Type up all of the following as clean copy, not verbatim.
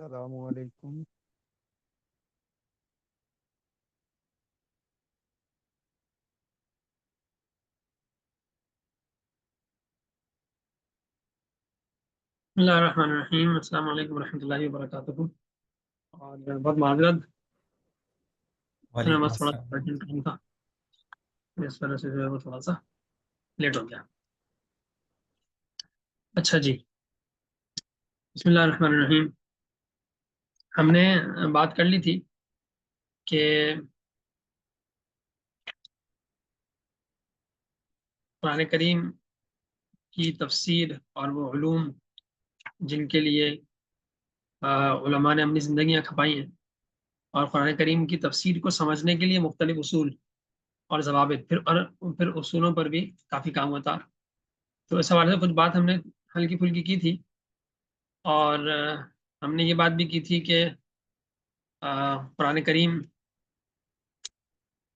السلام علیکم۔ بسم اللہ الرحمن الرحیم۔ السلام علیکم ورحمۃ اللہ وبرکاتہ۔ اور بہت معذرت، وعلیکم بس تھوڑا السلام۔ ارجنٹ کام تھا، اس وجہ سے جو ہے وہ تھوڑا سا لیٹ ہو گیا۔ اچھا جی، بسم اللہ الرحمن الرحیم۔ ہم نے بات کر لی تھی کہ قرآن کریم کی تفسیر اور وہ علوم جن کے لیے علماء نے اپنی زندگیاں کھپائی ہیں، اور قرآن کریم کی تفسیر کو سمجھنے کے لیے مختلف اصول اور ضوابط، پھر اصولوں پر بھی کافی کام ہوتا۔ تو اس حوالے سے کچھ بات ہم نے ہلکی پھلکی کی تھی، اور ہم نے یہ بات بھی کی تھی کہ قرآن کریم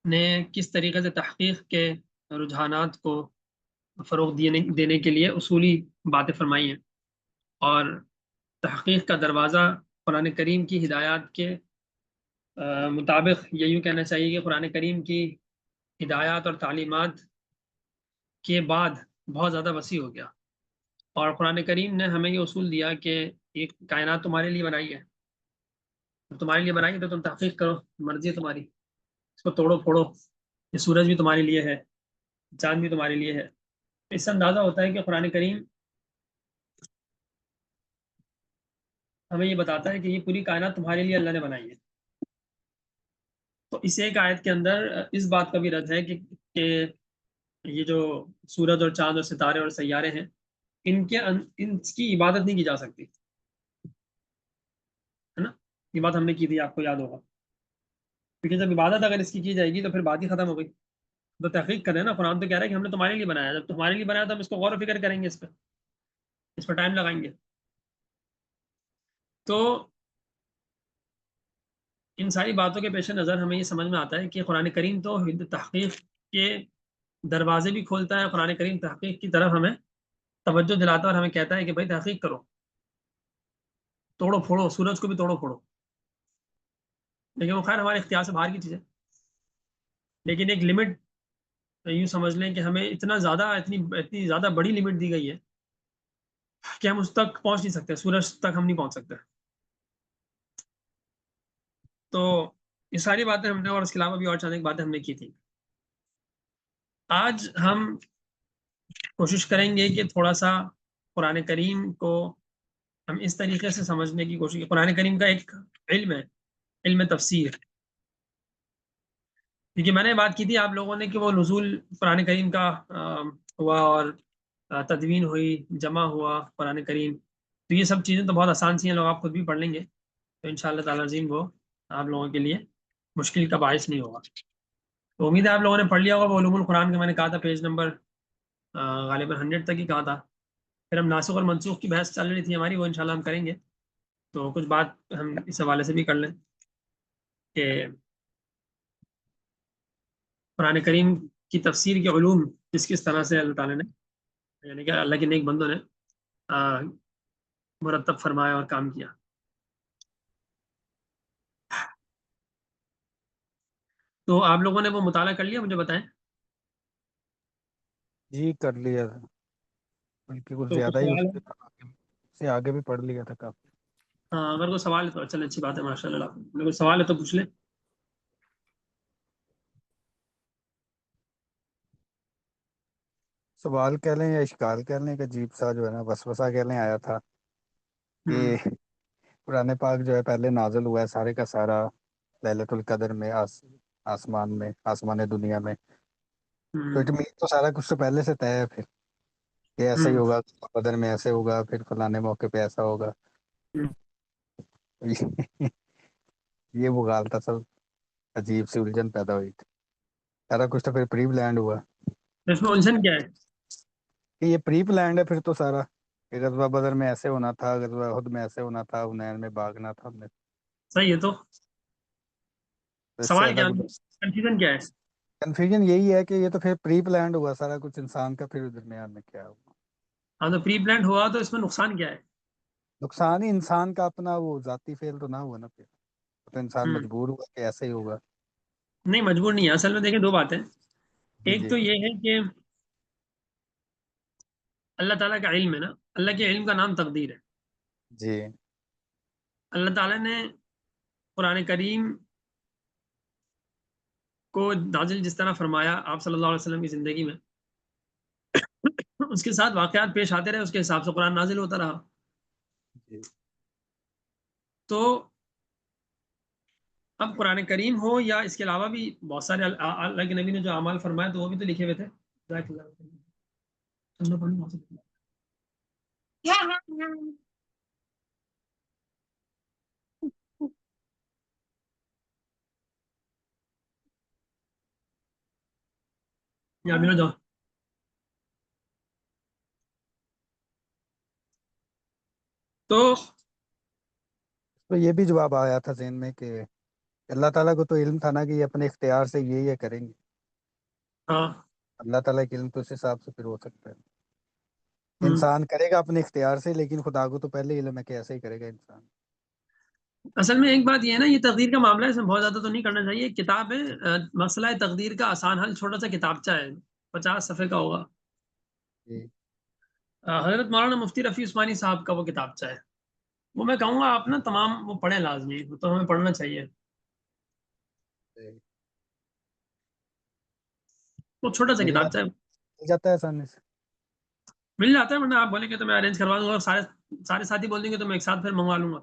نے کس طریقے سے تحقیق کے رجحانات کو فروغ دینے کے لیے اصولی باتیں فرمائی ہیں، اور تحقیق کا دروازہ قرآن کریم کی ہدایات کے مطابق یہ یوں کہنا چاہیے کہ قرآن کریم کی ہدایات اور تعلیمات کے بعد بہت زیادہ وسیع ہو گیا۔ اور قرآن کریم نے ہمیں یہ اصول دیا کہ ایک کائنات تمہارے لیے بنائی ہے، تمہارے لیے بنائی تو تم تحقیق کرو، مرضی ہے تمہاری، اس کو توڑو پھوڑو۔ یہ سورج بھی تمہارے لیے ہے، چاند بھی تمہارے لیے ہے۔ اس سے اندازہ ہوتا ہے کہ قرآن کریم ہمیں یہ بتاتا ہے کہ یہ پوری کائنات تمہارے لیے اللہ نے بنائی ہے۔ تو اس ایک آیت کے اندر اس بات کا بھی رد ہے کہ یہ جو سورج اور چاند اور ستارے اور سیارے ہیں، ان کی عبادت نہیں کی جا سکتی، ہے نا؟ یہ بات ہم نے کی تھی، آپ کو یاد ہوگا، کیونکہ جب عبادت اگر اس کی جائے گی تو پھر بات ہی ختم ہو گئی۔ تو تحقیق کریں نا، قرآن تو کہہ رہا ہے کہ ہم نے تمہارے لیے بنایا، جب تمہارے لیے بنایا تو ہم اس کو غور و فکر کریں گے، اس پہ ٹائم لگائیں گے۔ تو ان ساری باتوں کے پیش نظر ہمیں یہ سمجھ میں آتا ہے کہ قرآن کریم تو تحقیق کے دروازے بھی کھولتا ہے، قرآن کریم تحقیق کی طرف ہمیں توجہ دلاتا ہے اور ہمیں کہتا ہے کہ بھائی تحقیق کرو، توڑو پھوڑو، سورج کو بھی توڑو پھوڑو۔ لیکن وہ خیر ہمارے اختیار سے باہر کی چیز ہے، لیکن ایک لمٹ یوں سمجھ لیں کہ ہمیں اتنی زیادہ بڑی لمٹ دی گئی ہے کہ ہم اس تک پہنچ نہیں سکتے، سورج تک ہم نہیں پہنچ سکتے۔ تو یہ ساری باتیں ہم نے، اور اس کے علاوہ بھی اور چند ایک باتیں ہم نے کی تھی۔ آج ہم کوشش کریں گے کہ تھوڑا سا قرآن کریم کو ہم اس طریقے سے سمجھنے کی کوشش، قرآن کریم کا ایک علم ہے، علم تفسیر۔ کیونکہ میں نے بات کی تھی آپ لوگوں نے کہ وہ نزول قرآن کریم کا ہوا، اور تدوین ہوئی، جمع ہوا قرآن کریم، تو یہ سب چیزیں تو بہت آسان سی ہیں، لوگ آپ خود بھی پڑھ لیں گے، تو انشاءاللہ تعالی عظیم وہ آپ لوگوں کے لیے مشکل کا باعث نہیں ہوگا۔ تو امید ہے آپ لوگوں نے پڑھ لیا ہوگا وہ علوم القرآن کا، میں نے کہا تھا پیج نمبر غالباً 100 تک ہی کہا تھا۔ پھر ہم ناسخ اور منسوخ کی بحث چل رہی تھی ہماری، وہ انشاءاللہ ہم کریں گے۔ تو کچھ بات ہم اس حوالے سے بھی کر لیں کہ قرآن کریم کی تفسیر کے علوم کس طرح سے اللہ تعالیٰ نے، یعنی کہ اللہ کے نیک بندوں نے مرتب فرمایا اور کام کیا۔ تو آپ لوگوں نے وہ مطالعہ کر لیا، مجھے بتائیں۔ جی کر لیا تھا، بلکہ کچھ تو کچھ زیادہ ہی، سوال ہے؟ اس سے آگے بھی پڑھ لیا تھا کافی۔ ہاں، اگر کوئی سوال ہے تو چلے، اچھی بات ہے، ماشاء اللہ۔ اگر کوئی سوال ہے تو پوچھ لیں۔ سوال کہہ لیں یا اشکال کہہ لیں، کہ عجیب سا جو ہے نا وسوسہ کہہ لیں آیا تھا کہ قرآن پاک جو ہے پہلے نازل ہوا ہے سارے کا سارا ليلۃ القدر میں، آسمان میں، آسمان دنیا میں، تو اٹ مین تو سارا کچھ تو پہلے سے طے ہے پھر، کہ ایسا ہی ہوگا، قدر میں ایسے ہوگا، پھر فلانے موقع پہ ایسا ہوگا۔ یہ مغالطہ سب عجیب سی الجھن پیدا ہوئی تھی، سارا کچھ تو پھر پری پلانڈ ہوا اس میں الجھن کیا ہے؟ کہ یہ پری پلانڈ ہے پھر تو سارا، کہ غزوہ بدر میں ایسے ہونا تھا، غزوہ احد میں ایسے ہونا تھا، حنین میں بھاگنا تھا ہم نے، صحیح ہے، تو اس سے سوال زیادہ کیا ہے، کچھ کنفیوژن کیا ہے؟ کنفیوژن یہی ہے کہ یہ تو پھر پری پلانڈ ہوا سارا کچھ انسان کا، پھر درمیان میں کیا ہوا۔ ہاں، تو پری پلانڈ ہوا تو اس میں نقصان کیا ہے؟ نقصان ہی انسان کا اپنا وہ ذاتی فعل تو نہ ہوا نا پھر، تو انسان ہوں مجبور ہوا کہ ایسے ہی ہوگا۔ نہیں مجبور نہیں ہے، اصل میں دیکھیں دو باتیں، ایک جی تو یہ ہے کہ اللہ تعالیٰ کا علم ہے نا، اللہ کے علم کا نام تقدیر ہے۔ جی اللہ تعالیٰ نے قرآن کریم کو نازل جس طرح فرمایا آپ صلی اللہ علیہ وسلم کی زندگی میں، اس کے ساتھ واقعات پیش آتے رہے، اس کے حساب سے قرآن نازل ہوتا رہا۔ جی تو اب قرآن کریم ہو یا اس کے علاوہ بھی بہت سارے اللہ کے نبی نے جو اعمال فرمائے تو وہ بھی تو لکھے ہوئے تھے۔ جزاک اللہ خیر۔ ٹھنڈا پانی وہاں سے پی لو۔ یا بھی نہ جاؤ۔ تو تو یہ بھی جواب آیا تھا ذہن میں کہ اللہ تعالیٰ کو تو علم تھا نا کہ یہ اپنے اختیار سے یہ کریں گے، ہاں اللہ تعالیٰ کے علم تو اس حساب سے پھر ہو سکتا ہے ہم۔ انسان کرے گا اپنے اختیار سے، لیکن خدا کو تو پہلے علم ہے کہ ایسے ہی کرے گا انسان۔ اصل میں ایک بات یہ ہے نا، یہ تقدیر کا معاملہ ہے، اس میں بہت زیادہ تو نہیں کرنا چاہیے۔ ایک کتاب ہے مسئلہ تقدیر کا آسان حل، چھوٹا سا کتابچہ ہے، 50 صفحے کا ہوگا۔ جی حضرت مولانا مفتی رفیع عثمانی صاحب کا وہ کتابچہ ہے، وہ میں کہوں گا آپ نا تمام وہ پڑھیں لازمی، وہ تو ہمیں پڑھنا چاہیے۔ جی۔ وہ چھوٹا سا مل کتابچہ ہے، جاتا ہے آسانی سے؟ مل جاتا ہے، ورنہ آپ بولیں گے تو میں ارینج کروا دوں گا، اور سارے ساتھی بول دیں گے تو میں ایک ساتھ پھر منگوا لوں گا،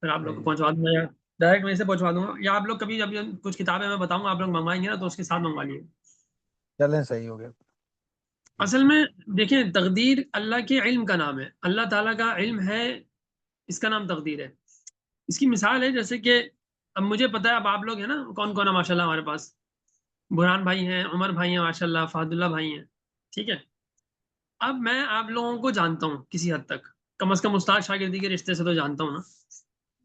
پھر آپ لوگ کو صحیح ہے، پہنچوا دوں گا، یا ڈائریکٹ میں سے پہنچوا دوں گا، یا آپ لوگ کبھی جب کچھ کتابیں میں بتاؤں گا آپ لوگ منگوائیں گے نا تو اس کے ساتھ منگوا لیے۔ چلیں صحیح ہو گیا۔ جی اصل میں دیکھیں تقدیر اللہ کے علم کا نام ہے، اللہ تعالیٰ کا علم ہے، اس کا نام تقدیر ہے۔ اس کی مثال ہے جیسے کہ اب مجھے پتا ہے، اب آپ لوگ ہیں نا کون کون ہے ماشاء اللہ ہمارے پاس، برہان بھائی ہیں، عمر بھائی ہیں ماشاء اللہ، فہد اللہ بھائی ہیں، ٹھیک ہے۔ اب میں آپ لوگوں کو جانتا ہوں کسی حد تک، کم از کم استاد شاگردی کے رشتے سے تو جانتا ہوں نا۔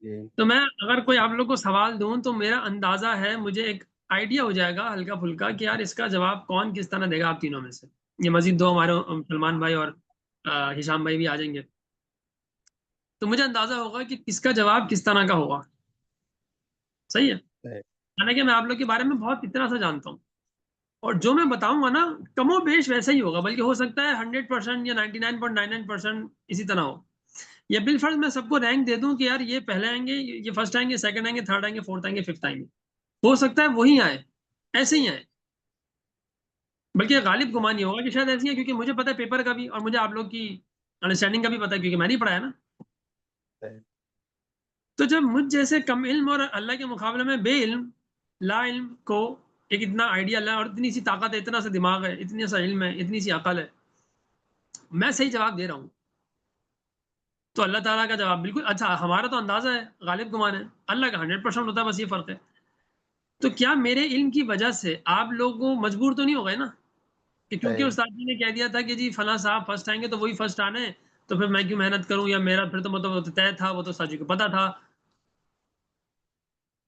جی تو میں اگر کوئی آپ لوگ کو سوال دوں تو میرا اندازہ ہے، مجھے ایک آئیڈیا ہو جائے گا ہلکا پھلکا کہ یار اس کا جواب کون کس طرح دے گا آپ تینوں میں سے۔ یہ مزید دو ہمارے سلمان بھائی اور ہشام بھائی بھی آ جائیں گے، تو مجھے اندازہ ہوگا کہ اس کا جواب کس طرح کا ہوگا، صحیح ہے۔ صحیح۔ حالانکہ میں آپ لوگ کے بارے میں بہت اتنا سا جانتا ہوں، اور جو میں بتاؤں گا نا کم و بیش ویسا ہی ہوگا، بلکہ ہو سکتا ہے 100% یا 99.99% اسی طرح ہو، یا بالفرض میں سب کو رینک دے دوں کہ یار یہ پہلے آئیں گے، یہ فرسٹ آئیں گے، سیکنڈ آئیں گے، تھرڈ آئیں گے، فورتھ آئیں گے، ففتھ آئیں گے، ہو سکتا ہے وہی آئے، ایسے ہی آئے، بلکہ غالب گمان یہ ہوگا کہ شاید ایسی ہے، کیونکہ مجھے پتا ہے پیپر کا بھی، اور مجھے آپ لوگ کی انڈرسٹینڈنگ کا بھی پتا ہے کیونکہ میں نہیں پڑھایا نا۔ صحیح۔ تو جب مجھ جیسے کم علم اور اللہ کے مقابلے میں بے علم لا علم کو ایک اتنا آئیڈیا ہے اور اتنی سی طاقت ہے، اتنا سا دماغ ہے، اتنی سا علم ہے، اتنی سی عقل ہے، میں صحیح جواب دے رہا ہوں، تو اللہ تعالیٰ کا جواب بالکل اچھا، ہمارا تو اندازہ ہے، غالب گمان ہے، اللہ کا 100% ہوتا ہے، بس یہ فرق ہے۔ تو کیا میرے علم کی وجہ سے آپ لوگوں مجبور تو نہیں ہو گئے نا کہ کیونکہ صحیح۔ استاد جی نے کہہ دیا تھا کہ جی فلاں صاحب فرسٹ آئیں گے تو وہی فرسٹ آنے، تو پھر میں کیوں محنت کروں، یا میرا پھر تو مطلب وہ تو طے تھا، وہ تو استاد جی کو پتا تھا۔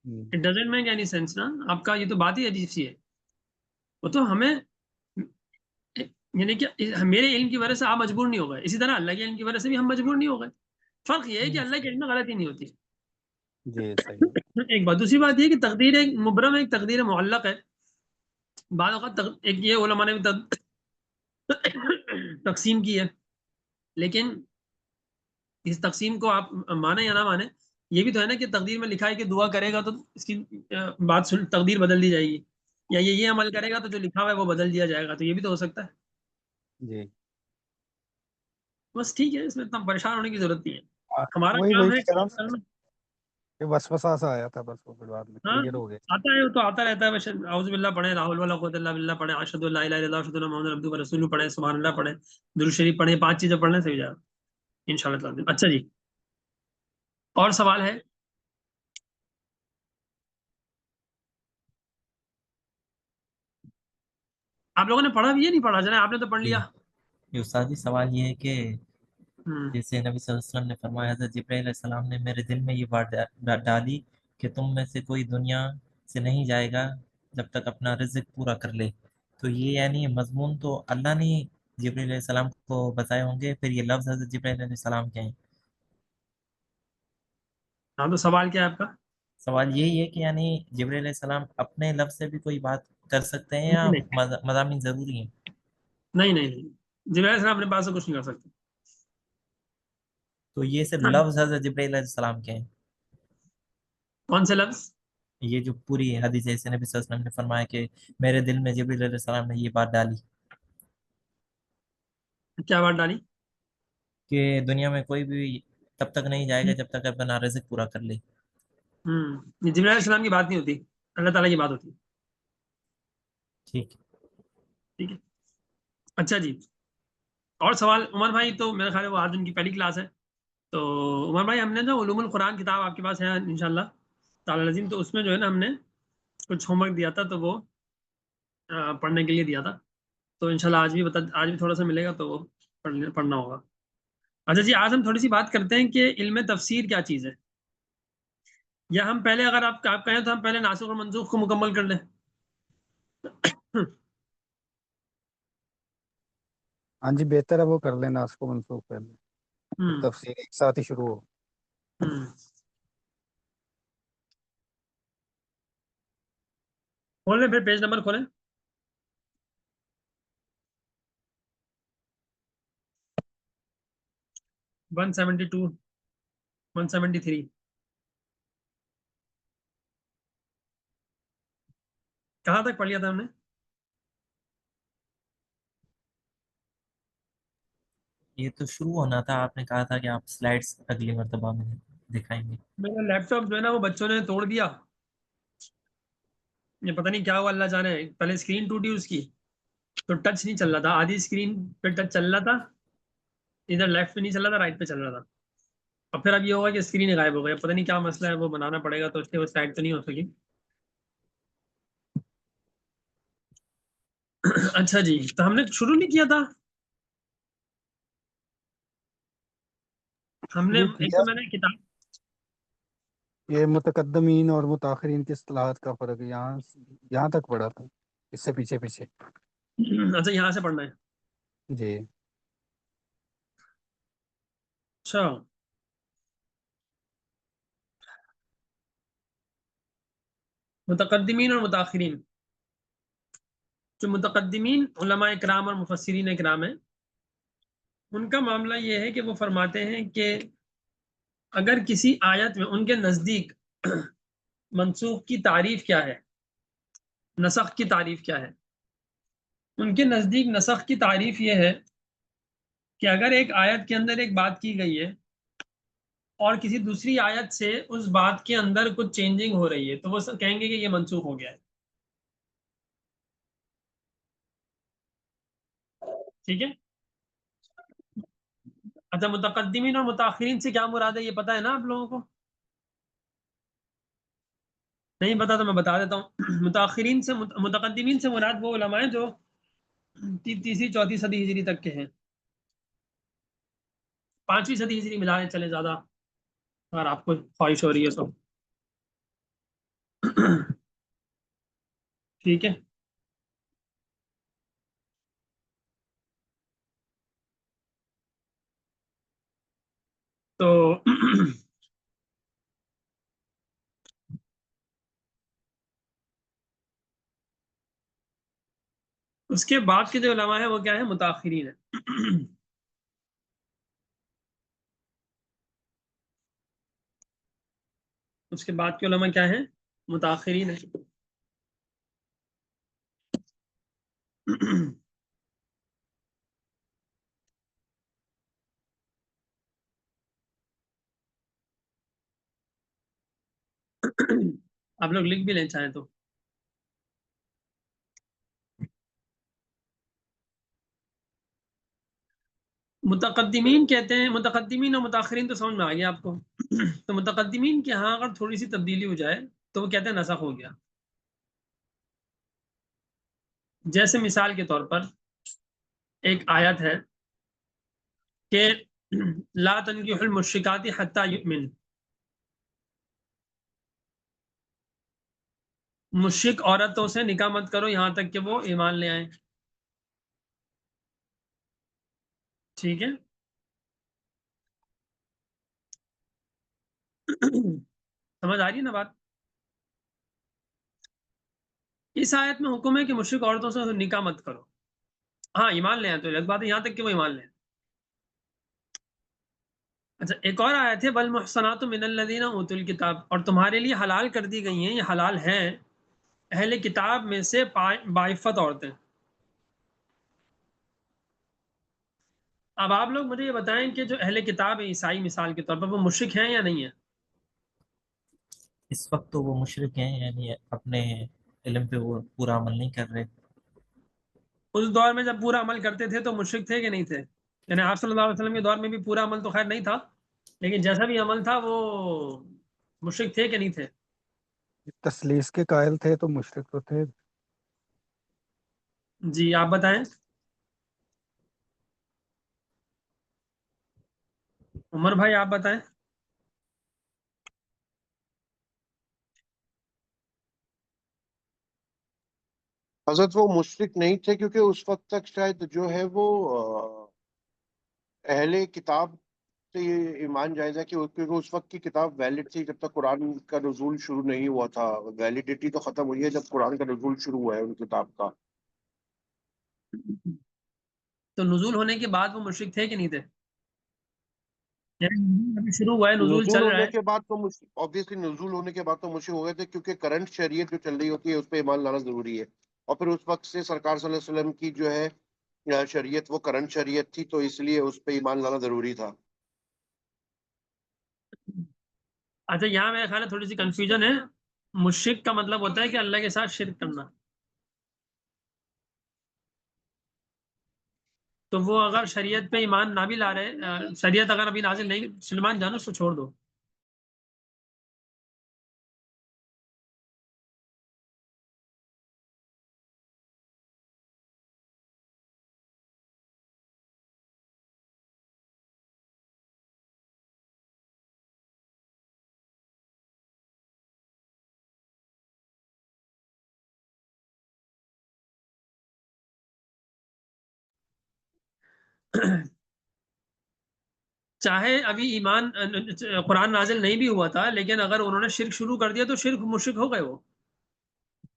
ہم، it doesn't make any sense نا، آپ کا یہ تو بات ہی عجیب سی ہے۔ وہ تو ہمیں یعنی کہ میرے علم کی وجہ سے آپ مجبور نہیں ہو گئے، اسی طرح اللہ کے علم کی وجہ سے بھی ہم مجبور نہیں ہو گئے، فرق یہ ہے کہ اللہ کے علم میں غلطی نہیں ہوتی۔ جی صحیح ہے۔ ایک بات، دوسری بات یہ کہ تقدیر ایک مبرم ہے، ایک تقدیر معلق ہے، بعض اوقات ایک یہ علماء نے بھی تقسیم کی ہے، لیکن اس تقسیم کو آپ مانیں یا نہ مانیں، یہ بھی تو ہے نا کہ تقدیر میں لکھا ہے کہ دعا کرے گا تو اس کی بات تقدیر بدل دی جائے گی، یا یہ عمل کرے گا تو جو لکھا ہوا ہے وہ بدل دیا جائے گا، تو یہ بھی تو ہو سکتا ہے۔ جی بس ٹھیک ہے، اس میں اتنا پریشان ہونے کی ضرورت نہیں ہے، ہمارا وہی کام وہی ہے میں کہہ رہا کام ہوں کرنا۔ کہ وسوسہ سا آیا تھا، بس وہ پھر بعد میں ہاں کلیئر ہو گیا۔ آتا ہے، وہ تو آتا رہتا ہے، بس اعوذ باللہ پڑھیں، لا حول ولا قوت الا باللہ پڑھیں، اشہد ان لا الہ الا اللہ اشہد ان محمد عبدہ ورسولہ پڑھیں، سبحان اللہ پڑھیں، درود شریف پڑھیں، 5 چیزیں پڑھنے سے ہو جائے گا انشاءاللہ تعالی۔ اچھا جی، اور سوال ہے؟ آپ لوگوں نے پڑھا بھی ہے نہیں پڑھا؟ چلیں آپ نے تو پڑھ لیا۔ یہ استاد جی سوال یہ ہے کہ ہوں جیسے نبی صلی اللہ علیہ وسلم نے فرمایا، حضرت جبرائیل علیہ السلام نے میرے دل میں یہ بات ڈالی کہ تم میں سے کوئی دنیا سے نہیں جائے گا جب تک اپنا رزق پورا کر لے، تو یہ یعنی مضمون تو اللہ نے جبرائیل علیہ السلام کو بتائے ہوں گے، پھر یہ لفظ حضرت جبرائیل علیہ السلام کے ہیں؟ ہاں تو سوال کیا ہے آپ کا؟ سوال یہی ہے کہ یعنی جبرائیل علیہ السلام اپنے لفظ سے بھی کوئی بات کر سکتے ہیں یا نہیں نہیں مضامین ضروری ہیں؟ نہیں نہیں نہیں، جبرائیل علیہ السلام اپنے پاس سے کچھ نہیں کر سکتے. تو یہ صرف لفظ حضرت جبرائیل علیہ السلام کے ہیں؟ کون سے لفظ؟ یہ جو پوری حدیث ہے، اس نبی صلی اللہ علیہ وسلم نے فرمایا کہ میرے دل میں جبرائیل علیہ السلام نے یہ بات ڈالی کیا بات ڈالی؟ کہ دنیا میں کوئی بھی تب تک نہیں جائے گا جب تک اپنا رزق پورا کر لے. یہ جبرائیل علیہ السلام کی بات نہیں ہوتی، اللہ تعالیٰ کی بات ہوتی ہے. ٹھیک. ٹھیک ہے. اچھا جی، اور سوال عمر بھائی؟ تو میرا خیال ہے وہ آج ان کی پہلی کلاس ہے. تو عمر بھائی، ہم نے جو علوم القرآن کتاب آپ کے پاس ہے انشاءاللہ تعالی عظیم، تو اس میں جو ہے نا ہم نے کچھ ہوم ورک دیا تھا، تو وہ پڑھنے کے لیے دیا تھا. تو انشاءاللہ آج بھی تھوڑا سا ملے گا تو وہ پڑھنا ہوگا. اچھا جی، آج ہم تھوڑی سی بات کرتے ہیں کہ علم تفسیر کیا چیز ہے. یا ہم پہلے، اگر آپ کہیں تو ہم پہلے ناسخ اور منسوخ کو مکمل کر لیں. ہاں جی، بہتر ہے وہ کر لینا، اس کو منسوخ پہلے، پھر ہوں تفسیر ایک ساتھ ہی شروع ہو. ہوں کھولیں، پھر پیج نمبر کھولیں. ون 173. کہاں تک پڑھ لیا تھا ہم نے؟ یہ تو شروع ہونا تھا، آپ نے کہا تھا کہ آپ سلائڈز اگلی مرتبہ میں دکھائیں گے. میرا لیپ ٹاپ جو ہے نا وہ بچوں نے توڑ دیا. یہ پتہ نہیں کیا ہوا، اللہ جانے. پہلے اسکرین ٹوٹی اس کی، تو ٹچ نہیں چل رہا تھا. آدھی اسکرین پہ ٹچ چل رہا تھا، ادھر لیفٹ پہ نہیں چل رہا تھا، رائٹ پہ چل رہا تھا. اور پھر اب یہ ہوگا کہ اسکرین غائب ہو گیا. پتہ نہیں کیا مسئلہ ہے، وہ بنانا پڑے گا، تو اس کے وہ سائڈ تو نہیں ہو سکی. اچھا جی، تو ہم نے شروع نہیں کیا تھا. ہم نے شروع ایک کیا. تو میں نے کتاب، یہ متقدمین اور متاخرین کی اصطلاحات کا فرق ہے، یہاں تک پڑھا تھا، اس سے پیچھے پیچھے. اچھا یہاں سے پڑھنا ہے. جی. اچھا، متقدمین اور متاخرین. جو متقدمین علماء اکرام اور مفسرین اکرام ہیں، ان کا معاملہ یہ ہے کہ وہ فرماتے ہیں کہ اگر کسی آیت میں ان کے نزدیک منسوخ کی تعریف کیا ہے، نسخ کی تعریف کیا ہے. ان کے نزدیک نسخ کی تعریف یہ ہے کہ اگر ایک آیت کے اندر ایک بات کی گئی ہے اور کسی دوسری آیت سے اس بات کے اندر کچھ چینجنگ ہو رہی ہے، تو وہ کہیں گے کہ یہ منسوخ ہو گیا ہے. ٹھیک ہے. اچھا، متقدمین اور متاخرین سے کیا مراد ہے، یہ پتہ ہے نا آپ لوگوں کو؟ نہیں پتا تو میں بتا دیتا ہوں. متاخرین سے، متقدمین سے مراد وہ علماء ہیں جو تیسری چوتھی صدی ہجری تک کے ہیں. 5ویں صدی ہجری ملانے چلے زیادہ، اگر آپ کو خواہش ہو رہی ہے تو. ٹھیک ہے. تو اس کے بعد کے جو علماء ہیں وہ کیا ہے، متاخرین ہیں. اس کے بعد کے علماء کیا ہیں، متاخرین ہیں. آپ لوگ لکھ بھی لیں چاہیں تو. متقدمین کہتے ہیں، متقدمین اور متاخرین تو سمجھ میں آ گیا آپ کو. تو متقدمین کے ہاں اگر تھوڑی سی تبدیلی ہو جائے تو وہ کہتے ہیں نسخ ہو گیا. جیسے مثال کے طور پر ایک آیت ہے کہ لا تنکحوا المشرکات حتی یؤمن، مشرک عورتوں سے نکاح مت کرو یہاں تک کہ وہ ایمان لے آئیں. ٹھیک ہے. سمجھ آ رہی ہے نا بات؟ اس آیت میں حکم ہے کہ مشرک عورتوں سے نکاح مت کرو. ہاں ایمان لے آئے تو الگ بات ہے، یہاں تک کہ وہ ایمان لے آئے. اچھا ایک اور آیت ہے والمحصنات من الذین اوتوا الکتاب، اور تمہارے لیے حلال کر دی گئی ہیں، یہ حلال ہیں اہل کتاب میں سے باعفت عورتیں. اب آپ لوگ مجھے یہ بتائیں کہ جو اہل کتاب ہیں عیسائی مثال کے طور پر، وہ مشرک ہیں یا نہیں ہیں؟ اس وقت تو وہ مشرک ہیں، یعنی اپنے علم پہ وہ پورا عمل نہیں کر رہے. اس دور میں جب پورا عمل کرتے تھے تو مشرک تھے کہ نہیں تھے؟ یعنی آپ صلی اللہ علیہ وسلم کے دور میں بھی پورا عمل تو خیر نہیں تھا، لیکن جیسا بھی عمل تھا وہ مشرک تھے کہ نہیں تھے؟ تثلیث کے قائل تھے تو مشرک تو تھے. جی آپ بتائیں. عمر بھائی آپ بتائیں. حضرت وہ مشرک نہیں تھے کیونکہ اس وقت تک شاید جو ہے وہ اہل کتاب سے یہ ایمان جائز ہے کہ کیونکہ اس وقت کی کتاب ویلڈ تھی جب تک قرآن کا نزول شروع نہیں ہوا تھا. ویلیڈیٹی تو ختم ہوئی ہے جب قرآن کا نزول شروع ہوا ہے ان کتاب کا. تو نزول ہونے کے بعد وہ مشرک تھے کہ نہیں تھے؟ یعنی نزول ابھی شروع ہوا ہے، نزول نزول چل رہا ہونے ہے. کے بعد تو obviously نزول ہونے کے بعد تو مشرک ہو گئے تھے کیونکہ کرنٹ شریعت جو چل رہی ہوتی ہے اس پہ ایمان لانا ضروری ہے. اور پھر اس وقت سے سرکار صلی اللہ علیہ وسلم کی جو ہے شریعت وہ کرنٹ شریعت تھی تو اس لیے اس پہ ایمان لانا ضروری تھا. اچھا یہاں میرے خیال ہے تھوڑی سی کنفیوژن ہے. مشرک کا مطلب ہوتا ہے کہ اللہ کے ساتھ شرک کرنا. تو وہ اگر شریعت پہ ایمان نہ بھی لا رہے، شریعت اگر ابھی نازل نہیں، سلمان جانو اس کو چھوڑ دو. چاہے ابھی ایمان قرآن نازل نہیں بھی ہوا تھا، لیکن اگر انہوں نے شرک شروع کر دیا تو شرک مشرک ہو گئے وہ.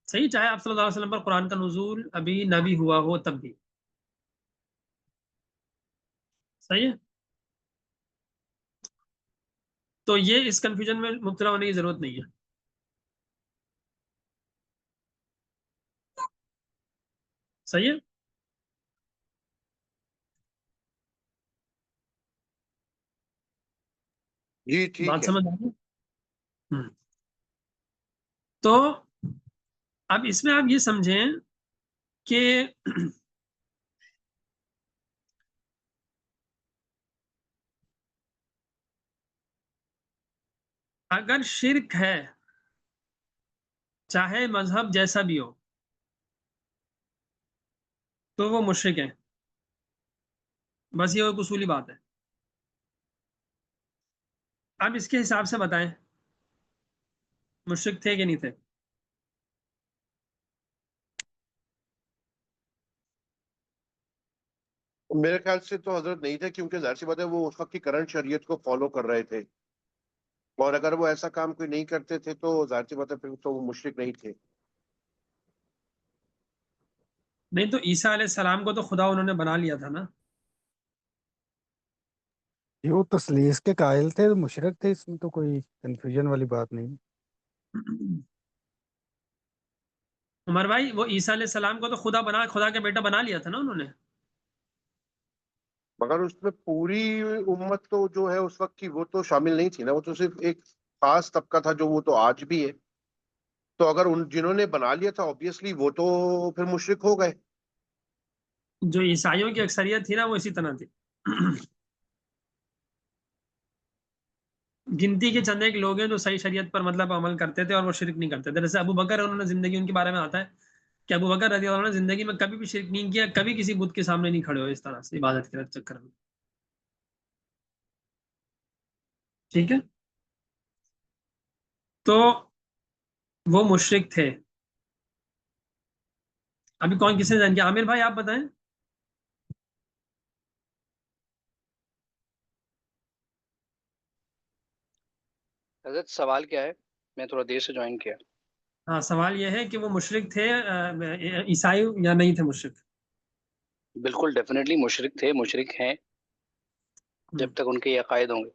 صحیح، چاہے آپ صلی اللہ علیہ وسلم پر قرآن کا نزول ابھی نہ بھی ہوا ہو تب بھی. صحیح ہے. تو یہ اس کنفیوژن میں مبتلا ہونے کی ضرورت نہیں ہے. صحیح ہے. جی ٹھیک بات ہے. سمجھ آ گئی؟ تو اب اس میں آپ یہ سمجھیں کہ اگر شرک ہے چاہے مذہب جیسا بھی ہو تو وہ مشرک ہیں. بس یہ ایک اصولی بات ہے. اب اس کے حساب سے بتائیں مشرک تھے کہ نہیں تھے؟ میرے خیال سے تو حضرت نہیں تھے کیونکہ ظاہر سی بات ہے وہ اس وقت کی کرنٹ شریعت کو فالو کر رہے تھے اور اگر وہ ایسا کام کوئی نہیں کرتے تھے تو ظاہر سی بات ہے پھر تو وہ مشرک نہیں تھے. نہیں تو عیسیٰ علیہ السلام کو تو خدا انہوں نے بنا لیا تھا نا. یہ وہ تثلیث کے قائل تھے تو مشرک تھے، اس میں تو کوئی کنفیوژن والی بات نہیں. عمر بھائی وہ عیسیٰ علیہ السلام کو تو خدا کا بیٹا بنا لیا تھا نا انہوں نے. مگر اس میں پوری امت تو جو ہے اس وقت کی وہ تو شامل نہیں تھی نا، وہ تو صرف ایک خاص طبقہ تھا جو وہ تو آج بھی ہے. تو اگر ان جنہوں نے بنا لیا تھا obviously وہ تو پھر مشرک ہو گئے. جو عیسائیوں کی اکثریت تھی نا وہ اسی طرح تھی. گنتی کے چند ایک لوگ ہیں جو صحیح شریعت پر مطلب عمل کرتے تھے اور وہ شرک نہیں کرتے تھے. جیسے ابو بکر انہوں نے زندگی ان کے بارے میں آتا ہے کہ ابو بکر رضی اللہ عنہ نے زندگی میں کبھی بھی شرک نہیں کیا، کبھی کسی بت کے سامنے نہیں کھڑے ہوئے اس طرح سے عبادت کے چکر میں. ٹھیک ہے. تو وہ مشرک تھے. ابھی کون کسے جان کے؟ عامر بھائی آپ بتائیں. حضرت سوال کیا ہے؟ میں تھوڑا دیر سے جوائن کیا. ہاں سوال یہ ہے کہ وہ مشرک تھے عیسائی یا نہیں تھے مشرک؟ بالکل ڈیفینیٹلی مشرک تھے، مشرک ہیں جب تک ان کے یہ عقائد ہوں گے.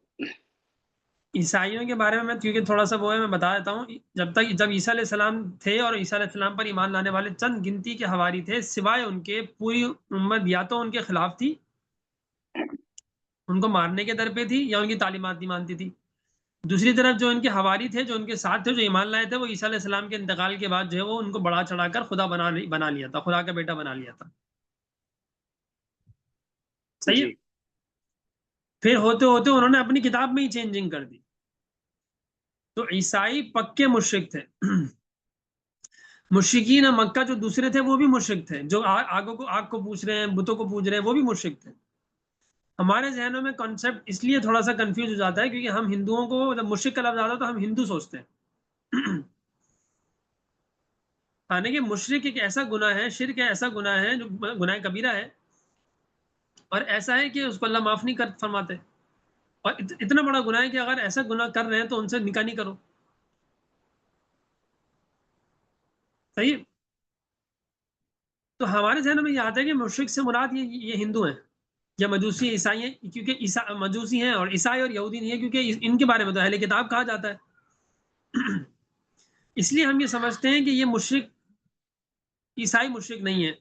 عیسائیوں کے بارے میں کیونکہ تھوڑا سا وہ ہے، میں بتا دیتا ہوں. جب عیسیٰ علیہ السلام تھے اور عیسیٰ علیہ السلام پر ایمان لانے والے چند گنتی کے حواری تھے، سوائے ان کے پوری امت یا تو ان کے خلاف تھی، ان کو مارنے کے در پہ تھی، یا ان کی تعلیمات نہیں مانتی تھی. دوسری طرف جو ان کے حواری تھے، جو ان کے ساتھ تھے، جو ایمان لائے تھے، وہ عیسیٰ علیہ السلام کے انتقال کے بعد جو ہے وہ ان کو بڑھا چڑھا کر خدا بنا لیا تھا، خدا کا بیٹا بنا لیا تھا. صحیح ہے؟ جی پھر ہوتے ہوتے انہوں نے اپنی کتاب میں ہی چینجنگ کر دی. تو عیسائی پکے مشرک تھے. مشرکین مکہ جو دوسرے تھے وہ بھی مشرک تھے، جو آگ کو پوچھ رہے ہیں، بتوں کو پوچھ رہے ہیں، وہ بھی مشرک تھے. ہمارے ذہنوں میں کانسیپٹ اس لیے تھوڑا سا کنفیوز ہو جاتا ہے کیونکہ ہم ہندوؤں کو جب مشرک کا لفظ آتا ہے تو ہم ہندو سوچتے ہیں. حالانکہ مشرک ایک ایسا گناہ ہے، شرک ایسا گناہ ہے جو گناہ کبیرہ ہے، اور ایسا ہے کہ اس کو اللہ معاف نہیں کر فرماتے. اور اتنا بڑا گناہ ہے کہ اگر ایسا گناہ کر رہے ہیں تو ان سے نکاح نہیں کرو. صحیح. تو ہمارے ذہن میں یہ آتا ہے کہ مشرک سے مراد یہ ہندو ہیں یا مجوسی عیسائی ہیں، کیونکہ مجوسی ہیں اور عیسائی اور یہودی نہیں ہے، کیونکہ ان کے بارے میں تو اہل کتاب کہا جاتا ہے. اس لیے ہم یہ سمجھتے ہیں کہ یہ مشرک عیسائی مشرک نہیں ہے.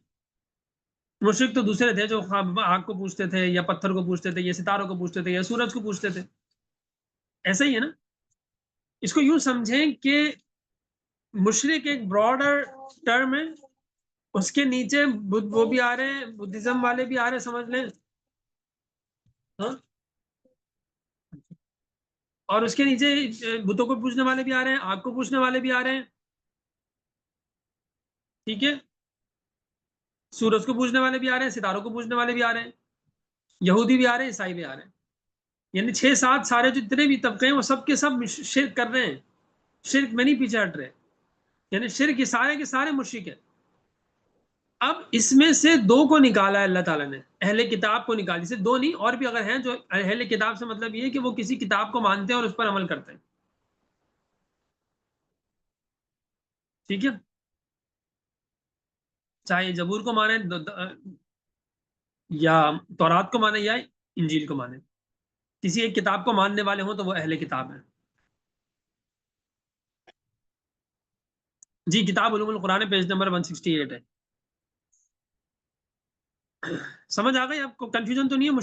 مشرک تو دوسرے تھے جو آگ کو پوچھتے تھے یا پتھر کو پوچھتے تھے یا ستاروں کو پوچھتے تھے یا سورج کو پوچھتے تھے. ایسا ہی ہے نا. اس کو یوں سمجھیں کہ مشرک ایک براڈر ٹرم ہے، اس کے نیچے وہ بھی آ رہے ہیں، بدھزم والے بھی آ رہے ہیں، سمجھ لیں. ہاں، اور اس کے نیچے بتوں کو پوچھنے والے بھی آ رہے ہیں، آگ کو پوچھنے والے بھی آ رہے ہیں. ٹھیک ہے. سورج کو پوچھنے والے بھی آ رہے ہیں، ستاروں کو پوچھنے والے بھی آ رہے ہیں، یہودی بھی آ رہے ہیں، عیسائی بھی آ رہے ہیں. یعنی 6-7 سارے جتنے بھی طبقے ہیں وہ سب کے سب شرک کر رہے ہیں، شرک میں نہیں پیچھے ہٹ رہے. یعنی شرک کے سارے مشرک ہیں. اب اس میں سے 2 کو نکالا ہے اللہ تعالیٰ نے، اہل کتاب کو نکالی، صرف 2 نہیں، اور بھی اگر ہیں. جو اہل کتاب سے مطلب یہ ہے کہ وہ کسی کتاب کو مانتے ہیں اور اس پر عمل کرتے ہیں. ٹھیک ہے. چاہے زبور کو مانے یا تورات کو مانے یا انجیل کو مانے، کسی ایک کتاب کو ماننے والے ہوں تو وہ اہل کتاب ہیں. جی کتاب علوم القرآن پیج نمبر 168 ہے. سمجھ آ گئی آپ کو؟ کنفیوژن تو نہیں ہے؟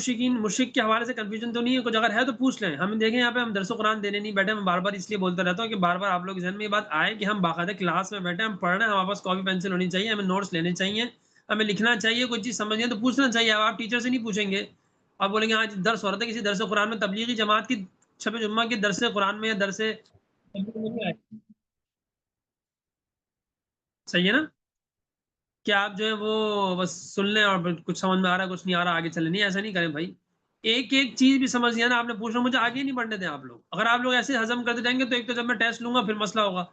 مشرک کے حوالے سے کنفیوژن تو نہیں ہے؟ کچھ اگر ہے تو پوچھ لیں. ہم دیکھیں یہاں پہ ہم درس و قرآن دینے نہیں بیٹھے. میں بار بار اس لیے بولتا رہتا ہوں کہ بار بار آپ لوگ ذہن میں یہ بات آئے کہ ہم باقاعدہ کلاس میں بیٹھے، ہم پڑھ رہے ہیں، ہمارے پاس کاپی پینسل ہونی چاہیے، ہمیں نوٹس لینے چاہیے، ہمیں لکھنا چاہیے. کوئی چیز سمجھیں تو پوچھنا چاہیے. آپ ٹیچر سے نہیں پوچھیں گے، آپ بولیں گے آج درس ہو رہا تھا کسی درس قرآن میں، تبلیغی جماعت کی شب جمعہ کے درس قرآن میں یا درس. صحیح ہے نا کہ آپ جو ہے وہ بس سن لیں اور کچھ سمجھ میں آ رہا ہے، کچھ نہیں آ رہا، آگے چلے. نہیں، ایسا نہیں کریں بھائی. ایک ایک چیز بھی سمجھ لیا نا آپ نے، پوچھ رہا مجھے آگے نہیں بڑھنے دیں آپ لوگ. اگر آپ لوگ ایسے ہضم کرتے جائیں گے تو ایک تو جب میں ٹیسٹ لوں گا پھر مسئلہ ہوگا.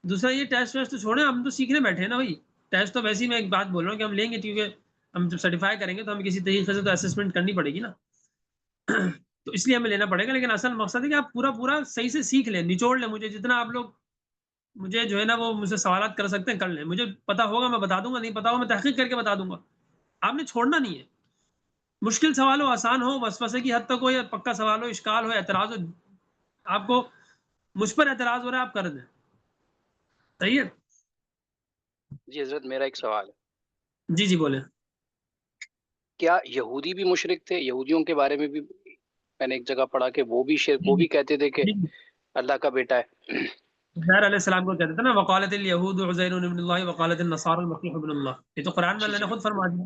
دوسرا یہ ٹیسٹ ویسٹ تو چھوڑیں، ہم تو سیکھنے بیٹھے ہیں نا بھائی. ٹیسٹ تو ویسے ہی میں ایک بات بول رہا ہوں کہ ہم لیں گے، کیونکہ ہم جب سرٹیفائی کریں گے تو ہمیں کسی طریقے سے تو اسسمنٹ کرنی پڑے گی نا. تو اس لیے ہمیں لینا پڑے گا. لیکن اصل مقصد ہے کہ آپ پورا صحیح سے سیکھ لیں، نچوڑ لیں. مجھے جتنا آپ لوگ مجھے جو ہے نا وہ مجھ سے سوالات کر سکتے ہیں، کر لیں. مجھے پتا ہوگا میں بتا دوں گا، نہیں پتا ہوگا میں تحقیق کر کے بتا دوں گا. آپ نے چھوڑنا نہیں ہے. مشکل سوال ہو، آسان ہو، وسوسے کی حد تک ہو، یا پکا سوال ہو، اشکال ہو، اعتراض ہو، آپ کو مجھ پر اعتراض ہو رہا ہے آپ کر دیں. صحیح ہے. جی حضرت میرا ایک سوال ہے، جی جی بولیں. کیا یہودی بھی مشرک تھے؟ یہودیوں کے بارے میں بھی میں نے ایک جگہ پڑھا کہ وہ بھی شرک، وہ بھی کہتے تھے کہ اللہ کا بیٹا ہے. عزیر علیہ السلام کو کہتے تھے نا، وقالت الیہود عزیر ابن اللہ وقالت النصارى المسیح ابن اللہ. یہ تو قرآن میں اللہ نے خود فرما دیا.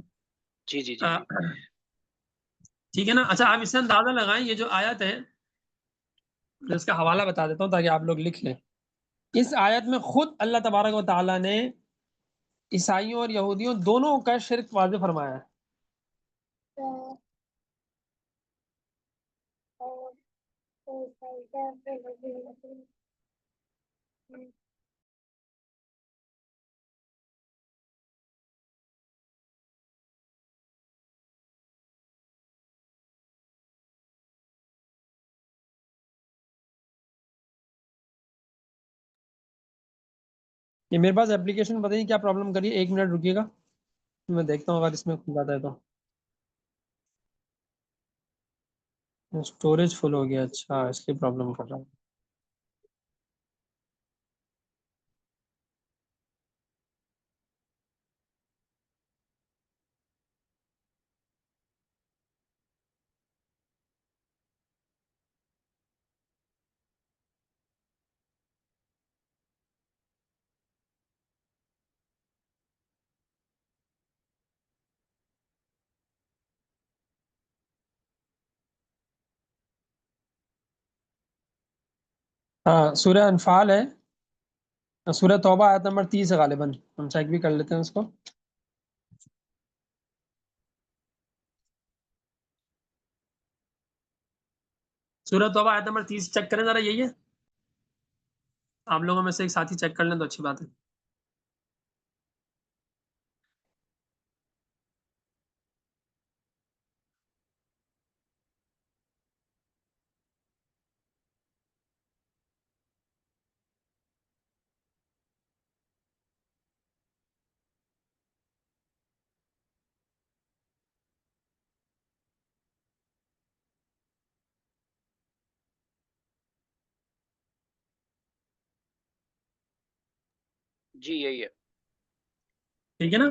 جی جی جی جی ٹھیک ہے نا. اچھا آپ اس سے اندازہ لگائیں، یہ جو آیت ہے میں اس کا حوالہ بتا دیتا ہوں تاکہ آپ لوگ لکھ لیں. اس آیت میں خود اللہ تبارک و تعالیٰ نے عیسائیوں اور یہودیوں دونوں کا شرک واضح فرمایا ہے. یہ میرے پاس اپلیکیشن پتہ نہیں کیا پرابلم کری ہے، 1 منٹ رکیے گا میں دیکھتا ہوں اگر اس میں کھل جاتا ہے تو. اسٹوریج فل ہو گیا، اچھا اس کی پرابلم کر رہا ہے. ہاں سورہ انفال ہے، سورہ توبہ آیت نمبر 30 ہے غالباً، ہم چیک بھی کر لیتے ہیں اس کو. سورہ توبہ آیت نمبر 30 چیک کریں ذرا، یہی ہے؟ آپ لوگوں میں سے ایک ساتھی چیک کر لیں تو اچھی بات ہے. جی یہی ہے. ٹھیک ہے نا؟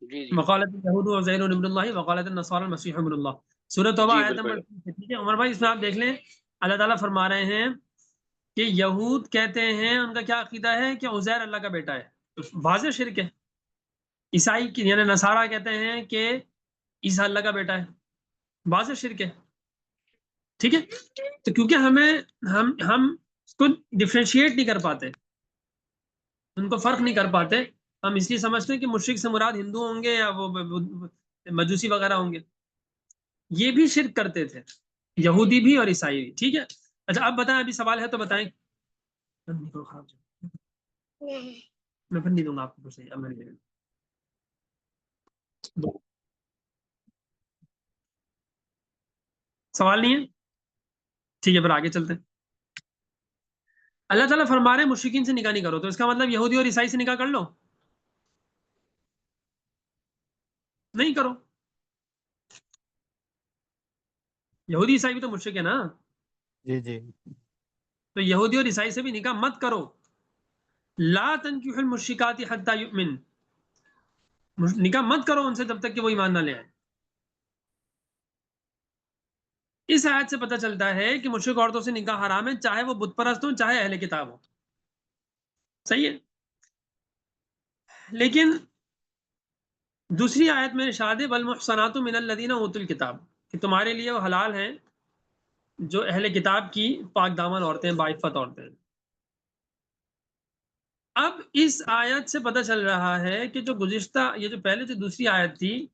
جی جی وقالت اليهود عزير ابن الله وقالت النصارى المسيح ابن الله. سورہ توبہ جی آیت نمبر بالکل. 30. ٹھیک ہے عمر بھائی، اس میں آپ دیکھ لیں اللہ تعالیٰ فرما رہے ہیں کہ یہود کہتے ہیں، ان کا کیا عقیدہ ہے کہ عزیر اللہ کا بیٹا ہے، واضح شرک ہے. عیسائی کی یعنی نصارہ کہتے ہیں کہ عیسیٰ اللہ کا بیٹا ہے، واضح شرک ہے. ٹھیک ہے، تو کیونکہ ہم اس کو ڈفرینشیٹ نہیں کر پاتے، ان کو فرق نہیں کر پاتے، ہم اس لیے سمجھتے ہیں کہ مشرک سے مراد ہندو ہوں گے یا وہ مجوسی وغیرہ ہوں گے. یہ بھی شرک کرتے تھے، یہودی بھی اور عیسائی بھی. ٹھیک ہے، اچھا اب بتائیں، ابھی سوال ہے تو بتائیں. میں پھر نہیں دوں گا آپ کو صحیح. اب میں نہیں دوں گا. سوال نہیں ہے؟ ٹھیک ہے پھر آگے چلتے ہیں. اللہ تعالیٰ فرما رہے ہیں مشرکین سے نکاح نہیں کرو، تو اس کا مطلب یہودی اور عیسائی سے نکاح کر لو؟ نہیں کرو. یہودی عیسائی بھی تو مشرک ہے نا، جی جی تو یہودی اور عیسائی سے بھی نکاح مت کرو. لا تنکحوا المشرکات حتی یؤمن، نکاح مت کرو ان سے جب تک کہ وہ ایمان نہ لے آئے. اس آیت سے پتہ چلتا ہے کہ مشرک عورتوں سے نکاح حرام ہے، چاہے وہ بت پرست ہوں چاہے اہل کتاب ہوں. صحیح ہے. لیکن دوسری آیت میں ارشاد ہے والمحصنات من الذین اوتوا الکتاب، کہ تمہارے لیے وہ حلال ہیں جو اہل کتاب کی پاک دامن عورتیں، باعفت عورتیں. اب اس آیت سے پتہ چل رہا ہے کہ جو گزشتہ یہ جو پہلے جو دوسری آیت تھی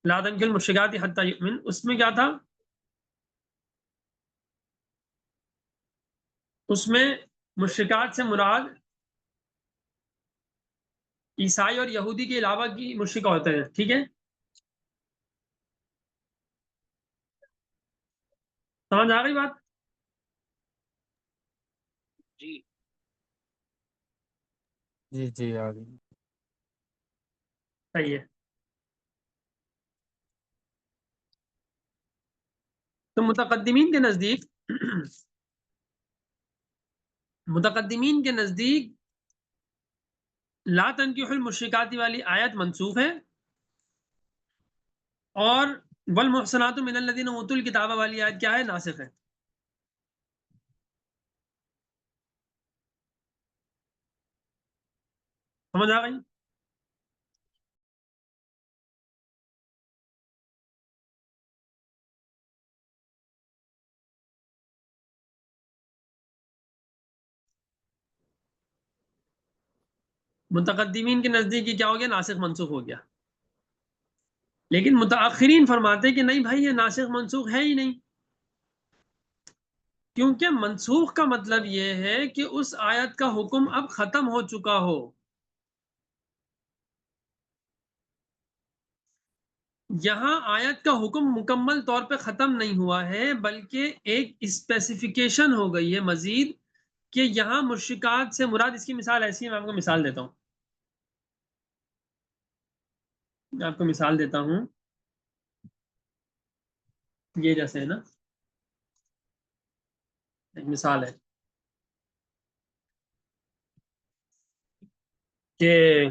لا تنکحوا المشرکات حتی یؤمن، اس میں کیا تھا؟ اس میں مشرکات سے مراد عیسائی اور یہودی کے علاوہ کی مشرک عورتیں ہیں. ٹھیک ہے، سمجھ آ گئی بات؟ جی جی جی آ گئی. صحیح ہے. تو متقدمین کے نزدیک لا تنکحوا المشرکات والی آیت منسوخ ہے، اور والمحصنات من الذین اوتوا الکتاب والی آیت کیا ہے؟ ناسخ ہے. سمجھ آ گئی؟ متقدمین کے نزدیک یہ کیا ہو گیا؟ ناسخ منسوخ ہو گیا. لیکن متاخرین فرماتے ہیں کہ نہیں بھائی، یہ ناسخ منسوخ ہے ہی نہیں، کیونکہ منسوخ کا مطلب یہ ہے کہ اس آیت کا حکم اب ختم ہو چکا ہو. یہاں آیت کا حکم مکمل طور پہ ختم نہیں ہوا ہے، بلکہ ایک اسپیسیفیکیشن ہو گئی ہے مزید کہ یہاں مشرکات سے مراد اس کی مثال ایسی ہے. میں آپ کو مثال دیتا ہوں، میں آپ کو مثال دیتا ہوں. یہ جیسے ہے نا، ایک مثال ہے کہ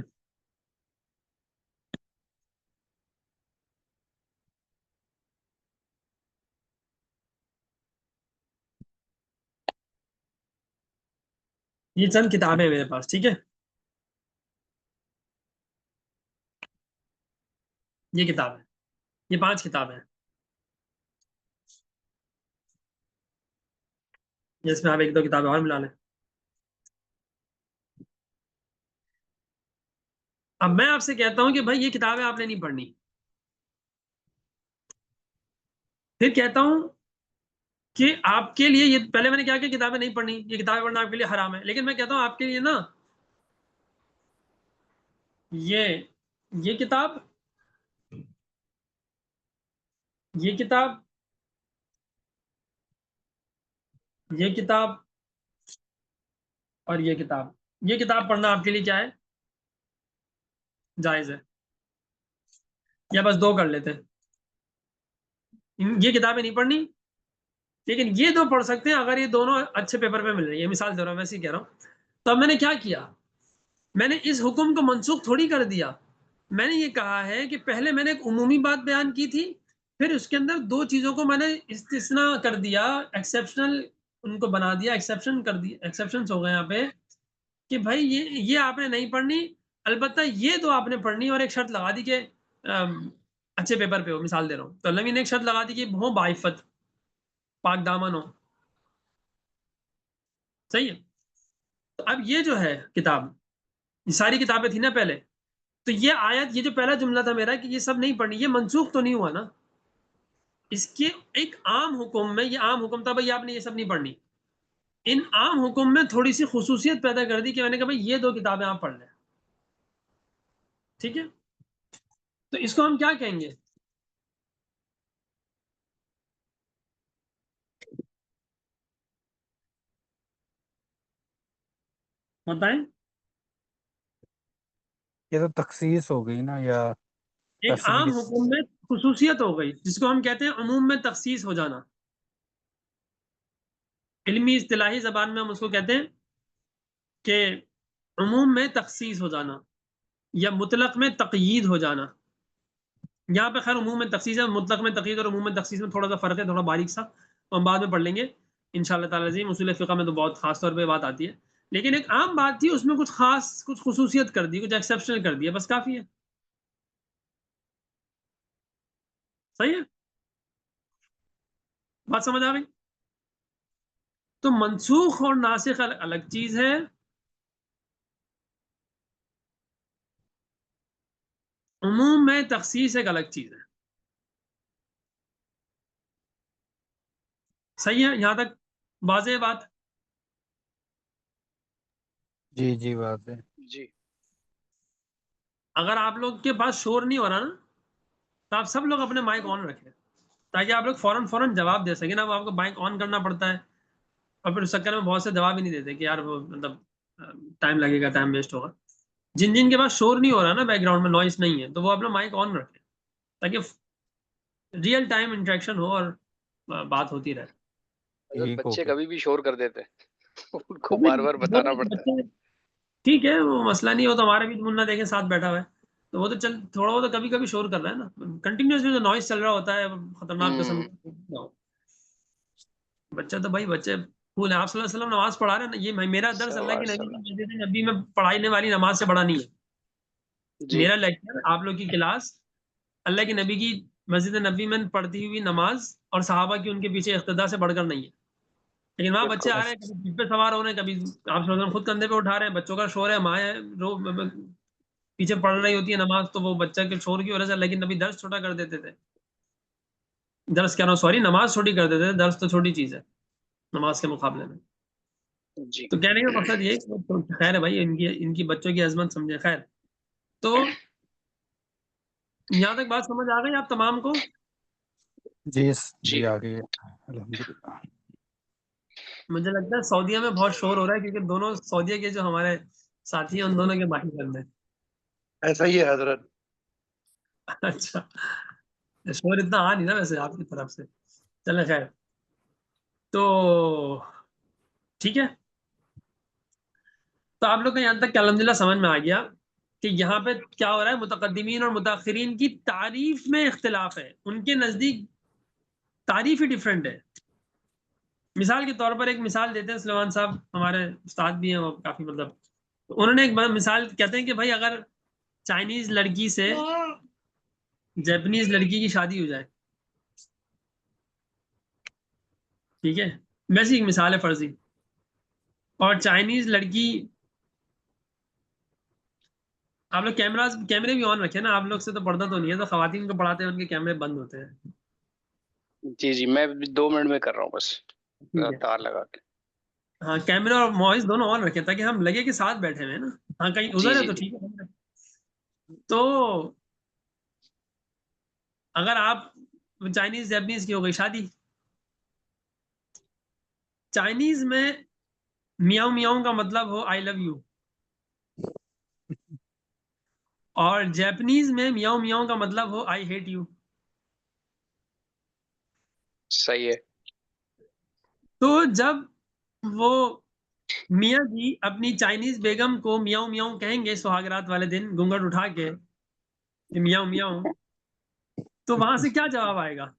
یہ چند کتابیں ہیں میرے پاس، ٹھیک ہے. یہ کتاب ہے، یہ 5 کتابیں ہیں. جس میں آپ 1-2 کتابیں اور ملا لیں. اب میں آپ سے کہتا ہوں کہ بھائی یہ کتابیں آپ نے نہیں پڑھنی، پھر کہتا ہوں کہ آپ کے لیے یہ، پہلے میں نے کیا کہ کتابیں نہیں پڑھنی، یہ کتابیں پڑھنا آپ کے لیے حرام ہے. لیکن میں کہتا ہوں آپ کے لیے نا یہ کتاب، یہ کتاب، یہ کتاب اور یہ کتاب پڑھنا آپ کے لیے کیا ہے؟ جائز ہے. یا بس 2 کر لیتے ہیں. یہ کتابیں نہیں پڑھنی، لیکن یہ 2 پڑھ سکتے ہیں اگر یہ دونوں اچھے پیپر پہ مل رہی ہے. مثال دے رہا ہوں، ویسے ہی کہہ رہا ہوں. تو اب میں نے کیا کیا، میں نے اس حکم کو منسوخ تھوڑی کر دیا. میں نے یہ کہا ہے کہ پہلے میں نے ایک عمومی بات بیان کی تھی، پھر اس کے اندر 2 چیزوں کو میں نے استثناء کر دیا، ایکسیپشنل ان کو بنا دیا، ایکسیپشن کر دیا، ایکسیپشنز ہو گئے یہاں پہ کہ بھائی یہ آپ نے نہیں پڑھنی، البتہ یہ 2 آپ نے پڑھنی. اور ایک شرط لگا دی کہ اچھے پیپر پہ ہو. مثال دے رہا ہوں، تو اللہ نے ایک شرط لگا دی کہ ہو بعفت، پاک دامن ہو. صحیح ہے. تو اب یہ جو ہے کتاب، یہ ساری کتابیں تھیں نا پہلے، تو یہ آیت، یہ جو پہلا جملہ تھا میرا کہ یہ سب نہیں پڑھنی، یہ منسوخ تو نہیں ہوا نا. اس کے ایک عام حکم میں، یہ عام حکم تھا بھائی آپ نے یہ سب نہیں پڑھنی. ان عام حکم میں تھوڑی سی خصوصیت پیدا کر دی کہ میں نے کہا بھائی یہ 2 کتابیں آپ پڑھ لیں. ٹھیک ہے، تو اس کو ہم کیا کہیں گے؟ بتائیں. یہ تو تخصیص ہو گئی نا، یا ایک عام تصویر. حکم میں خصوصیت ہو گئی، جس کو ہم کہتے ہیں عموم میں تخصیص ہو جانا. علمی اصطلاحی زبان میں ہم اس کو کہتے ہیں کہ عموم میں تخصیص ہو جانا یا مطلق میں تقیید ہو جانا. یہاں پہ خیر عموم میں تخصیص ہے، مطلق میں تقیید اور عموم میں تخصیص میں تھوڑا سا فرق ہے، تھوڑا باریک سا، تو ہم بعد میں پڑھ لیں گے انشاءاللہ تعالی عظیم. اصول فقہ میں تو بہت خاص طور پہ بات آتی ہے، لیکن ایک عام بات تھی، اس میں کچھ خاص، کچھ خصوصیت کر دی، کچھ ایکسیپشنل کر دیا، بس کافی ہے. صحیح ہے، بات سمجھ آ گئی؟ تو منسوخ اور ناسخ الگ چیز ہے، عموم میں تخصیص ایک الگ چیز ہے. صحیح ہے، یہاں تک واضح بات؟ جی جی بات ہے. جی اگر آپ لوگ کے پاس شور نہیں ہو رہا نا، تو آپ سب لوگ اپنے مائک آن رکھیں تاکہ آپ لوگ فوراً جواب دے سکیں نا. وہ آپ کو مائک آن کرنا پڑتا ہے، اور پھر اس چکر میں بہت سے جواب ہی نہیں دیتے کہ یار وہ مطلب ٹائم لگے گا، ٹائم ویسٹ ہوگا. جن کے پاس شور نہیں ہو رہا نا، بیک گراؤنڈ میں نوائز نہیں ہے، تو وہ اپنا مائک آن رکھیں تاکہ ریئل ٹائم انٹریکشن ہو اور بات ہوتی رہے. حضرت ٹھیک ہو بچے گیا. کبھی بھی شور کر دیتے ان کو بار بار بتانا پڑتا ہے. ٹھیک ہے، وہ مسئلہ نہیں ہو. تو ہمارے بھی منا دیکھیں ساتھ بیٹھا ہوا ہے، تو وہ تو چل تھوڑا بہت کبھی کبھی شور کر رہا ہے نا، کنٹینیوسلی جو نوائز چل رہا ہوتا ہے خطرناک قسم کا. بچہ تو بھائی بچے پھول ہے. آپ صلی اللہ علیہ وسلم نماز پڑھا رہے ہیں نا، یہ میرا درس اللہ کی نبی کی مسجد نبی میں پڑھانے والی نماز سے بڑا نہیں ہے. جی میرا لیکچر، آپ لوگ کی کلاس، اللہ کے نبی کی مسجد نبی میں پڑھتی ہوئی نماز اور صحابہ کی ان کے پیچھے اقتداء سے بڑھ کر نہیں ہے. لیکن وہاں بچے آ رہے ہیں، کبھی جیپ پہ سوار ہو رہے ہیں، کبھی آپ صلی اللہ علیہ وسلم خود کندھے پہ اٹھا رہے ہیں، بچوں کا شور ہے، مائیں پیچھے پڑھ رہی ہوتی ہے نماز، تو وہ بچہ کے شور کی وجہ سے اللہ کے نبی درس چھوٹا کر دیتے تھے. درس کہہ رہا ہوں، سوری، نماز چھوٹی کر دیتے تھے، درس تو چھوٹی چیز ہے نماز کے مقابلے میں. جی تو کہنے کا مقصد یہ ہے، خیر ہے بھائی، ان کی بچوں کی عظمت سمجھے. خیر، تو یہاں تک بات سمجھ آ گئی آپ تمام کو؟ جی جی آ گئی الحمدللہ. مجھے لگتا ہے سعودیہ میں بہت شور ہو رہا ہے کیونکہ دونوں سعودیہ کے جو ہمارے ساتھی ہیں ان دونوں کے ماہر بند ہیں. ایسا ہی ہے حضرت. اچھا شور اتنا آ نہیں نا ویسے آپ کی طرف سے. چلے خیر تو ٹھیک ہے. تو آپ لوگ کا یہاں تک کہ الحمدللہ سمجھ میں آ گیا کہ یہاں پہ کیا ہو رہا ہے. متقدمین اور متاخرین کی تعریف میں اختلاف ہے. ان کے نزدیک تعریف ہی ڈیفرنٹ ہے. مثال کے طور پر ایک مثال دیتے ہیں سلیمان صاحب ہمارے استاد بھی ہیں وہ کافی مطلب انہوں نے ایک مثال کہتے ہیں کہ بھائی اگر چائنیز لڑکی سے جاپنیز لڑکی کی شادی ہو جائے ٹھیک ہے ویسی ایک مثال ہے فرضی اور چائنیز لڑکی آپ لوگ کیمرے بھی آن رکھے نا آپ لوگ سے تو پردہ تو نہیں ہے تو خواتین کو پڑھاتے ہیں ان کے کیمرے بند ہوتے ہیں. جی جی میں 2 منٹ میں کر رہا ہوں بس ٹھیک ہے تار لگا کے. ہاں کیمرہ اور وائس دونوں آن رکھے تاکہ ہم لگے کہ ساتھ بیٹھے ہوئے ہیں نا. ہاں کہیں جی ادھر ہے جی تو جی ٹھیک ہے. تو اگر آپ چائنیز جاپنیز کی ہو گئی شادی چائنیز میں میاؤں میاؤں کا مطلب ہو آئی لو یو اور جاپنیز میں میاؤں میاؤں کا مطلب ہو آئی ہیٹ یو. صحیح ہے. تو جب وہ میاں جی اپنی چائنیز بیگم کو میاؤں میاؤں کہیں گے سہاگرات والے دن گھونگھٹ اٹھا کے کہ میاؤں میاؤں تو وہاں سے کیا جواب آئے گا؟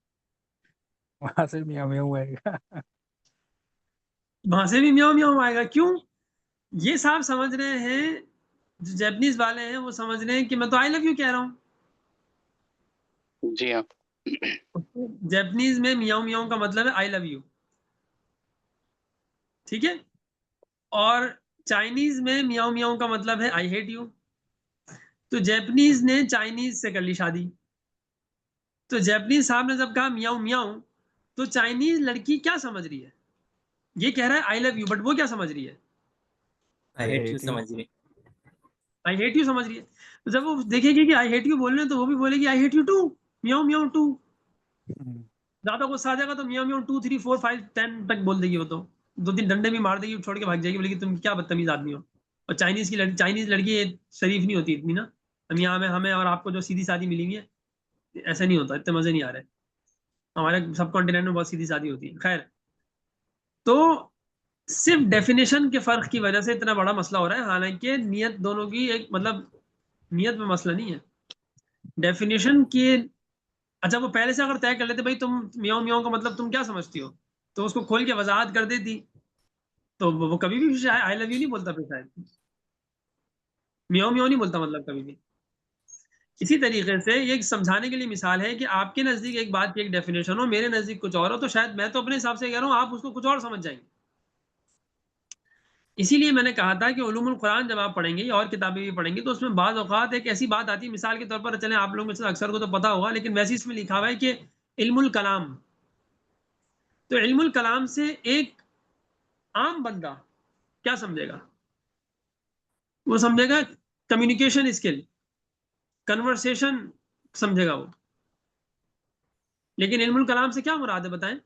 وہاں سے میاں میاں ہوئے گا. وہاں سے بھی میاؤں میاؤں آئے گا. کیوں؟ یہ صاحب سمجھ رہے ہیں جو جاپنیز والے ہیں وہ سمجھ رہے ہیں کہ میں تو آئی لو یو کہہ رہا ہوں. جی ہاں جاپنیز میں میاؤں میاؤں کا مطلب ہے آئی لو یو ٹھیک ہے اور چائنیز میں میاؤں میاؤں کا مطلب ہے آئی ہیٹ یو. تو جاپنیز نے چائنیز سے کر لی شادی. تو جاپنیز صاحب نے جب کہا میاؤں میاؤں تو چائنیز لڑکی کیا سمجھ رہی ہے؟ یہ کہہ رہا ہے آئی لو یو بٹ وہ کیا سمجھ رہی ہے؟ I hate you سمجھ رہی. آئی ہیٹ یو سمجھ رہی ہے. تو جب وہ دیکھے گی کہ آئی ہیٹ یو بول رہے ہیں تو وہ بھی بولے گی آئی ہیٹ یو ٹو میاؤں میاؤں ٹو. زیادہ غصہ آ جائے گا تو میاں میاں 2 3 4 5 10 تک بول دے گی. وہ تو 2 3 ڈنڈے بھی مار دے گی چھوڑ کے بھاگ جائے گی بولے گی تم کیا بدتمیز آدمی ہو. اور چائنیز لڑکی شریف نہیں ہوتی اتنی نا. ہم یہاں ہمیں اور آپ کو جو سیدھی سادی ملیں گے ایسا نہیں ہوتا. اتنے مزے نہیں آ رہے. ہمارے سب کانٹیننٹ میں بہت سیدھی سادی ہوتی ہے. خیر تو صرف ڈیفینیشن کے فرق کی وجہ سے اتنا بڑا مسئلہ ہو رہا ہے. حالانکہ نیت دونوں کی ایک مطلب نیت میں مسئلہ نہیں ہے. ڈیفینیشن کی اچھا وہ پہلے سے اگر طے کر لیتے بھائی تم میاؤں میاؤں کا مطلب تم کیا سمجھتی ہو تو اس کو کھول کے وضاحت کر دیتی تو وہ کبھی بھی آئی لو یو نہیں بولتا. پھر شاید میاؤں میاؤں نہیں بولتا مطلب کبھی بھی. اسی طریقے سے یہ سمجھانے کے لیے مثال ہے کہ آپ کے نزدیک ایک بات کی ایک ڈیفینیشن ہو میرے نزدیک کچھ اور ہو تو شاید میں تو اپنے حساب سے کہہ رہا ہوں آپ اس کو کچھ اور سمجھ جائیں گے. اسی لیے میں نے کہا تھا کہ علوم القرآن جب آپ پڑھیں گے یا اور کتابیں بھی پڑھیں گے تو اس میں بعض اوقات ایک ایسی بات آتی ہے مثال کے طور پر چلیں آپ لوگوں میں سے اکثر کو تو پتا ہوگا لیکن ویسے اس میں لکھا ہوا ہے کہ علم الکلام. تو علم الکلام سے ایک عام بندہ کیا سمجھے گا؟ وہ سمجھے گا کمیونیکیشن اسکل کنورسیشن سمجھے گا وہ. لیکن علم الکلام سے کیا مراد ہے بتائیں؟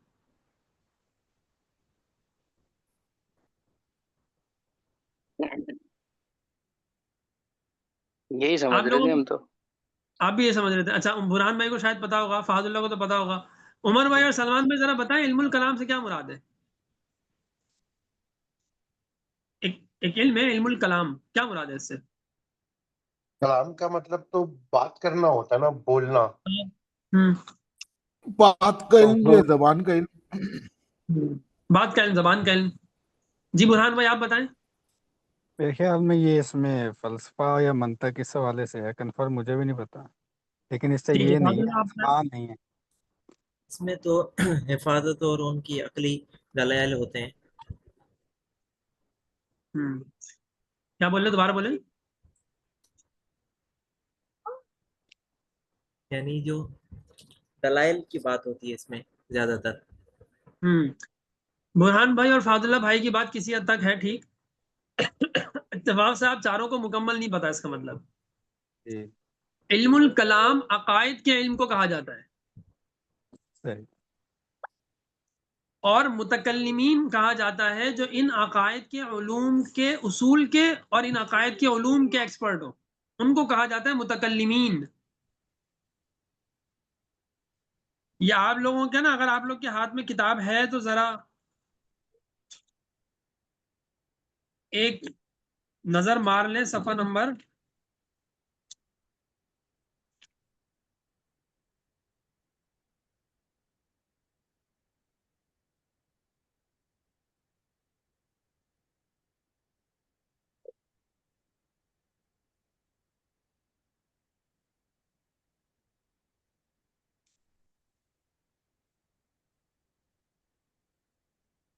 یہی سمجھ آپ رہے لوگوں تھے کو ہم تو. آپ بھی یہ سمجھ رہے تھے. اچھا برہان بھائی کو شاید پتا ہوگا فہد اللہ کو تو پتا ہوگا. عمر بھائی اور سلمان بھائی ذرا بتائیں علم الکلام سے کیا مراد ہے؟ ایک علم ہے علم الکلام کیا مراد ہے اس سے؟ کلام کا مطلب تو بات کرنا ہوتا ہے نا, بولنا. بات کا علم یا زبان کا علم؟ بات کا علم زبان کا علم. جی برہان بھائی آپ بتائیں. میرے خیال میں یہ اس میں فلسفہ یا منطق اس حوالے سے ہے. کنفرم مجھے بھی نہیں پتا لیکن اس سے ٹھیک ہے یہ فہد نہیں اللہ ہے آپ بتائیں. آسمان نہیں ہے. اس میں تو حفاظت اور ان کی عقلی دلائل ہوتے ہیں. کیا بول رہے دوبارہ بولیں. یعنی جو دلائل کی بات ہوتی ہے اس میں زیادہ تر. برہان بھائی اور فہد اللہ بھائی کی بات کسی حد تک ہے ٹھیک. اتفاق سے آپ چاروں کو مکمل نہیں پتا اس کا مطلب. جی علم الکلام عقائد کے علم کو کہا جاتا ہے صحیح. اور متکلمین کہا جاتا ہے جو ان عقائد کے علوم کے اصول کے اور ان عقائد کے علوم کے ایکسپرٹ ہو، ان کو کہا جاتا ہے متکلمین. یہ آپ لوگوں کے نا، اگر آپ لوگ کے ہاتھ میں کتاب ہے تو ذرا ایک نظر مار لیں صفحہ نمبر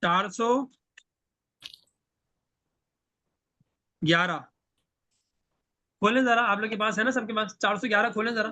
411 کھولیں ذرا. آپ لوگ کے پاس ہے نا، سب کے پاس 411 کھولیں ذرا.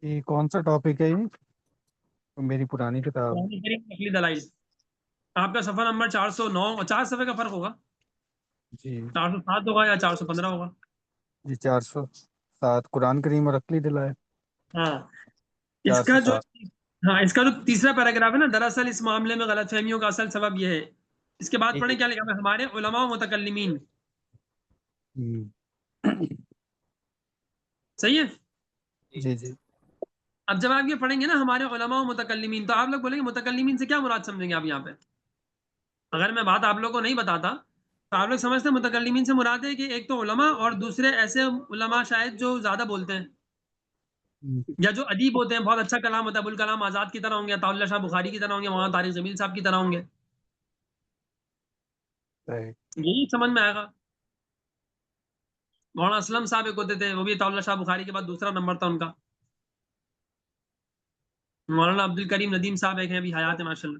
یہ کون سا ٹاپک ہے یہ؟ میری پرانی کتاب. قرآن کریم کی عقلی دلائل. آپ کا صفحہ نمبر 409 اور 4 صفحے کا فرق ہوگا، جی 407 ہوگا یا 415 ہوگا. جی 407 قرآن کریم اور عقلی دلائل. ہاں اس کا جو 407. اس کا جو تیسرا پیراگراف ہے نا، دراصل اس معاملے میں غلط فہمیوں کا اصل سبب یہ ہے. اس کے بعد پڑھیں کیا لکھا ہے، ہمارے علماء و متکلمین. صحیح ہے. جی جی اب جب آپ یہ پڑھیں گے نا ہمارے علماء و متکلمین، تو آپ لوگ بولیں گے متکلمین سے کیا مراد سمجھیں گے آپ یہاں پہ؟ اگر میں بات آپ لوگوں کو نہیں بتاتا تو آپ لوگ سمجھتے ہیں متکلمین سے مراد ہے کہ ایک تو علماء اور دوسرے ایسے علماء شاید جو زیادہ بولتے ہیں یا جو ادیب ہوتے ہیں، بہت اچھا کلام ہوتا ہے، ابوالکلام آزاد کی طرح ہوں گے، عطاء اللہ شاہ بخاری کی طرح ہوں گے، مولانا طارق جمیل صاحب کی طرح ہوں گے. صحیح. یہی سمجھ میں آئے گا. مولانا اسلم صاحب ایک ہوتے تھے، وہ بھی عطاء اللہ شاہ بخاری کے بعد دوسرا نمبر تھا ان کا. مولانا عبد الکریم ندیم صاحب ایک ہیں، ابھی حیات ہیں ماشاء اللہ.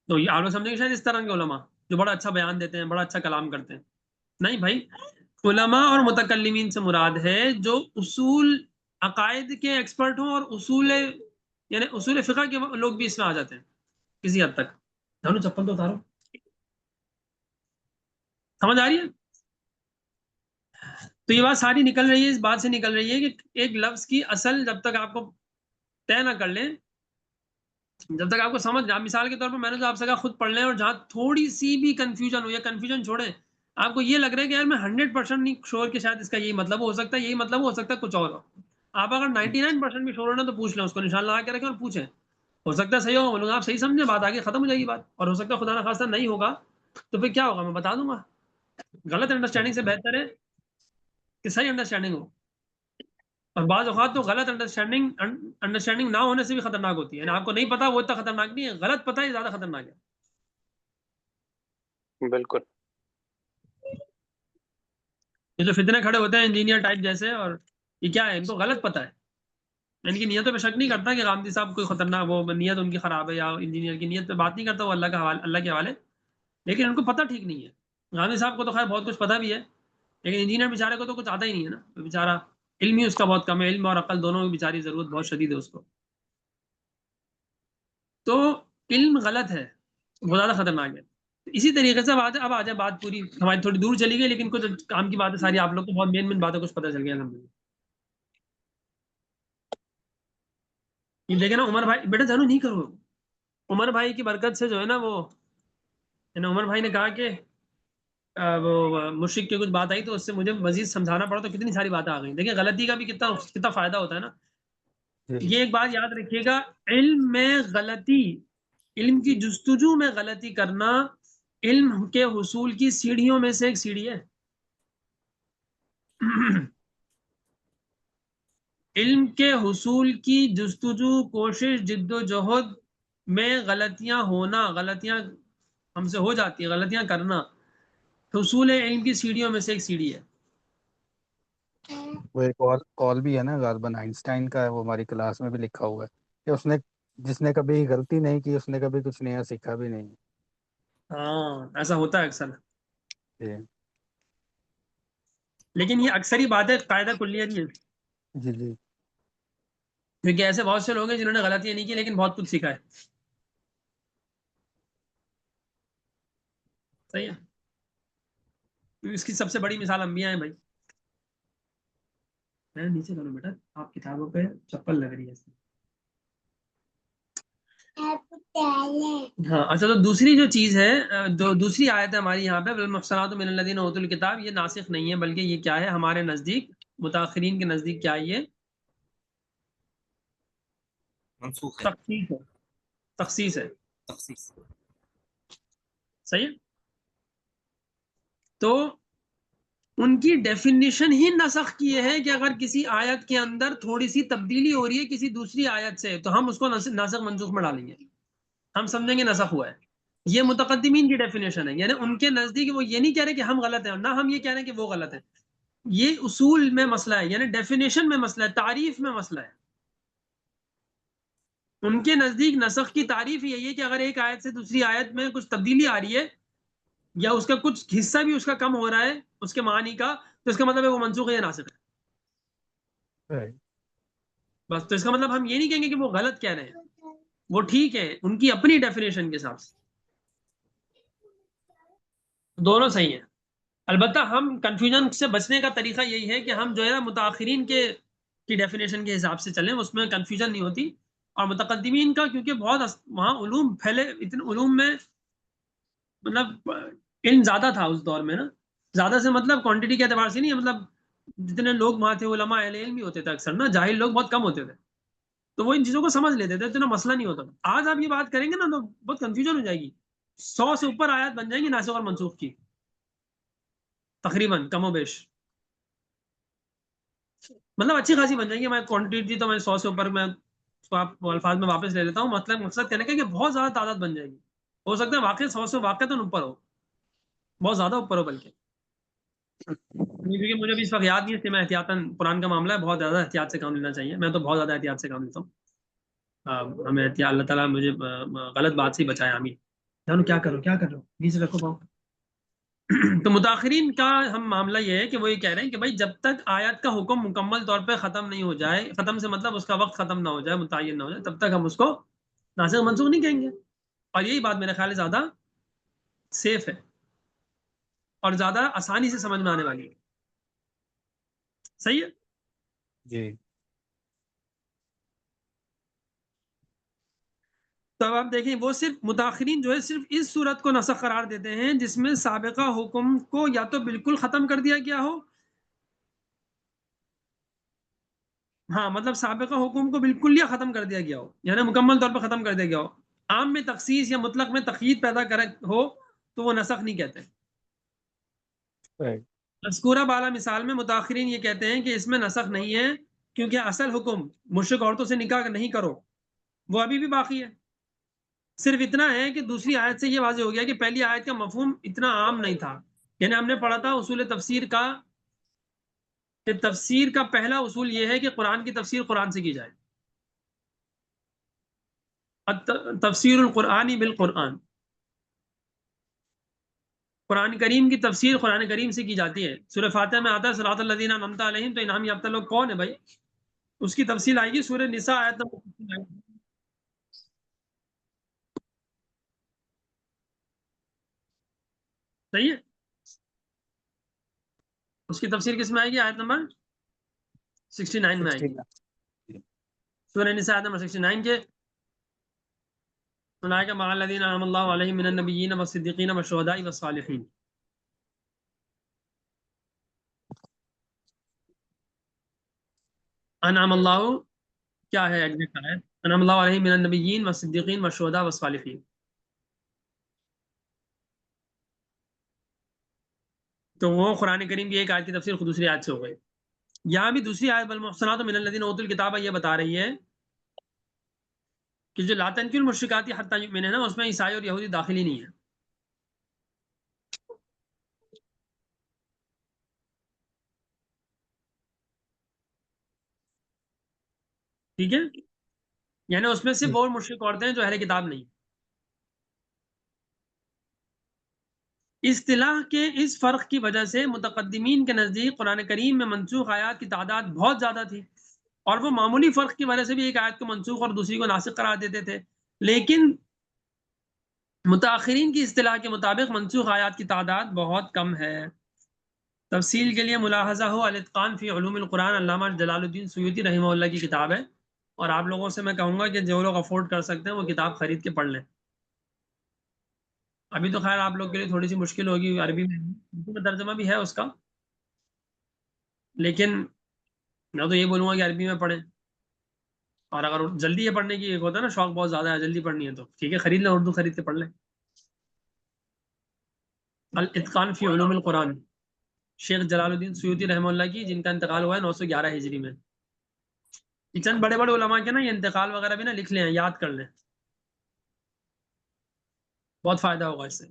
تو یہ آپ لوگ سمجھیں گے شاید اس طرح کے علماء جو بڑا اچھا بیان دیتے ہیں، بڑا اچھا کلام کرتے ہیں. نہیں بھائی، علماء اور متکلمین سے مراد ہے جو اصول عقائد کے ایکسپرٹ ہوں، اور اصول یعنی اصول فقہ کے لوگ بھی اس میں آ جاتے ہیں کسی حد تک. دونوں چپل تو اتارو. سمجھ آ رہی ہے؟ تو یہ بات ساری نکل رہی ہے، اس بات سے نکل رہی ہے کہ ایک لفظ کی اصل جب تک آپ کو طے نہ کر لیں، جب تک آپ کو سمجھ جائے. مثال کے طور پر میں نے جو آپ سے کہا خود پڑھ لیں، اور جہاں تھوڑی سی بھی کنفیوژن ہو یا کنفیوژن چھوڑیں، آپ کو یہ لگ رہا ہے کہ یار میں 100% نہیں شور کہ شاید اس کا یہی مطلب ہو سکتا ہے، یہی مطلب ہو سکتا ہے، کچھ اور ہو. آپ اگر 99% بھی شور ہونا تو پوچھ لیں، اس کو نشان لگا کے رکھیں اور پوچھیں. ہو سکتا ہے صحیح ہوگا، بولوں گا آپ صحیح سمجھیں، بات آگے ختم ہو جائے گی بات. اور ہو سکتا ہے خدا نہ خواستہ نہیں ہوگا تو پھر کیا ہوگا میں بتا دوں گا. غلط انڈرسٹینڈنگ سے بہتر ہے کہ صحیح انڈرسٹینڈنگ ہو. اور بعض اوقات تو غلط انڈرسٹینڈنگ نہ ہونے سے بھی خطرناک ہوتی ہے. یعنی آپ کو نہیں پتا وہ اتنا خطرناک نہیں ہے، غلط پتہ ہی زیادہ خطرناک ہے. بالکل. یہ جو فتنے کھڑے ہوتے ہیں انجینئر ٹائپ جیسے، اور یہ کیا ہے، ان کو غلط پتہ ہے. میں ان کی نیتوں پہ شک نہیں کرتا کہ غامدی صاحب کوئی خطرناک وہ نیت ان کی خراب ہے، یا انجینئر کی نیت پہ بات نہیں کرتا وہ اللہ کا حوالے، اللہ کے حوالے. لیکن ان کو پتہ ٹھیک نہیں ہے. غامدی صاحب کو تو خیر بہت کچھ پتہ بھی ہے، لیکن انجینئر بیچارے کو تو کچھ آتا ہی نہیں ہے نا. بیچارہ علم ہی اس کا بہت کم ہے، علم اور عقل دونوں کی بیچاری ضرورت بہت شدید ہے اس کو. تو علم غلط ہے، وہ زیادہ خطرناک ہے. اسی طریقے سے اب آ جائے بات پوری ہماری تھوڑی دور چلی گئی، لیکن کچھ کام کی باتیں ساری آپ لوگ کو بہت مین باتیں کچھ پتہ چل گئی الحمدللہ. یہ دیکھیں نا عمر بھائی، بیٹا جانو نہیں کرو. عمر بھائی کی برکت سے جو ہے نا وہ عمر بھائی نے کہا کہ وہ مشرک کی کچھ بات آئی تو اس سے مجھے مزید سمجھانا پڑا، تو کتنی ساری باتیں آ گئی. دیکھیں غلطی کا بھی کتنا فائدہ ہوتا ہے نا. یہ ایک بات یاد رکھیے گا، علم میں غلطی، علم کی جستجو میں غلطی کرنا علم کے حصول کی سیڑھیوں میں سے ایک سیڑھی ہے. علم کے حصول کی جستجو، کوشش، جد و جہد میں غلطیاں ہونا، غلطیاں ہم سے ہو جاتی ہیں، غلطیاں کرنا حصول علم کی سیڑھیوں میں سے ایک سیڑھی ہے. وہ ایک اور کال بھی ہے نا غالباً آئنسٹائن کا ہے، وہ ہماری کلاس میں بھی لکھا ہوا ہے کہ اس نے جس نے کبھی غلطی نہیں کی اس نے کبھی کچھ نیا سیکھا بھی نہیں. ہاں ایسا ہوتا ہے اکثر، جی لیکن یہ اکثر ہی بات ہے، قاعدہ کلیہ نہیں ہے، جی جی کیونکہ ایسے بہت سے لوگ ہیں جنہوں نے غلطیاں نہیں کی لیکن بہت کچھ سیکھا ہے. صحیح ہے. اس کی سب سے بڑی مثال انبیاء ہیں بھائی. نیچے کرو بیٹا، آپ کتابوں پہ چپل لگ رہی ہے. ہاں اچھا، تو دوسری جو چیز ہے، دوسری آیت ہے ہماری یہاں پہ، والمحصنات من الذین اوتوا الکتاب، یہ ناسخ نہیں ہے بلکہ یہ کیا ہے ہمارے نزدیک، متاخرین کے نزدیک کیا ہے، یہ منسوخ ہے، تخصیص ہے. تخصیص ہے. تخصیص. صحیح ہے. تو ان کی ڈیفینیشن ہی نسخ کی یہ ہے کہ اگر کسی آیت کے اندر تھوڑی سی تبدیلی ہو رہی ہے کسی دوسری آیت سے تو ہم اس کو ناسخ منسوخ میں ڈالیں گے، ہم سمجھیں گے نسخ ہوا ہے. یہ متقدمین کی ڈیفینیشن ہے، یعنی ان کے نزدیک وہ یہ نہیں کہہ رہے کہ ہم غلط ہیں، نہ ہم یہ کہہ رہے ہیں کہ وہ غلط ہے. یہ اصول میں مسئلہ ہے، یعنی ڈیفینیشن میں مسئلہ ہے، تعریف میں مسئلہ ہے. ان کے نزدیک نسخ کی تعریف یہی ہے کہ اگر ایک آیت سے دوسری آیت میں کچھ تبدیلی آ رہی ہے یا اس کا کچھ حصہ بھی اس کا کم ہو رہا ہے اس کے معنی کا، تو اس کا مطلب ہے وہ منسوخ ہے یا ناسخ ہے. right. بس، تو اس کا مطلب ہم یہ نہیں کہیں گے کہ وہ غلط کہہ رہے ہیں، وہ ٹھیک ہے ان کی اپنی ڈیفینیشن کے حساب سے، دونوں صحیح ہیں. البتہ ہم کنفیوژن سے بچنے کا طریقہ یہی ہے کہ ہم جو ہے متاخرین کی ڈیفینیشن کے حساب سے چلیں، اس میں کنفیوژن نہیں ہوتی. اور متقدمین کا کیونکہ بہت وہاں علوم پھیلے، اتنے علوم میں مطلب علم زیادہ تھا اس دور میں نا، زیادہ سے مطلب کوانٹٹی کے اعتبار سے نہیں ہے، مطلب جتنے لوگ وہاں تھے علماء اہل علم بھی ہوتے تھے اکثر نا، جاہل لوگ بہت کم ہوتے تھے، تو وہ ان چیزوں کو سمجھ لیتے تھے، اتنا مسئلہ نہیں ہوتا تھا. آج آپ یہ بات کریں گے نا تو بہت کنفیوژن ہو جائے گی، 100 سے اوپر آیات بن جائیں گی ناسخ اور منسوخ کی تقریباً، کم و بیش، مطلب اچھی خاصی بن جائیں گی. میں کوانٹٹی تو میں 100 سے اوپر میں اس کو آپ الفاظ میں واپس لے لیتا ہوں، مطلب مقصد کہنے کا کہ بہت زیادہ تعداد بن جائے گی. ہو سکتا ہے واقع 100 سے واقع تو اوپر ہو، بہت زیادہ اوپر ہو بلکہ، کیونکہ مجھے بھی اس وقت یاد نہیں ہے، اس لیے میں احتیاطاً، قرآن کا معاملہ ہے، بہت زیادہ احتیاط سے کام لینا چاہیے. میں تو بہت زیادہ احتیاط سے کام لیتا ہوں. ہمیں احتیاط، اللہ تعالیٰ مجھے غلط بات سے ہی بچائے، آمین. جانو کیا کرو، کیا کر رہے ہو، نیچے رکھو پاؤں. تو متاخرین کا ہم معاملہ یہ ہے کہ وہ یہ کہہ رہے ہیں کہ بھائی جب تک آیت کا حکم مکمل طور پہ ختم نہیں ہو جائے، ختم سے مطلب اس کا وقت ختم نہ ہو جائے، متعین نہ ہو جائے، تب تک ہم اس کو ناسخ منسوخ نہیں کہیں گے. اور یہی بات میرے خیال ہے زیادہ سیف ہے اور زیادہ آسانی سے سمجھ میں آنے والی ہے. صحیح ہے. جی تو اب آپ دیکھیں، وہ صرف متاخرین جو ہے صرف اس صورت کو نسخ قرار دیتے ہیں جس میں سابقہ حکم کو یا تو بالکل ختم کر دیا گیا ہو، ہاں مطلب سابقہ حکم کو بالکل یا ختم کر دیا گیا ہو، یعنی مکمل طور پر ختم کر دیا گیا ہو. عام میں تخصیص یا مطلق میں تقیید پیدا کر ہو تو وہ نسخ نہیں کہتے. right. مذکورہ بالا مثال میں متاخرین یہ کہتے ہیں کہ اس میں نسخ نہیں ہے کیونکہ اصل حکم مشرک عورتوں سے نکاح نہیں کرو وہ ابھی بھی باقی ہے. صرف اتنا ہے کہ دوسری آیت سے یہ واضح ہو گیا کہ پہلی آیت کا مفہوم اتنا عام نہیں تھا. یعنی ہم نے پڑھا تھا اصول تفسیر کا، کہ تفسیر کا پہلا اصول یہ ہے کہ قرآن کی تفسیر قرآن سے کی جائے، تفسیر القرآنی بالقرآن، قرآن کریم کی تفسیر قرآن کریم سے کی جاتی ہے. سورہ فاتحہ میں آتا ہے صراط الذین انعمت علیہم، تو انعام یافتہ لوگ کون ہیں بھائی، اس کی تفصیل آئے گی سورہ نساء آیت نمبر 69. صحیح ہے. اس کی تفسیر کس میں آئے گی، آیت نمبر 69 میں آئے گی. 69. سورہ نساء آیت نمبر 69 کے اولئک مع الذین انعم اللہ علیہم من النبیین والصدیقین والشہداء والصالحین. انعم اللہ کیا ہے ایگزیکٹ آیت، انعم اللہ علیہم من النبیین والصدیقین والشہداء والصالحین. تو وہ قرآن کریم کی ایک آیت کی تفسیر خود دوسری آیت سے ہو گئی. یہاں بھی دوسری آیت والمحصنات من الذین اوتوا الکتاب یہ بتا رہی ہے کہ جو لا تنکحوا المشرکات حتی یؤمنن ہے نا، اس میں عیسائی اور یہودی داخل ہی نہیں ہے. ٹھیک ہے، یعنی اس میں صرف وہ مشرک عورتیں ہیں جو اہل کتاب نہیں. اصطلاح کے اس فرق کی وجہ سے متقدمین کے نزدیک قرآن کریم میں منسوخ آیات کی تعداد بہت زیادہ تھی، اور وہ معمولی فرق کی وجہ سے بھی ایک آیت کو منسوخ اور دوسری کو ناسخ قرار دیتے تھے، لیکن متاخرین کی اصطلاح کے مطابق منسوخ آیات کی تعداد بہت کم ہے۔ تفصیل کے لیے ملاحظہ ہو الاتقان فی علوم القرآن، علامہ جلال الدین سیوطی رحمہ اللہ کی کتاب ہے، اور آپ لوگوں سے میں کہوں گا کہ جو لوگ افورڈ کر سکتے ہیں وہ کتاب خرید کے پڑھ لیں۔ ابھی تو خیر آپ لوگ کے لیے تھوڑی سی مشکل ہوگی، عربی میں اردو میں ترجمہ بھی ہے اس کا، لیکن میں تو یہ بولوں گا کہ عربی میں پڑھیں، اور اگر جلدی ہے پڑھنے کی، ایک ہوتا ہے نا شوق بہت زیادہ ہے جلدی پڑھنی ہے، تو ٹھیک ہے خرید لیں، اردو خرید کے پڑھ لیں۔ الاتقان فی علوم القرآن، شیخ جلال الدین سیوطی رحمہ اللہ کی، جن کا انتقال ہوا ہے 911 ہجری میں۔ یہ چند بڑے بڑے علماء کے نا یہ انتقال وغیرہ بھی نا لکھ لیں، یاد کر لیں، بہت فائدہ ہوگا اس سے۔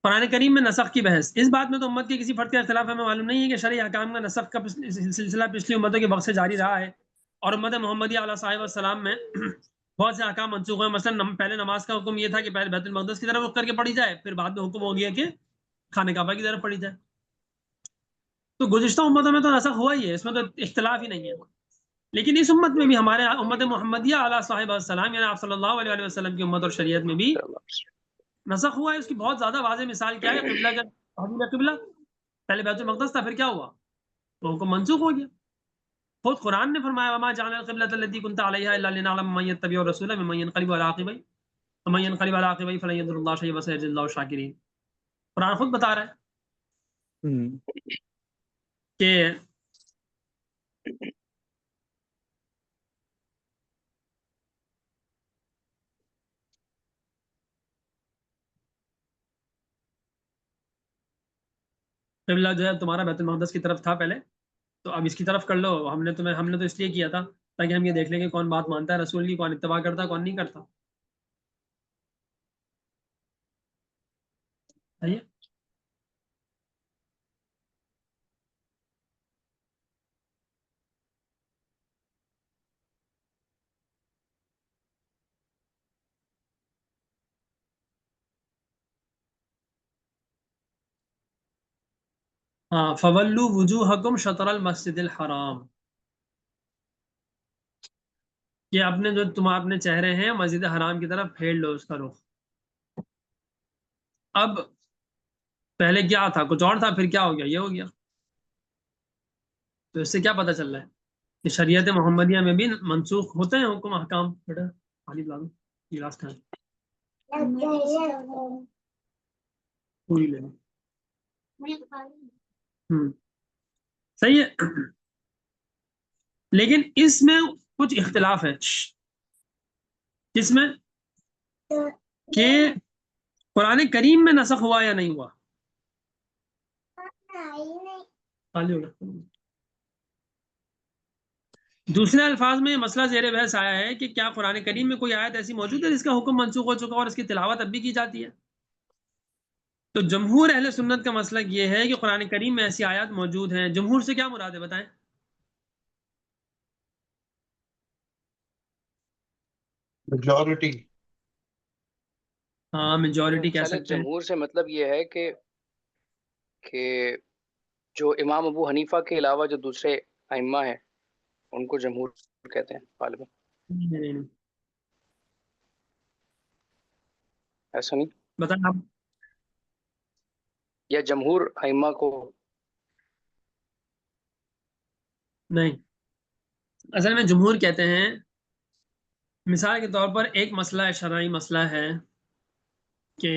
قرآن کریم میں نسخ کی بحث، اس بات میں تو امت کے کسی فرد کا اختلاف ہمیں معلوم نہیں ہے کہ شرعی احکام کا نسخ کا سلسلہ پچھلی امتوں کے وقت سے جاری رہا ہے، اور امت محمدیہ علیہ صاحب السلام میں بہت سے احکام منسوخ ہیں۔ مثلا پہلے نماز کا حکم یہ تھا کہ پہلے بیت المقدس کی طرف رخ کر کے پڑھی جائے، پھر بعد میں حکم ہو گیا کہ خانہ کعبہ کی طرف پڑھی جائے۔ تو گزشتہ امتوں میں تو نسخ ہوا ہی ہے، اس میں تو اختلاف ہی نہیں ہے، لیکن اس امت میں بھی، ہمارے امت محمدیہ علیہ صاحب السلام یعنی آپ صلی اللہ علیہ وسلم کی امت اور شریعت میں بھی نسخ ہوا ہے۔ اس کی بہت زیادہ واضح مثال کیا ہے؟ قبلہ کا تحویل قبلہ، پہلے بیت المقدس تھا، پھر کیا ہوا؟ تو حکم منسوخ ہو گیا۔ خود قرآن نے فرمایا وما جعل القبلۃ التي كنت عليها الا لنعلم من يتبع الرسول ممن ينقلب على عقبيه ومن ينقلب على عقبيه فلن يضر الله شيئا وسيجزي الله الشاكرين۔ قرآن خود بتا رہا ہے کہ قبلہ جو ہے تمہارا بیت المقدس کی طرف تھا پہلے، تو اب اس کی طرف کر لو۔ ہم نے تو اس لیے کیا تھا تاکہ ہم یہ دیکھ لیں کہ کون بات مانتا ہے رسول کی، کون اتباع کرتا ہے، کون نہیں کرتا۔ صحیح ہے؟ ہاں فولو وجوہکم شطر المسجد الحرام، کہ اپنے جو تم اپنے چہرے ہیں مسجد حرام کی طرف پھیر لو اس کا رخ۔ اب پہلے کیا تھا؟ کچھ اور تھا، پھر کیا ہو گیا؟ یہ ہو گیا۔ تو اس سے کیا پتہ چل رہا ہے کہ شریعت محمدیہ میں بھی منسوخ ہوتے ہیں حکم احکام۔ بیٹا پانی پلا دو، گلاس کھائیں، پوری لے لو۔ صحیح ہے، لیکن اس میں کچھ اختلاف ہے۔ کس میں؟ کہ قرآن کریم میں نسخ ہوا یا نہیں ہوا؟ خالی ہو گیا۔ دوسرے الفاظ میں مسئلہ زیر بحث آیا ہے کہ کیا قرآن کریم میں کوئی آیت ایسی موجود ہے جس کا حکم منسوخ ہو چکا اور اس کی تلاوت اب بھی کی جاتی ہے؟ تو جمہور اہل سنت کا مسلک یہ ہے کہ قرآن کریم میں ایسی آیات موجود ہیں۔ جمہور سے کیا مراد ہے بتائیں؟ میجورٹی۔ ہاں میجورٹی کہہ خیال ہے سکتے ہیں۔ جمہور سے مطلب یہ ہے کہ جو امام ابو حنیفہ کے علاوہ جو دوسرے ائمہ ہیں ان کو جمہور کہتے ہیں غالباً، نہیں، ایسا نہیں؟ بتائیں آپ۔ یا جمہور ائمہ کو نہیں، اصل میں جمہور کہتے ہیں، مثال کے طور پر ایک مسئلہ شرعی مسئلہ ہے کہ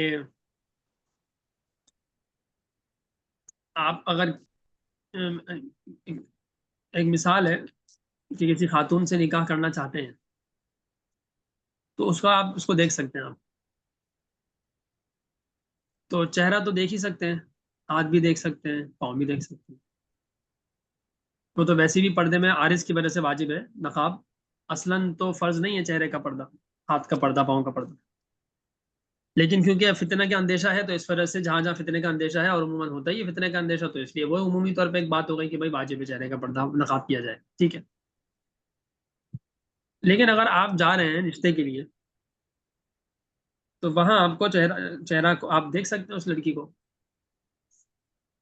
آپ اگر ایک مثال ہے کہ کسی خاتون سے نکاح کرنا چاہتے ہیں تو اس کا آپ اس کو دیکھ سکتے ہیں، آپ تو چہرہ تو دیکھ ہی سکتے ہیں، ہاتھ بھی دیکھ سکتے ہیں، پاؤں بھی دیکھ سکتے ہیں۔ وہ تو ویسے بھی پردے میں عارض کی وجہ سے واجب ہے نقاب، اصلاً تو فرض نہیں ہے چہرے کا پردہ، ہاتھ کا پردہ، پاؤں کا پردہ، لیکن کیونکہ فتنہ کا اندیشہ ہے تو اس وجہ سے جہاں جہاں فتنے کا اندیشہ ہے، اور عموماً ہوتا ہی ہے فتنے کا اندیشہ، تو اس لیے وہ عمومی طور پہ ایک بات ہو گئی کہ بھائی واجب ہے چہرے کا پردہ نقاب کیا جائے۔ ٹھیک ہے، لیکن اگر آپ جا رہے ہیں رشتے کے لیے تو وہاں آپ کو چہرہ کو آپ دیکھ سکتے ہیں اس لڑکی کو.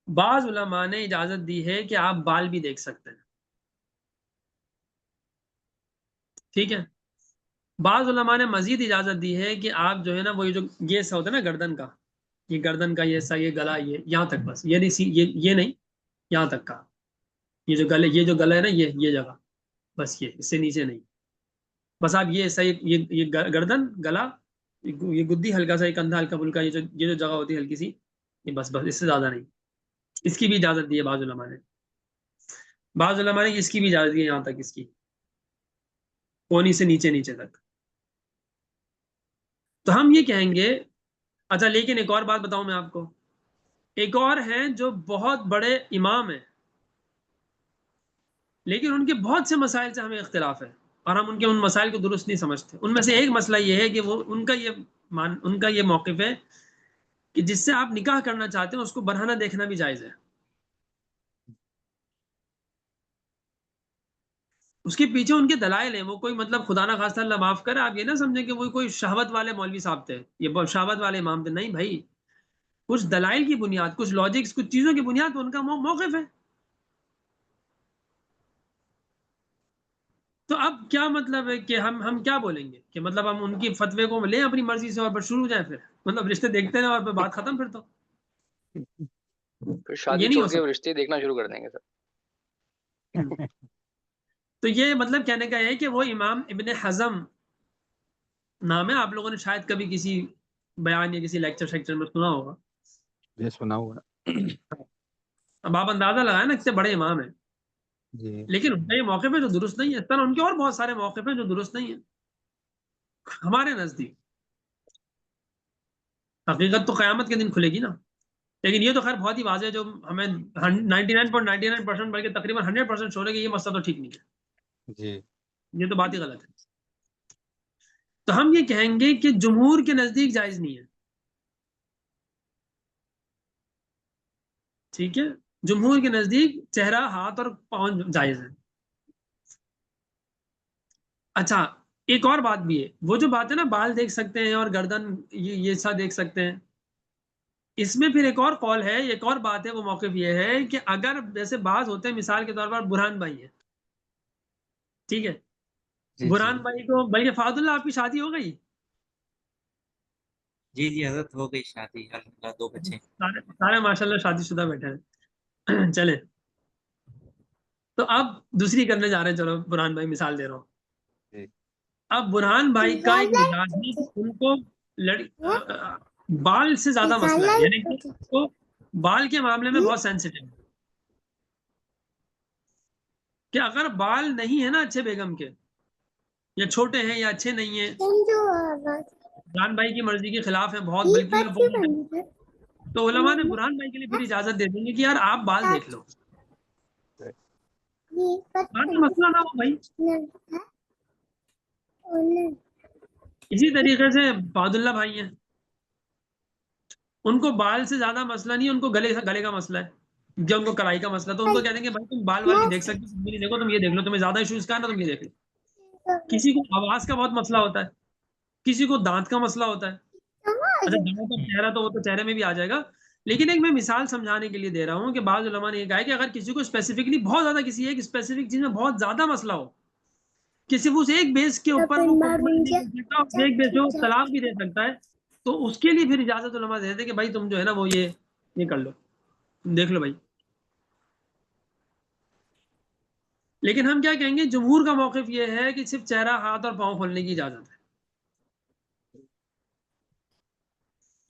بعض علماء نے اجازت دی ہے کہ آپ بال بھی دیکھ سکتے ہیں. ٹھیک ہے. بعض علماء نے مزید اجازت دی ہے کہ آپ جو ہے نا وہ جو یہ ایسا ہوتا ہے نا گردن کا، یہ گردن کا یہ ایسا، یہ گلا، یہ یہاں تک بس، یہ نہیں یہ نہیں، یہاں تک کا، یہ جو گلا ہے نا یہ جگہ بس، یہ اس سے نیچے نہیں، بس آپ یہ ایسا یہ گردن، گلا، یہ گدی ہلکا سا، یہ کندھا ہلکا پھلکا، یہ جو جگہ ہوتی ہے ہلکی سی، یہ بس اس سے زیادہ نہیں. اس کی بھی اجازت دی ہے بعض علماء نے. بعض علماء نے اس کی بھی اجازت دی ہے یہاں تک، اس کی کونی سے نیچے تک. تو ہم یہ کہیں گے اچھا، لیکن ایک اور بات بتاؤں میں آپ کو، ایک اور ہیں جو بہت بڑے امام ہیں لیکن ان کے بہت سے مسائل سے ہمیں اختلاف ہے اور ہم ان مسائل کو درست نہیں سمجھتے. ان میں سے ایک مسئلہ یہ ہے کہ وہ ان کا یہ موقف ہے کہ جس سے آپ نکاح کرنا چاہتے ہیں اس کو برہنہ دیکھنا بھی جائز ہے. اس کے پیچھے ان کے دلائل ہیں، وہ کوئی مطلب خدا نہ خواستہ اللہ معاف کرے آپ یہ نہ سمجھیں کہ وہ کوئی شہوت والے مولوی صاحب تھے، یہ شہوت والے امام تھے. نہیں بھائی، کچھ دلائل کی بنیاد، کچھ لاجکس، کچھ چیزوں کی بنیاد پر ان کا موقف ہے. تو اب کیا مطلب ہے کہ ہم کیا بولیں گے کہ مطلب ہم ان کی فتوے کو لیں اپنی مرضی سے اور پھر شروع ہو جائیں، پھر مطلب رشتے دیکھتے رہے اور پھر بات ختم. پھر تو پھر یہ شادی نہیں چھوڑ ہو کے سکتا. رشتے دیکھنا شروع کر دیں گے سر. تو یہ مطلب کہنے کا ہے کہ وہ امام ابن حزم نام ہے، آپ لوگوں نے شاید کبھی کسی بیان یا کسی لیکچر شیکچر میں سنا ہوگا. یہ سنا ہوا. اب آپ اندازہ لگائیں نا کتنے بڑے امام ہیں، جی لیکن ان کا یہ موقف ہے جو درست نہیں ہے. اس طرح ان کے اور بہت سارے موقف ہیں جو درست نہیں ہیں ہمارے نزدیک. حقیقت تو قیامت کے دن کھلے گی نا. لیکن یہ تو خیر بہت ہی واضح ہے، جو ہمیں 99.99% بلکہ تقریباً 100% شو ہے کہ یہ مسئلہ تو ٹھیک نہیں ہے، جی. یہ تو بات ہی غلط ہے. تو ہم یہ کہیں گے کہ جمہور کے نزدیک جائز نہیں ہے. ٹھیک ہے، جمہور کے نزدیک چہرہ، ہاتھ اور پاؤں جائز ہے. اچھا، ایک اور بات بھی ہے، وہ جو بات ہے نا بال دیکھ سکتے ہیں اور گردن یہ سا دیکھ سکتے ہیں، اس میں پھر ایک اور قول ہے، ایک اور بات ہے. وہ موقف یہ ہے کہ اگر جیسے بعض ہوتے ہیں، مثال کے طور پر برہان بھائی ہیں، ٹھیک ہے، جی. برہان بھائی کو، بلکہ فاضل اللہ آپ کی شادی ہو گئی؟ جی حضرت ہو گئی شادی، الحمدللہ 2 بچے. سارے ماشاء اللہ شادی شدہ بیٹھے ہیں. چلے، تو اب دوسری کرنے جا رہے ہیں. چلو برہان بھائی مثال دے رہا ہوں. جی. اب برہان بھائی کا ایک مزاج ہے کہ ان کو بال سے زیادہ مسئلہ ہے، یعنی کہ ان کو بال کے معاملے میں بہت سینسیٹیو ہے کہ اگر بال نہیں ہے نا اچھے بیگم کے، یا چھوٹے ہیں یا اچھے نہیں ہیں، برہان بھائی کی مرضی کے خلاف ہے بہت، بلکہ تو علماء نے برہان بھائی کے لیے پھر اجازت دے دیں گے کہ یار آپ بال دیکھ لو، مسئلہ نہ ہو بھائی. اسی طریقے سے فاضل اللہ بھائی ہیں، ان کو بال سے زیادہ مسئلہ نہیں ہے، ان کو گلے کا مسئلہ ہے، جو ان کو کڑائی کا مسئلہ. تو ان کو کہہ دیں گے بھائی تم بال بھی دیکھ سکتے ہو، تم بھی نہیں دیکھو، تم یہ دیکھ لو، تمہیں زیادہ ایشوز کا ہے نا تم یہ دیکھ لو. کسی کو آواز کا بہت مسئلہ ہوتا ہے، کسی کو دانت کا مسئلہ ہوتا ہے. اچھا دانت کا چہرہ تو وہ تو چہرے میں بھی آ جائے گا، لیکن ایک میں مثال سمجھانے کے لیے دے رہا ہوں کہ بعض علماء نے یہ کہا ہے کہ اگر کسی کو اسپیسیفکلی بہت زیادہ کسی ایک اسپیسیفک چیز میں بہت زیادہ مسئلہ ہو کہ صرف اس ایک بیس کے اوپر وہ compromise نہیں کر سکتا، اس ایک بیس پہ وہ طلاق بھی دے سکتا ہے، تو اس کے لیے پھر اجازت علماء دیتے کہ بھائی تم جو ہے نا وہ یہ کر لو، تم دیکھ لو بھائی. لیکن ہم کیا کہیں گے، جمہور کا موقف یہ ہے کہ صرف چہرہ، ہاتھ اور پاؤں کھولنے کی اجازت ہے.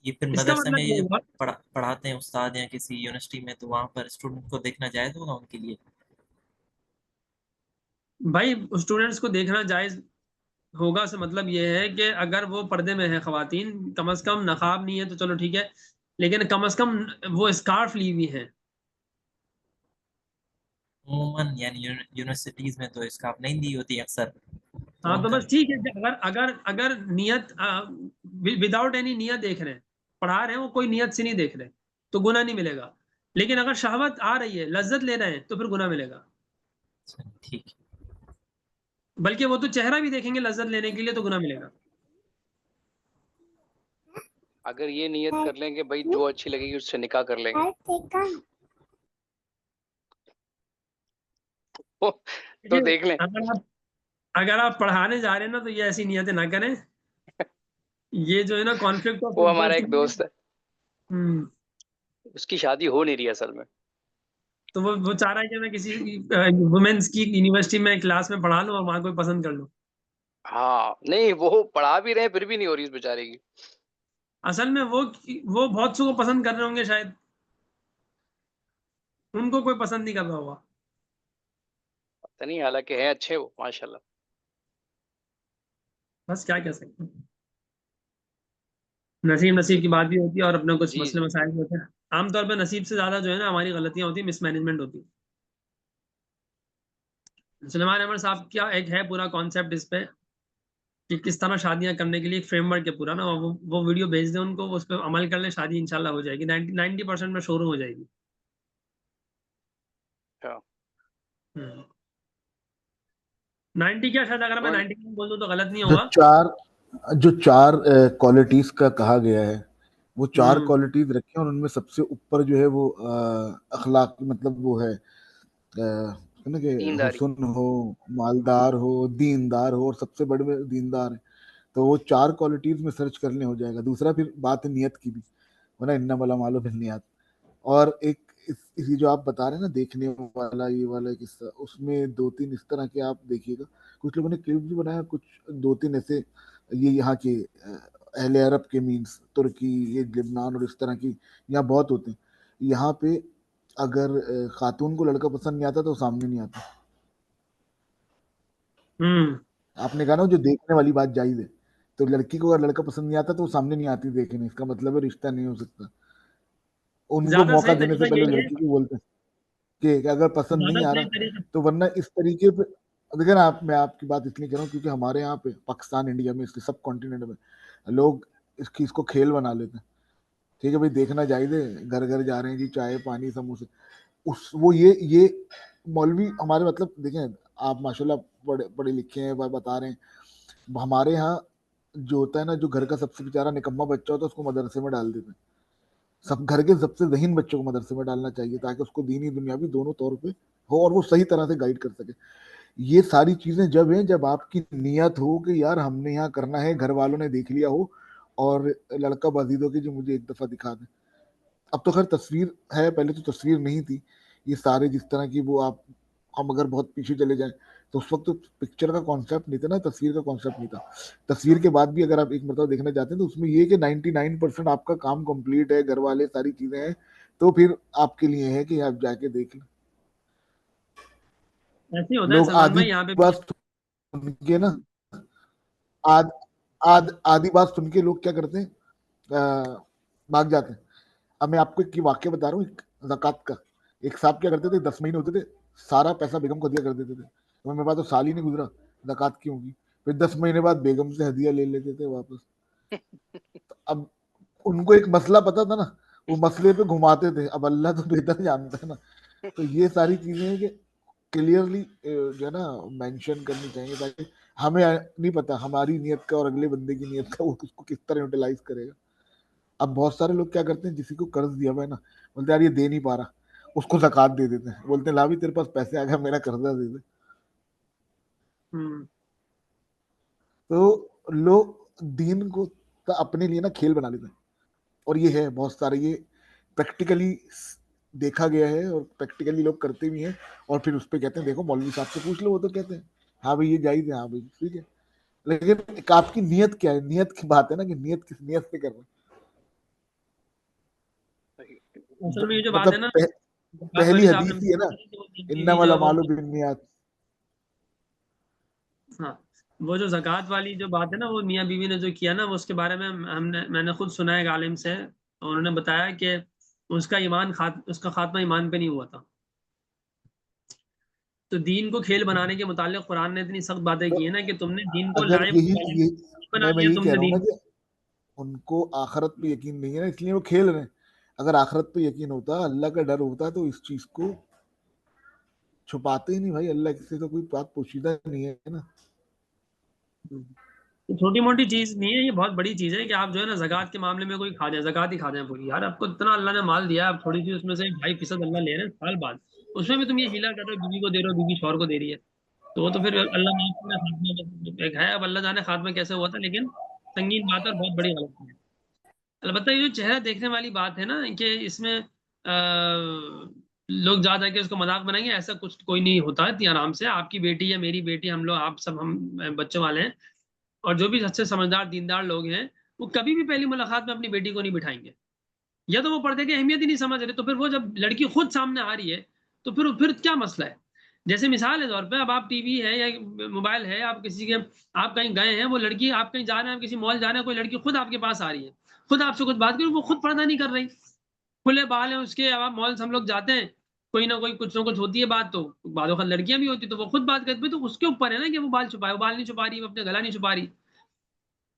یہ پھر اس کا مدرسے میں مطلب یہ یہ ہوا پڑھاتے ہیں استاد یا کسی یونیورسٹی میں، تو وہاں پر اسٹوڈنٹ کو دیکھنا جائز ہوگا ان کے لیے؟ بھائی اسٹوڈنٹس کو دیکھنا جائز ہوگا سے مطلب یہ ہے کہ اگر وہ پردے میں ہے خواتین، کم از کم نقاب نہیں ہے تو چلو ٹھیک ہے، لیکن کم از کم وہ اسکارف لی ہوئی ہیں. عموماً یعنی یونیورسٹیز میں تو اسکارف نہیں دی ہوتی اکثر. ہاں ان تو کا بس ٹھیک ہے کہ اگر نیت وداؤٹ اینی نیت دیکھ رہے ہیں، پڑھا رہے ہیں، وہ کوئی نیت سے نہیں دیکھ رہے تو گناہ نہیں ملے گا. لیکن اگر شہوت آ رہی ہے، لذت لے رہے ہیں، تو پھر گناہ ملے گا. ٹھیک ہے. بلکہ وہ تو چہرہ بھی دیکھیں گے لذت لینے کے لیے تو گناہ ملے گا. اگر یہ نیت کر لیں کہ بھائی جو اچھی لگے گی اس سے نکاح کر لیں گے تو دیکھ لیں. اگر آپ پڑھانے جا رہے ہیں نا تو یہ ایسی نیتیں نہ کریں. یہ جو ہے نا کانفلکٹ آف وہ ہمارا ایک دوست ہے، ہوں اس کی شادی ہو نہیں رہی اصل میں. تو وہ چاہ رہا ہے کہ میں کسی وومنس کی یونیورسٹی میں کلاس میں پڑھا لوں اور وہاں کوئی پسند کر لوں. ہاں نہیں، وہ پڑھا بھی رہے ہیں پھر بھی نہیں ہو رہی اس بیچارے کی. اصل میں وہ بہت سو کو پسند کر رہے ہوں گے شاید، ان کو کوئی پسند نہیں کر رہا ہوگا. پتہ نہیں، حالانکہ ہیں اچھے وہ ماشاءاللہ. بس کیا کہہ سکتے ہیں، نصیب کی بات بھی ہوتی ہے اور اپنا کچھ جی مسئلے مسائل بھی ہوتے ہیں. عام طور پہ نصیب سے زیادہ جو ہے نا ہماری غلطیاں ہوتی ہیں، مس مینجمنٹ ہوتی ہے. سلیمان احمد صاحب کیا ایک ہے پورا کانسیپٹ اس پہ کہ کس طرح شادیاں کرنے کے لیے ایک فریم ورک ہے پورا نا، وہ ویڈیو بھیج دیں ان کو، اس پہ عمل کر لیں، شادی انشاءاللہ ہو جائے گی. 90% میں شروع ہو جائے گی. ہاں. 90 کیا، شاید اگر میں 90 بول دوں تو غلط نہیں جو ہوگا. جو چار کوالٹیز کا کہا گیا ہے، وہ چار ہوں کوالٹیز رکھیں، اور ان میں سب سے اوپر جو ہے وہ اخلاق، مطلب وہ ہے نا کہ دینداری. حسن ہو، مالدار ہو، دیندار ہو، اور سب سے بڑے میں دیندار ہے. تو وہ چار کوالٹیز میں سرچ کرنے ہو جائے گا. دوسرا پھر بات ہے نیت کی بھی، ورنہ انما الاعمال بالنیات. اور ایک اسی جو آپ بتا رہے ہیں نا دیکھنے والا، یہ والا قصہ، اس میں 2-3 اس طرح کے آپ دیکھیے گا. کچھ لوگوں نے کلپ بھی بنایا، کچھ 2-3 ایسے یہ یہاں کے اہل عرب کے، مینس ترکی، یہ لبنان اور اس طرح کی یہاں بہت ہوتے ہیں. یہاں پہ اگر خاتون کو لڑکا پسند نہیں آتا تو وہ سامنے نہیں آتا. آپ نے کہا نا جو دیکھنے والی بات جائز ہے، تو لڑکی کو اگر لڑکا پسند نہیں آتا تو وہ سامنے نہیں آتی دیکھنے. اس کا مطلب ہے رشتہ نہیں ہو سکتا. ان کو زیادہ موقع صحیح دینے سے طریقہ پہلے یہی ہے، لڑکی کو بولتے ہیں کہ اگر پسند نہیں زیادہ آ صحیح رہا طریقہ. تو ورنہ اس طریقے پہ دیکھیں نا. میں آپ کی بات اس لیے کہہ رہا ہوں کیونکہ ہمارے یہاں پہ پاکستان، انڈیا میں، اس کے سب کانٹیننٹ میں لوگ اس کو کھیل بنا لیتے ہیں. ٹھیک ہے بھائی، دیکھنا جائز ہے، گھر گھر جا رہے ہیں جی، چائے پانی سموسے. وہ یہ مولوی ہمارے، مطلب دیکھیں آپ ماشاءاللہ پڑھے لکھے ہیں، بتا رہے ہیں. ہمارے ہاں جو ہوتا ہے نا، جو گھر کا سب سے بیچارہ نکما بچہ ہوتا ہے اس کو مدرسے میں ڈال دیتے ہیں. سب گھر کے سب سے ذہین بچوں کو مدرسے میں ڈالنا چاہیے تاکہ اس کو دینی دنیاوی دونوں طور پہ ہو اور وہ صحیح طرح سے گائیڈ کر سکے. یہ ساری چیزیں جب ہیں جب آپ کی نیت ہو کہ یار ہم نے یہاں کرنا ہے، گھر والوں نے دیکھ لیا ہو اور لڑکا بازید ہو کہ جو مجھے ایک دفعہ دکھا دیں. اب تو خیر تصویر ہے، پہلے تو تصویر نہیں تھی. یہ سارے جس طرح کی وہ ہم اگر بہت پیچھے چلے جائیں تو اس وقت تو پکچر کا کانسیپٹ نہیں تھا نا، تصویر کا کانسیپٹ نہیں تھا. تصویر کے بعد بھی اگر آپ ایک مرتبہ دیکھنا چاہتے ہیں تو اس میں یہ کہ 99% آپ کا کام کمپلیٹ ہے، گھر والے ساری چیزیں ہیں، تو پھر آپ کے لیے ہے کہ آپ جا کے دیکھ لیں. ایسے ہی ہوتا ہے لوگ سلمان آدھی بھائی یہاں پہ بھی. بات سن کے نا، آدھی بات سن کے لوگ کیا کرتے ہیں، بھاگ جاتے ہیں. اب میں آپ کو ایک واقعہ بتا رہا ہوں، ایک زکوٰۃ کا. ایک صاحب کیا کرتے تھے، 10 مہینے ہوتے تھے، سارا پیسہ بیگم کو دیا کرتے تھے. میرے پاس تو سال ہی نہیں گزرا، زکوٰۃ کی ہوگی. پھر 10 مہینے بعد بیگم سے ہدیہ لے لیتے تھے واپس. اب ان کو ایک مسئلہ پتا تھا نا، وہ مسئلے پہ گھماتے تھے. اب اللہ تو بہتر جانتا ہے نا. تو یہ ساری چیزیں ہیں کہ کلیئرلی جو ہے نا مینشن کرنی چاہیے تاکہ ہمیں نہیں پتا ہماری نیت کا اور اگلے بندے کی نیت کا وہ اس کو کس طرح یوٹیلائز کرے گا. اب بہت سارے لوگ کیا کرتے ہیں، کسی کو قرض دیا ہوا ہے نا، بولتے یار یہ دے نہیں پا رہا، اس کو زکوٰۃ دے دیتے ہیں. بولتے ہیں لا بھی تیرے پاس پیسے آ گئے، میرا قرضہ دے دے. تو لوگ دین کو اپنے لیے نا کھیل بنا لیتے ہیں. اور یہ ہے بہت سارے، یہ پریکٹیکلی دیکھا گیا ہے اور پریکٹیکلی لوگ کرتے بھی ہیں. اور پھر اس پہ کہتے ہیں دیکھو مولوی صاحب سے پوچھ لو، وہ تو کہتے ہیں ہاں بھائی یہ جائز ہے، ہاں بھائی ٹھیک ہے. لیکن آپ کی نیت کیا ہے؟ نیت کی بات ہے نا کہ نیت کس نیت سے کر رہے اصل میں یہ جو ہیں. بات ہے مطلب نا، زکوٰۃ پہلی والی جو آپ نے حدیث ہی ہے نا، بیوی انما جو ہے وہ، الاعمال بالنیات. ہاں وہ جو زکوٰۃ والی جو بات ہے نا، وہ میاں بیوی نے جو کیا نا، وہ اس کے بارے میں میں نے خود سنا ہے ایک عالم سے، اور انہوں نے بتایا کہ اس کا اس کا خاتمہ ایمان پہ نہیں ہوا تھا. تو دین کو کھیل بنانے کے متعلق قرآن نے اتنی سخت باتیں کی ہیں نا کہ تم نے دین کو اگر لائب یہی بنا میں دیا یہی تم کہہ نے رہا ہوں نا دین. کہ ان کو آخرت پہ یقین نہیں ہے نا، اس لیے وہ کھیل رہے ہیں. اگر آخرت پہ یقین ہوتا، اللہ کا ڈر ہوتا، تو اس چیز کو چھپاتے ہی نہیں. بھائی اللہ سے تو کوئی بات پوشیدہ نہیں ہے نا. چھوٹی موٹی چیز نہیں ہے، یہ بہت بڑی چیز ہے کہ آپ جو ہے نا زکوٰۃ کے معاملے میں کوئی کھا جائیں، زکوٰۃ ہی کھا جائیں پوری. یار آپ کو اتنا اللہ نے مال دیا ہے، آپ تھوڑی سی اس میں سے 2.5% اللہ لے رہے ہیں سال بعد، اس میں بھی تم یہ ہیلا کر رہے ہو، بیوی کو دے رہے ہو، بیوی شوہر کو دے رہی ہے، تو وہ تو پھر اللہ معاف کرے، خاتمہ ایک ہے، اب اللہ جانے خاتمہ کیسے ہوا تھا، لیکن سنگین بات ہے اور بہت بڑی غلطی ہے. البتہ یہ جو چہرہ دیکھنے والی بات ہے نا کہ اس میں لوگ جا کے اس کو مذاق بنائیں گے، ایسا کچھ کوئی نہیں ہوتا ہے. اتنی آرام سے آپ کی بیٹی یا میری بیٹی، ہم لوگ آپ سب ہم بچوں والے ہیں، اور جو بھی اچھے سمجھدار دیندار لوگ ہیں وہ کبھی بھی پہلی ملاقات میں اپنی بیٹی کو نہیں بٹھائیں گے. یا تو وہ پردے کی اہمیت ہی نہیں سمجھ رہے، تو پھر وہ جب لڑکی خود سامنے آ رہی ہے تو پھر کیا مسئلہ ہے. جیسے مثال کے طور پہ اب آپ ٹی وی ہے یا موبائل ہے، آپ کسی کے آپ کہیں گئے ہیں، وہ لڑکی آپ کہیں جا رہے ہیں، آپ کسی مال جا رہے ہیں، کوئی لڑکی خود آپ کے پاس آ رہی ہے، خود آپ سے کچھ بات کر، وہ خود پردہ نہیں کر رہی، کھلے بال ہیں اس کے. اب آپ مال سے ہم لوگ جاتے ہیں، کوئی نہ کچھ ہوتی ہے بات، تو بعض اوقات لڑکیاں بھی ہوتی تو وہ خود بات کرتی ہیں، تو اس کے اوپر ہے نا کہ وہ بال چھپائے، وہ بال نہیں چھپا رہی، وہ اپنے گلا نہیں چھپا رہی.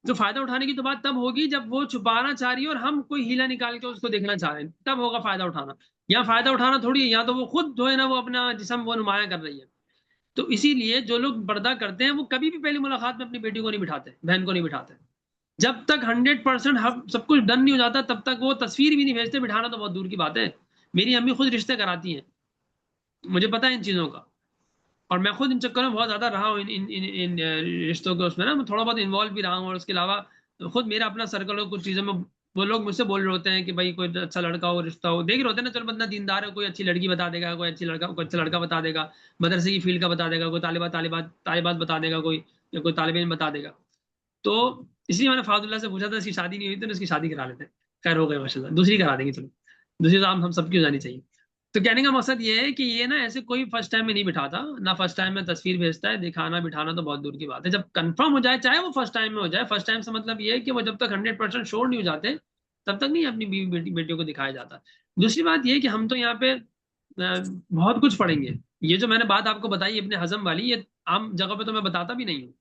جو فائدہ اٹھانے کی تو بات تب ہوگی جب وہ چھپانا چاہ رہی ہے اور ہم کوئی ہیلا نکال کے اس کو دیکھنا چاہ رہے ہیں، تب ہوگا فائدہ اٹھانا. یا فائدہ اٹھانا تھوڑی ہے، یا تو وہ خود جو ہے نا وہ اپنا جسم وہ نمایاں کر رہی ہے. تو اسی لیے جو لوگ پردہ کرتے ہیں وہ کبھی بھی پہلی ملاقات میں اپنی بیٹی کو نہیں بٹھاتے، بہن کو نہیں بٹھاتے. جب تک 100% سب کچھ ڈن نہیں ہو جاتا تب تک وہ تصویر بھی نہیں بھیجتے. بٹھانا تو بہت دور کی بات ہے. میری امی خود رشتے کراتی ہیں، مجھے پتا ہے ان چیزوں کا، اور میں خود ان چکروں میں بہت زیادہ رہا ہوں، ان رشتوں کے اس میں نا میں تھوڑا بہت انوالو بھی رہا ہوں. اور اس کے علاوہ خود میرا اپنا سرکل ہو، کچھ چیزوں میں وہ لوگ مجھ سے بول رہے ہوتے ہیں کہ بھائی کوئی اچھا لڑکا ہو، رشتہ ہو، دیکھ رہے ہوتے ہیں نا، چلو بندہ دیندار ہے، کوئی اچھی لڑکی بتا دے گا، کوئی اچھا لڑکا بتا دے گا، مدرسے کی فیلڈ کا بتا دے گا، کوئی طالبات بتا دے گا، کوئی یا کوئی طالب علم بتا دے گا. تو اس لیے میں نے فاضل اللہ سے پوچھا تھا اس کی شادی نہیں ہوئی تو اس کی شادی کرا لیتے ہیں. خیر ہو گئے ماشاء اللہ، دوسری کرا دیں گے. چلو دوسری تو ہم سب کی ہو جانی چاہیے. تو کہنے کا مقصد یہ ہے کہ یہ نا ایسے کوئی فرسٹ ٹائم میں نہیں بٹھاتا، نہ فرسٹ ٹائم میں تصویر بھیجتا ہے. دکھانا بٹھانا تو بہت دور کی بات ہے. جب کنفرم ہو جائے، چاہے وہ فرسٹ ٹائم میں ہو جائے، فرسٹ ٹائم سے مطلب یہ ہے کہ وہ جب تک 100% شور نہیں ہو جاتے تب تک نہیں اپنی بیوی بیٹیوں کو دکھایا جاتا. دوسری بات یہ کہ ہم تو یہاں پہ بہت کچھ پڑھیں گے. یہ جو میں نے بات آپ کو بتائی ابن حزم والی، یہ عام جگہ پہ تو میں بتاتا بھی نہیں ہوں.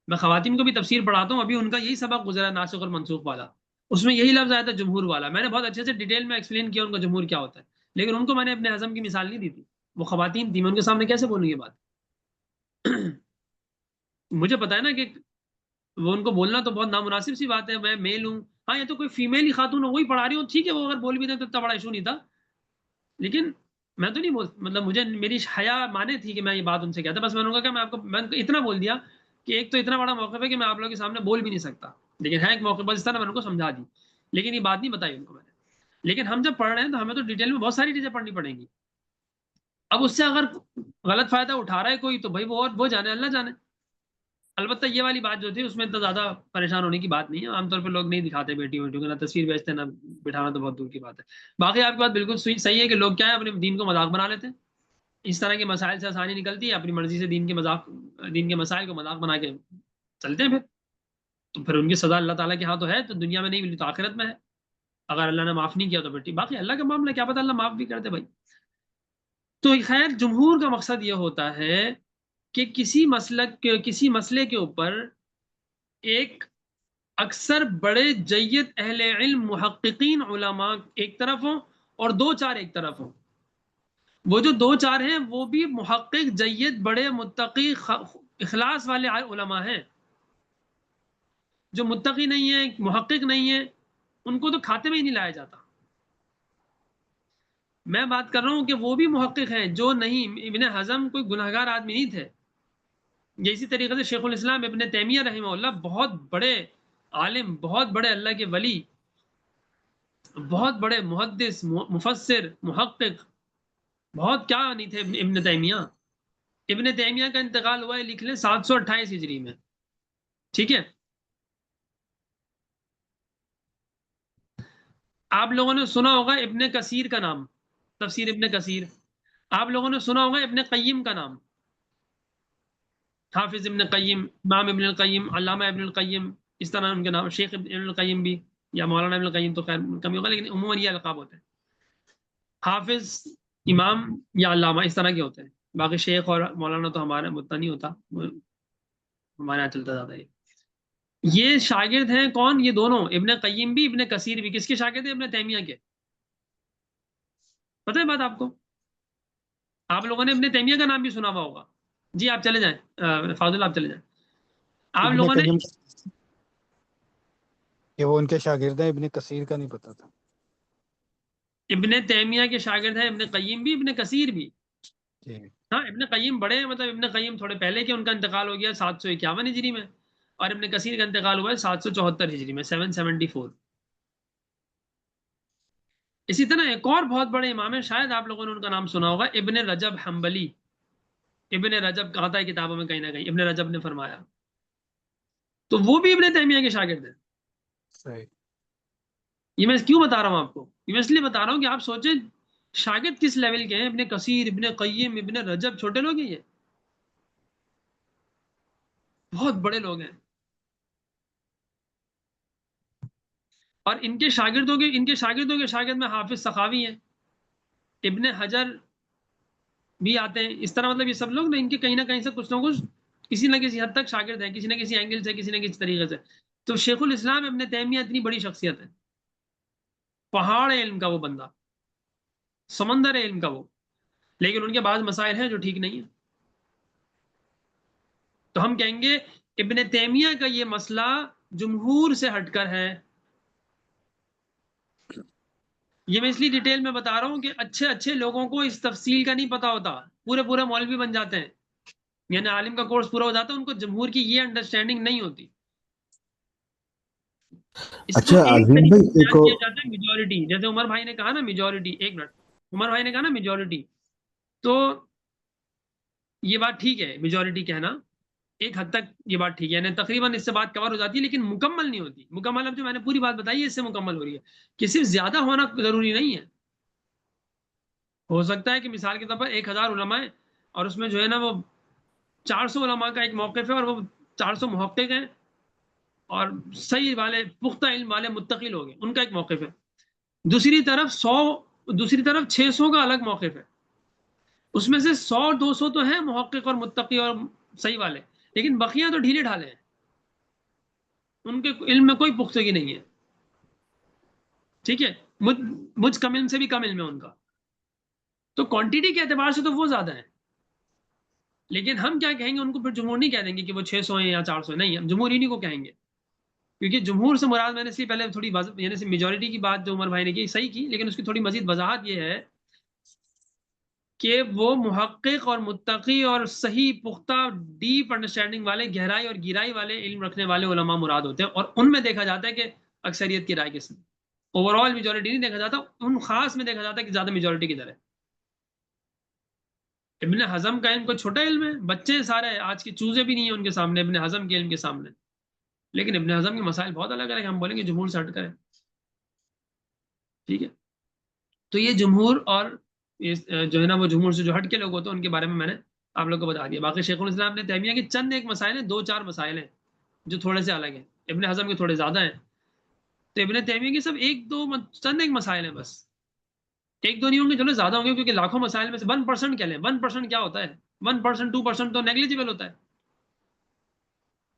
میں خواتین کو بھی تفسیر پڑھاتا ہوں. ابھی ان کا یہی سبق گزرا ناسخ اور منسوخ والا، اس میں یہی لفظ آیا تھا جمہور والا. میں نے بہت اچھے سے ڈیٹیل میں ایکسپلین کیا ان کا جمہور کیا ہوتا ہے، لیکن ان کو میں نے ابن حزم کی مثال نہیں دی تھی. وہ خواتین تھی، میں ان کے سامنے کیسے بولوں یہ بات؟ مجھے پتا ہے نا کہ وہ ان کو بولنا تو بہت نامناسب سی بات ہے. میں میل ہوں، ہاں یہ تو کوئی فیمیل ہی خاتون ہو وہی پڑھا رہی ہوں، ٹھیک ہے، وہ اگر بول بھی دیں تو اتنا بڑا ایشو نہیں تھا. لیکن میں تو نہیں مطلب مجھے میری حیا مانے تھی کہ میں یہ بات ان سے کہتا. بس میں نے کہا کہ میں اتنا بول دیا کہ ایک تو اتنا بڑا موقف ہے کہ میں آپ لوگوں کے سامنے بول بھی نہیں سکتا، لیکن ہے ایک موقع، بس اس طرح میں ان کو سمجھا دی، لیکن یہ بات نہیں بتائی ان کو میں نے. لیکن ہم جب پڑھ رہے ہیں تو ہمیں تو ڈیٹیل میں بہت ساری چیزیں پڑھنی پڑیں گی. اب اس سے اگر غلط فائدہ اٹھا رہا ہے کوئی تو بھائی وہ جانے، اللہ جانے. البتہ یہ والی بات جو تھی اس میں تو زیادہ پریشان ہونے کی بات نہیں ہے. عام طور پہ لوگ نہیں دکھاتے بیٹیوں کو، نہ تصویر بھیجتے نہ بٹھانا، تو بہت دور کی بات ہے. باقی آپ کی بات بالکل صحیح ہے کہ لوگ کیا ہے اپنے دین کو مذاق بنا لیتے ہیں. اس طرح کے مسائل سے آسانی نکلتی ہے، اپنی مرضی سے دین کے مسائل کو مذاق بنا کے چلتے ہیں. تو پھر ان کی سزا اللہ تعالیٰ کے ہاں تو ہے، تو دنیا میں نہیں ملی تو آخرت میں ہے. اگر اللہ نے معاف نہیں کیا تو بیٹی باقی اللہ کا معاملہ، کیا پتہ اللہ معاف بھی کرتے بھائی. تو خیر جمہور کا مقصد یہ ہوتا ہے کہ کسی مسئلے کے اوپر ایک اکثر بڑے جید اہل علم محققین علماء ایک طرف ہوں اور 2-4 ایک طرف ہوں. وہ جو 2-4 ہیں وہ بھی محقق جید بڑے متقی اخلاص والے علماء ہیں. جو متقی نہیں ہیں، محقق نہیں ہیں، ان کو تو کھاتے میں ہی نہیں لایا جاتا. میں بات کر رہا ہوں کہ وہ بھی محقق ہیں جو نہیں. ابن حزم کوئی گناہگار آدمی نہیں تھے. یہ اسی طریقے سے شیخ الاسلام ابن تیمیہ رحمہ اللہ بہت بڑے عالم، بہت بڑے اللہ کے ولی، بہت بڑے محدث، مفسر، محقق، بہت کیا نہیں تھے ابن تیمیہ. ابن تیمیہ کا انتقال ہوا ہے، لکھ لیں 728 ہجری میں. ٹھیک ہے، آپ لوگوں نے سنا ہوگا ابن کثیر کا نام، تفسیر ابن کثیر. آپ لوگوں نے سنا ہوگا ابن قیم کا نام، حافظ ابن قیم، امام ابن القیم، علامہ ابن القیم، اس طرح ان کے نام. شیخ ابن القیم بھی یا مولانا ابن القیم تو خیر کمی ہوگا، لیکن عموماً یہ القاب ہوتے ہیں. حافظ، امام یا علامہ اس طرح کے ہوتے ہیں. باقی شیخ اور مولانا تو ہمارے اتنا نہیں ہوتا، ہمارے یہاں چلتا جاتا ہے. یہ شاگرد ہیں کون؟ یہ دونوں، ابن قیم بھی ابن کثیر بھی. کس کے شاگرد ہیں؟ ابن تیمیہ کے. پتہ ہے بات آپ کو؟ آپ لوگوں نے ابن تیمیہ کا نام بھی سنا ہوا ہوگا. جی آپ چلے جائیں، فاضل آپ چلے جائیں. آپ ابن لوگوں نے قیم کہ وہ ان کے شاگرد ہیں، ابن کثیر کا نہیں پتا تھا. ابن تیمیہ کے شاگرد ہیں ابن قیم بھی، ابن کثیر بھی. جی ہاں ابن قیم بڑے ہیں، مطلب ابن قیم تھوڑے پہلے کے، ان کا انتقال ہو گیا 751 ہجری میں، اور ابن کثیر کا انتقال ہوا ہے 774 ہجری میں، 774. اسی طرح ایک اور بہت بڑے امام ہیں، شاید آپ لوگوں نے ان کا نام سنا ہوگا، ابن رجب حنبلی. ابن رجب کہتا ہے کتابوں میں کہیں نہ کہیں، ابن رجب نے فرمایا، تو وہ بھی ابن تیمیہ کے شاگرد ہیں. صحیح. یہ میں کیوں بتا رہا ہوں آپ کو؟ یہ میں اس لیے بتا رہا ہوں کہ آپ سوچیں شاگرد کس لیول کے ہیں. ابن کثیر، ابن قیم، ابن رجب چھوٹے لوگ ہیں، یہ بہت بڑے لوگ ہیں. اور ان کے شاگردوں کے شاگرد میں حافظ سخاوی ہیں، ابن حجر بھی آتے ہیں. اس طرح مطلب یہ سب لوگ نا ان کے کہیں نہ کہیں سے کچھ نہ کچھ کسی نہ کسی حد تک شاگرد ہیں، کسی نہ کسی اینگل سے، کسی نہ کسی طریقے سے. تو شیخ الاسلام ابن تیمیہ اتنی بڑی شخصیت ہے، پہاڑ علم کا وہ بندہ، سمندر علم کا وہ، لیکن ان کے بعض مسائل ہیں جو ٹھیک نہیں ہیں. تو ہم کہیں گے ابن تیمیہ کا یہ مسئلہ جمہور سے ہٹ کر ہے. یہ میں اس لیے ڈیٹیل میں بتا رہا ہوں کہ اچھے لوگوں کو اس تفصیل کا نہیں پتا ہوتا، پورے مولوی بن جاتے ہیں، یعنی عالم کا کورس پورا ہو جاتا ہے، ان کو جمہور کی یہ انڈرسٹینڈنگ نہیں ہوتی. اس کو اچھا ایک عظیم طریقے بھائی، سے ایک بیان کیا جاتا ہے میجورٹی. جیسے عمر بھائی نے کہا نا میجورٹی، ایک منٹ، عمر بھائی نے کہا نا میجورٹی، تو یہ بات ٹھیک ہے، میجورٹی کہنا ایک حد تک یہ بات ٹھیک ہے، یعنی تقریباً اس سے بات کور ہو جاتی ہے، لیکن مکمل نہیں ہوتی. مکمل اب جو میں نے پوری بات بتائی ہے اس سے مکمل ہو رہی ہے، کہ صرف زیادہ ہونا ضروری نہیں ہے. ہو سکتا ہے کہ مثال کے طور پر 1000 علماء ہیں اور اس میں جو ہے نا وہ 400 علماء کا ایک موقف ہے، اور وہ 400 محقق ہیں اور صحیح والے پختہ علم والے متقی لوگ ہیں، ان کا ایک موقف ہے. دوسری طرف 600 کا الگ موقف ہے. اس میں سے 100-200 تو ہیں محقق اور متقی اور صحیح والے، لیکن بقیہ تو ڈھیلے ڈھالے ہیں، ان کے علم میں کوئی پختگی نہیں ہے. ٹھیک ہے، مجھ کم علم سے بھی کم علم ہے ان کا. تو کوانٹیٹی کے اعتبار سے تو وہ زیادہ ہیں، لیکن ہم کیا کہیں گے ان کو؟ پھر جمہور نہیں کہہ دیں گے کہ وہ 600 ہیں یا 400 ہیں، نہیں، ہم جمہور انہیں کو کہیں گے. کیونکہ جمہور سے مراد، میں نے اس لیے پہلے تھوڑی یعنی میجورٹی کی بات جو عمر بھائی نے کی صحیح کی، لیکن اس کی تھوڑی مزید وضاحت یہ ہے کہ وہ محقق اور متقی اور صحیح پختہ ڈیپ انڈرسٹینڈنگ والے، گہرائی اور گہرائی والے علم رکھنے والے علماء مراد ہوتے ہیں، اور ان میں دیکھا جاتا ہے کہ اکثریت کی رائے کس میں. اوور آل میجورٹی نہیں دیکھا جاتا، ان خاص میں دیکھا جاتا ہے کہ زیادہ میجورٹی کدھر ہے. ابن حزم کا علم کوئی چھوٹا علم ہے، بچے سارے آج کے چوزے بھی نہیں ہیں ان کے سامنے ابن حزم کے علم کے سامنے، لیکن ابن حزم کے مسائل بہت الگ الگ ہیں، ہم بولیں گے جمہور سے ہٹ کر ہے. ٹھیک ہے، تو یہ جمہور اور جو ہے نا وہ جمہور سے جو ہٹ کے لوگ ہوتے ہیں ان کے بارے میں میں نے آپ لوگ کو بتا دیا. باقی شیخ الاسلام ابن تیمیہ کے چند ایک مسائل ہیں، 2-4 مسائل ہیں جو تھوڑے سے الگ ہیں، ابن حزم کے تھوڑے زیادہ ہیں. تو ابن تیمیہ کے سب چند ایک مسائل ہیں، بس 1-2 نہیں ہوں گے، چلو زیادہ ہوں گے، کیونکہ لاکھوں مسائل میں سے 1% کیا لیں، 1% کیا ہوتا ہے، 1% 2% تو نیگلیجیبل ہوتا ہے.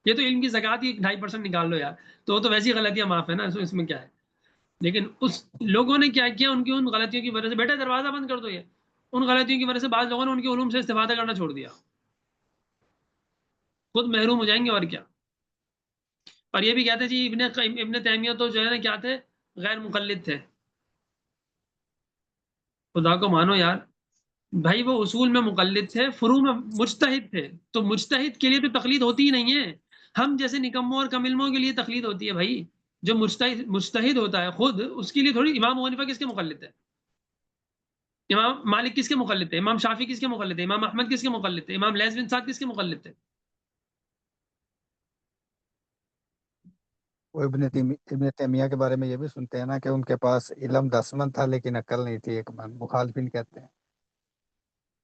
یہ تو علم کی زکات ہی 2.5% نکال لو یار، تو وہ تو ویسی غلطیاں معاف ہے نا، اس میں کیا ہے. لیکن اس لوگوں نے کیا کیا، ان کی ان غلطیوں کی وجہ سے، بیٹا دروازہ بند کر دو، یہ ان غلطیوں کی وجہ سے بعض لوگوں نے ان کے علوم سے استفادہ کرنا چھوڑ دیا، خود محروم ہو جائیں گے اور کیا. اور یہ بھی کہتے جی ابن تیمیہ تو جو ہے نا کیا تھے، غیر مقلد تھے. خدا کو مانو یار بھائی، وہ اصول میں مقلد تھے، فروع میں مجتہد تھے. تو مجتہد کے لیے تو تقلید ہوتی ہی نہیں ہے، ہم جیسے نکموں اور کم علموں کے لیے تقلید ہوتی ہے. بھائی جو مجتہد ہوتا ہے خود، اس کے لیے تھوڑی. امام ابو حنیفہ کس کے مقلد ہے؟ امام مالک کس کے مقلد تھے؟ امام شافعی کس کے مقلد تھے؟ امام احمد کس کے مقلد تھے؟ امام لیث بن سعد کس کے مقلد تھے؟ وہ ابن تیمیہ کے بارے میں یہ بھی سنتے ہیں نا کہ ان کے پاس علم 10 من تھا لیکن عقل نہیں تھی 1 من. مخالفین کہتے ہیں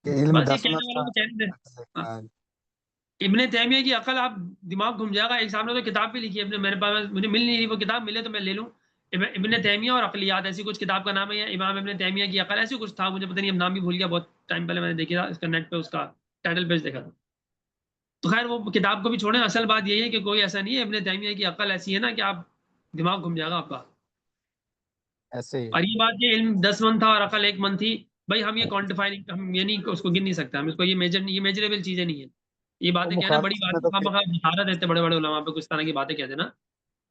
کہ علم بس یہ 10 من کہنے تھا، والوں کو کہنے دیں. ہاں، ابن تیمیہ کی عقل، آپ دماغ گھوم جائے گا. ایک سامنے تو کتاب بھی لکھی ہے میرے پاس، مجھے مل نہیں رہی وہ کتاب، ملے تو میں لے لوں. ابن تیمیہ اور عقلیات ایسی کچھ کتاب کا نام ہے، یا امام ابن تیمیہ کی عقل ایسی کچھ تھا، مجھے پتہ نہیں، اب نام بھی بھول گیا، بہت ٹائم پہلے میں نے دیکھا تھا اس کا نیٹ پہ، اس کا ٹائٹل پیج دیکھا تھا. تو خیر وہ کتاب کو بھی چھوڑیں، اصل بات یہی ہے کہ کوئی ایسا نہیں ہے. ابن تیمیہ کی عقل ایسی ہے نا کہ آپ دماغ گھوم جائے گا آپ کا. ایسے ہی. اور یہ بات کہ علم 10 من تھا اور عقل 1 من تھی، بھائی ہم یہ کوانٹیفائی، ہم یہ نہیں، اس کو گن نہیں سکتے ہم اس کو، یہ میجریبل چیزیں نہیں ہیں. یہ باتیں کہنا بڑی بات ہے، خواہ بخارا دیتے بڑے بڑے علماء پہ کچھ طرح کی باتیں کہتے نا،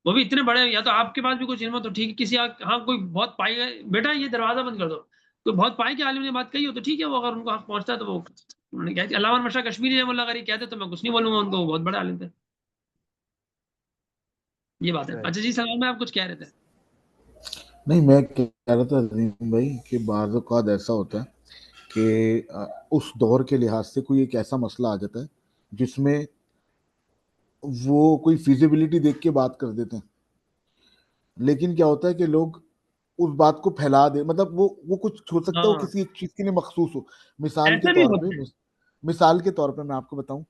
وہ بھی اتنے بڑے، یا تو آپ کے پاس بھی کچھ علم ہو تو ٹھیک ہے، کسی ہاں کوئی بہت پائی ہے، بیٹا یہ دروازہ بند کر دو، کوئی بہت پائی کے عالم نے بات کہی ہو تو ٹھیک ہے، وہ اگر ان کو حق پہنچتا ہے تو وہ انہوں نے کہا، علامہ مشرق کشمیری رحمۃ اللہ علیہ کہتے تو میں کچھ نہیں بولوں گا ان کو، وہ بہت بڑے عالم تھے. یہ بات ہے. اچھا جی سلام میں آپ کچھ کہہ رہے تھے. نہیں میں کہہ رہا تھا عظیم بھائی کہ بعض اوقات ایسا ہوتا ہے کہ اس دور کے لحاظ سے کوئی ایک ایسا مسئلہ آ جاتا ہے جس میں وہ کوئی فیزیبلٹی دیکھ کے بات کر دیتے ہیں، لیکن کیا ہوتا ہے کہ لوگ اس بات کو پھیلا دے، مطلب وہ کچھ ہو سکتا ہے وہ کسی ایک چیز کے لیے مخصوص ہو. مثال کے طور پہ میں آپ کو بتاؤں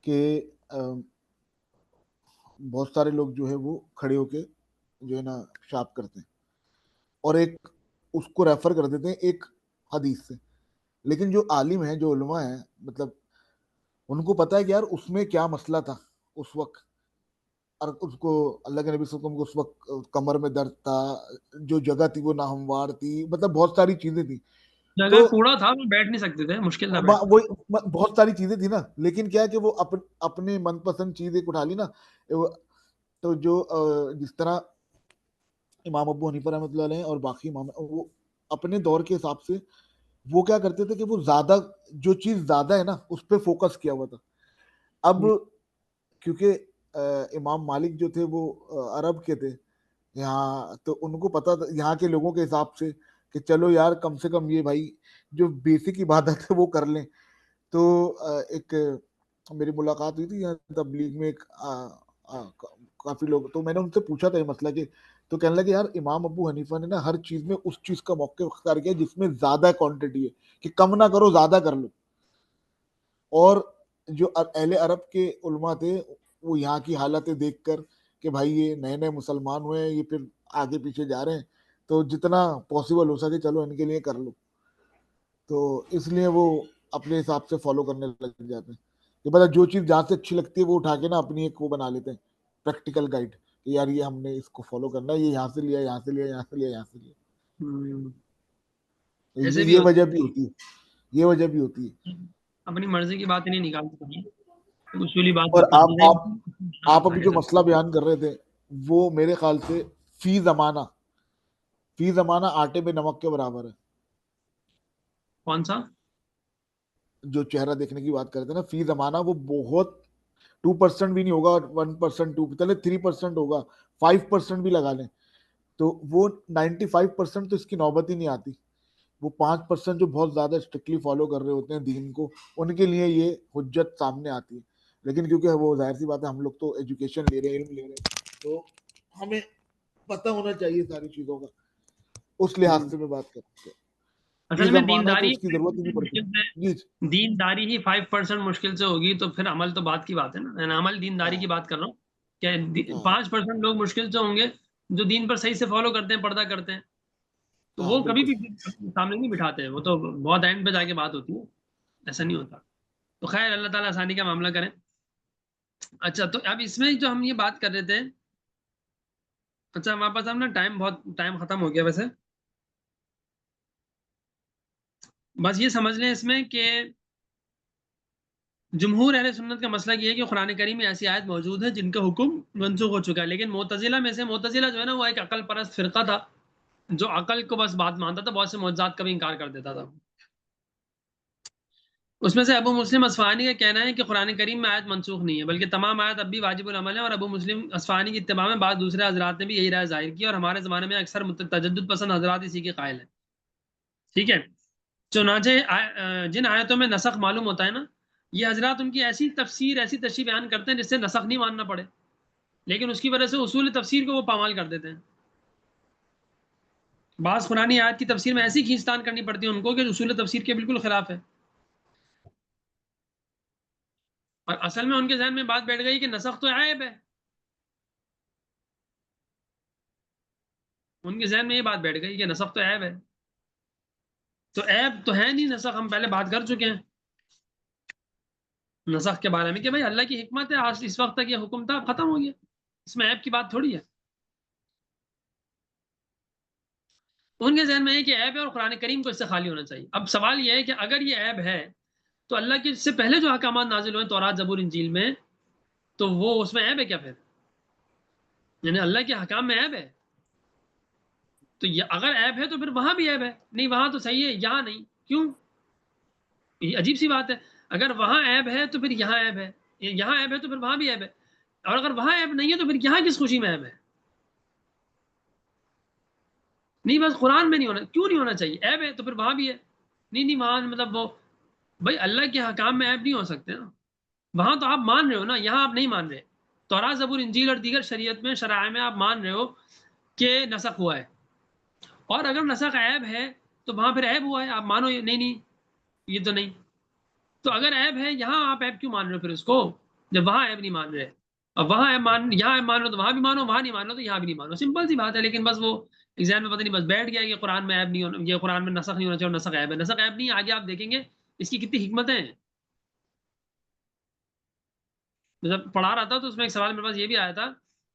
کہ بہت سارے لوگ جو ہے وہ کھڑے ہو کے جو ہے نا شاپ کرتے ہیں اور ایک اس کو ریفر کر دیتے ہیں ایک حدیث سے، لیکن جو عالم ہیں، جو علماء ہیں، مطلب ان کو پتا ہے کہ یار اس میں کیا مسئلہ تھا اس وقت، اور اس کو اللہ کے نبی صلی اللہ علیہ وسلم کو اس وقت کمر میں درد تھا، جو جگہ تھی وہ ناہموار تھی، مطلب بہت ساری چیزیں تھیں، جگہ کوڑا تھا، وہ بیٹھ نہیں سکتے تھے، مشکل تھا بیٹھ. وہی بہت ساری چیزیں تھی نا، لیکن کیا کہ وہ اپنے من پسند چیز ایک اٹھا لی نا. تو جو جس طرح امام ابو حنیفہ رحمۃ اللہ علیہ اور باقی امام، وہ اپنے دور کے حساب سے وہ کیا کرتے تھے کہ وہ زیادہ جو چیز زیادہ ہے نا اس پہ فوکس کیا ہوا تھا. اب کیونکہ امام مالک جو تھے وہ عرب کے تھے یہاں، تو ان کو پتا تھا یہاں کے لوگوں کے حساب سے کہ چلو یار کم سے کم یہ بھائی جو بیسک عبادت ہے وہ کر لیں. تو ایک میری ملاقات ہوئی تھی یہاں تبلیغ میں، ایک کافی لوگ، تو میں نے ان سے پوچھا تھا یہ مسئلہ کہ، تو کہنے لگے یار امام ابو حنیفہ نے نا ہر چیز میں اس چیز کا موقع اختیار کیا جس میں زیادہ کوانٹٹی ہے، کہ کم نہ کرو زیادہ کر لو. اور جو اہل عرب کے علماء تھے وہ یہاں کی حالتیں دیکھ کر کہ بھائی یہ نئے نئے مسلمان ہوئے ہیں، یہ پھر آگے پیچھے جا رہے ہیں، تو جتنا پاسبل ہو سکے چلو ان کے لیے کر لو. تو اس لیے وہ اپنے حساب سے فالو کرنے لگ جاتے ہیں کہ پتہ جو چیز جہاں سے اچھی لگتی ہے وہ اٹھا کے نا اپنی ایک وہ بنا لیتے ہیں پریکٹیکل گائیڈ کہ یار یہ ہم نے اس کو فالو کرنا ہے، یہ یہاں سے لیا، یہاں سے لیا، یہاں سے لیا، یہاں سے لیا. یہ وجہ بھی ہوتی ہے، یہ وجہ بھی ہوتی ہے. اپنی مرضی کی بات نہیں نکالتے، اصولی بات. اور آپ ابھی جو مسئلہ بیان کر رہے تھے وہ میرے خیال سے فی زمانہ آٹے میں نمک کے برابر ہے. کون سا؟ جو چہرہ دیکھنے کی بات کرتے ہیں نا، فی زمانہ وہ بہت 2% بھی نہیں ہوگا، 1% 2 چلے 3% ہوگا، 5% بھی لگا لیں تو وہ 95% تو اس کی نوبت ہی نہیں آتی. وہ 5% جو بہت زیادہ اسٹرکٹلی فالو کر رہے ہوتے ہیں دین کو، ان کے لیے یہ حجت سامنے آتی ہے. لیکن کیونکہ وہ ظاہر سی بات ہے ہم لوگ تو ایجوکیشن لے رہے ہیں، علم لے رہے ہیں، تو ہمیں پتہ ہونا چاہیے ساری چیزوں کا. اس لحاظ سے میں بات کرتا ہوں. اصل میں دینداری اس کی ضرورت ہی نہیں پڑتی. دینداری ہی 5% مشکل سے ہوگی تو پھر عمل تو بات کی بات ہے نا. عمل دینداری کی بات کر رہا ہوں کہ 5% لوگ مشکل سے ہوں گے جو دین پر صحیح سے فالو کرتے ہیں، پردہ کرتے ہیں، تو وہ کبھی بھی سامنے نہیں بٹھاتے ہیں، وہ تو بہت اینڈ پہ جا کے بات ہوتی ہے، ایسا نہیں ہوتا. تو خیر اللہ تعالیٰ آسانی کا معاملہ کریں. اچھا تو اب اس میں جو ہم یہ بات کر رہے تھے، اچھا ہمارے پاس ہم نا ٹائم ختم ہو گیا ویسے. بس یہ سمجھ لیں اس میں کہ جمہور اہل سنت کا مسئلہ یہ ہے کہ قرآن کریم میں ایسی آیت موجود ہے جن کا حکم منسوخ ہو چکا ہے. لیکن معتزلہ میں سے، معتزلہ جو ہے نا وہ ایک عقل پرست فرقہ تھا جو عقل کو بس بات مانتا تھا، بہت سے معجزات کا بھی انکار کر دیتا تھا. اس میں سے ابو مسلم اصفہانی کا کہنا ہے کہ قرآن کریم میں آیت منسوخ نہیں ہے بلکہ تمام آیت اب بھی واجب العمل ہے، اور ابو مسلم اصفہانی کی اتباع میں بعض دوسرے حضرات نے بھی یہی رائے ظاہر کی، اور ہمارے زمانے میں اکثر تجدد پسند حضرات اسی کے قائل ہیں. ٹھیک ہے. چنانچہ جن آیتوں میں نسخ معلوم ہوتا ہے نا، یہ حضرات ان کی ایسی تفسیر، ایسی تشریح بیان کرتے ہیں جس سے نسخ نہیں ماننا پڑے، لیکن اس کی وجہ سے اصول تفسیر کو وہ پامال کر دیتے ہیں. بعض قرآن آیت کی تفسیر میں ایسی کھینچتان کرنی پڑتی ہے ان کو کہ اصول تفسیر کے بالکل خلاف ہے. اور اصل میں ان کے ذہن میں بات بیٹھ گئی کہ نسخ تو عیب ہے. ان کے ذہن میں یہ بات بیٹھ گئی کہ نسخ تو عیب ہے. تو عیب تو ہے نہیں نسخ، ہم پہلے بات کر چکے ہیں نسخ کے بارے میں کہ بھائی اللہ کی حکمت ہے، آج اس وقت تک یہ حکم تھا، ختم ہو گیا، اس میں عیب کی بات تھوڑی ہے. ان کے ذہن میں یہ کہ عیب ہے اور قرآن کریم کو اس سے خالی ہونا چاہیے. اب سوال یہ ہے کہ اگر یہ عیب ہے تو اللہ کے سے پہلے جو احکامات نازل ہوئے تورات زبور انجیل میں، تو وہ اس میں عیب ہے کیا پھر؟ یعنی اللہ کے احکام میں عیب ہے؟ تو اگر عیب ہے تو پھر وہاں بھی عیب ہے، نہیں وہاں تو صحیح ہے یہاں نہیں، کیوں؟ یہ عجیب سی بات ہے، اگر وہاں عیب ہے تو پھر یہاں عیب ہے، یہاں عیب ہے تو پھر وہاں بھی عیب ہے، اور اگر وہاں عیب نہیں ہے تو پھر یہاں کس خوشی میں عیب ہے؟ نہیں بس قرآن میں نہیں ہونا، کیوں نہیں ہونا چاہیے؟ عیب ہے تو پھر وہاں بھی ہے، نہیں وہاں مطلب وہ بھائی اللہ کے حکام میں عیب نہیں ہو سکتے نا، وہاں تو آپ مان رہے ہو نا، یہاں آپ نہیں مان رہے۔ تورات زبور انجیل اور دیگر شریعت میں شرائع میں آپ مان رہے ہو کہ نسخ ہوا ہے، اور اگر نسخ عیب ہے تو وہاں پھر عیب ہوا ہے، آپ مانو نہیں یہ تو نہیں، تو اگر عیب ہے یہاں آپ عیب کیوں مان رہے ہو پھر اس کو، جب وہاں عیب نہیں مان رہے؟ اب وہاں یہاں عیب مان رہے تو وہاں بھی مانو، وہاں نہیں مان رہے تو یہاں بھی نہیں مانو، سمپل سی بات ہے۔ لیکن بس وہ ایگزام میں پتہ نہیں بس بیٹھ گیا کہ قرآن میں عیب نہیں ہونا، یہ قرآن میں نسخ نہیں ہونا چاہیے، نسخ عیب ہے، نسخ عیب نہیں ہے، آگے آپ دیکھیں گے اس کی کتنی حکمتیں ہیں۔ جب پڑھا رہا تھا تو اس میں ایک سوال میرے پاس یہ بھی آیا تھا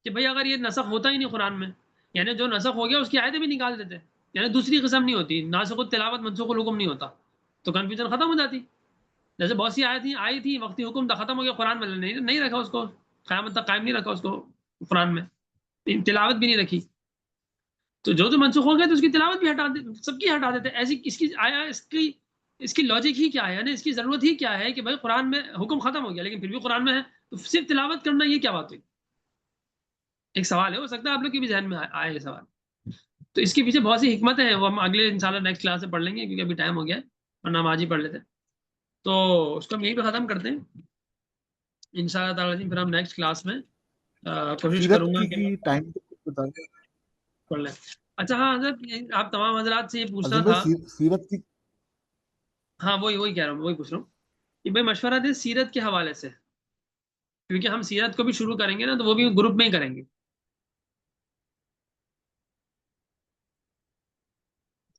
کہ بھئی اگر یہ نسخ ہوتا ہی نہیں قرآن میں، یعنی جو نسخ ہو گیا اس کی آیتیں بھی نکال دیتے، یعنی دوسری قسم نہیں ہوتی، ناسخ التلاوت منسوخ الحکم نہیں ہوتا، تو کنفیوژن ختم ہو جاتی۔ جیسے بہت سی آیتیں آئی تھی وقتی حکم تھا، ختم ہو گیا، قرآن میں نہیں رکھا اس کو، قیامت تک قائم نہیں رکھا اس کو قرآن میں، تلاوت بھی نہیں رکھی، تو جو منسوخ ہو گیا تو اس کی تلاوت بھی ہٹا دے، سب کی ہٹا دیتے، ایسی اس کی لاجک ہی کیا ہے، یعنی اس کی ضرورت ہی کیا ہے کہ بھائی قرآن میں حکم ختم ہو گیا لیکن پھر بھی قرآن میں ہے، تو صرف تلاوت کرنا یہ کیا بات ہوئی؟ ایک سوال ہے، ہو سکتا ہے آپ لوگ کے بھی ذہن میں آئے یہ سوال، تو اس کے پیچھے بہت سی حکمتیں ہیں، وہ ہم اگلے انشاءاللہ نیکسٹ کلاس سے پڑھ لیں گے کیونکہ ابھی ٹائم ہو گیا ہے، ورنہ ہم آج ہی پڑھ لیتے ہیں، تو اس کو ہم یہیں پہ ختم کرتے ہیں انشاءاللہ تعالیٰ، پھر ہم نیکسٹ کلاس میں کوشش سیرت کروں گا کہ کی ٹائم بتا دیں پڑھ لیں۔ اچھا ہاں حضرت، آپ تمام حضرات سے یہ پوچھنا عظیم تھا، بھائی، سیرت کی ہاں وہی کہہ رہا ہوں، وہی پوچھ رہا ہوں کہ بھائی مشورہ دیں سیرت کے حوالے سے، کیونکہ ہم سیرت کو بھی شروع کریں گے نا تو وہ بھی گروپ میں ہی کریں گے،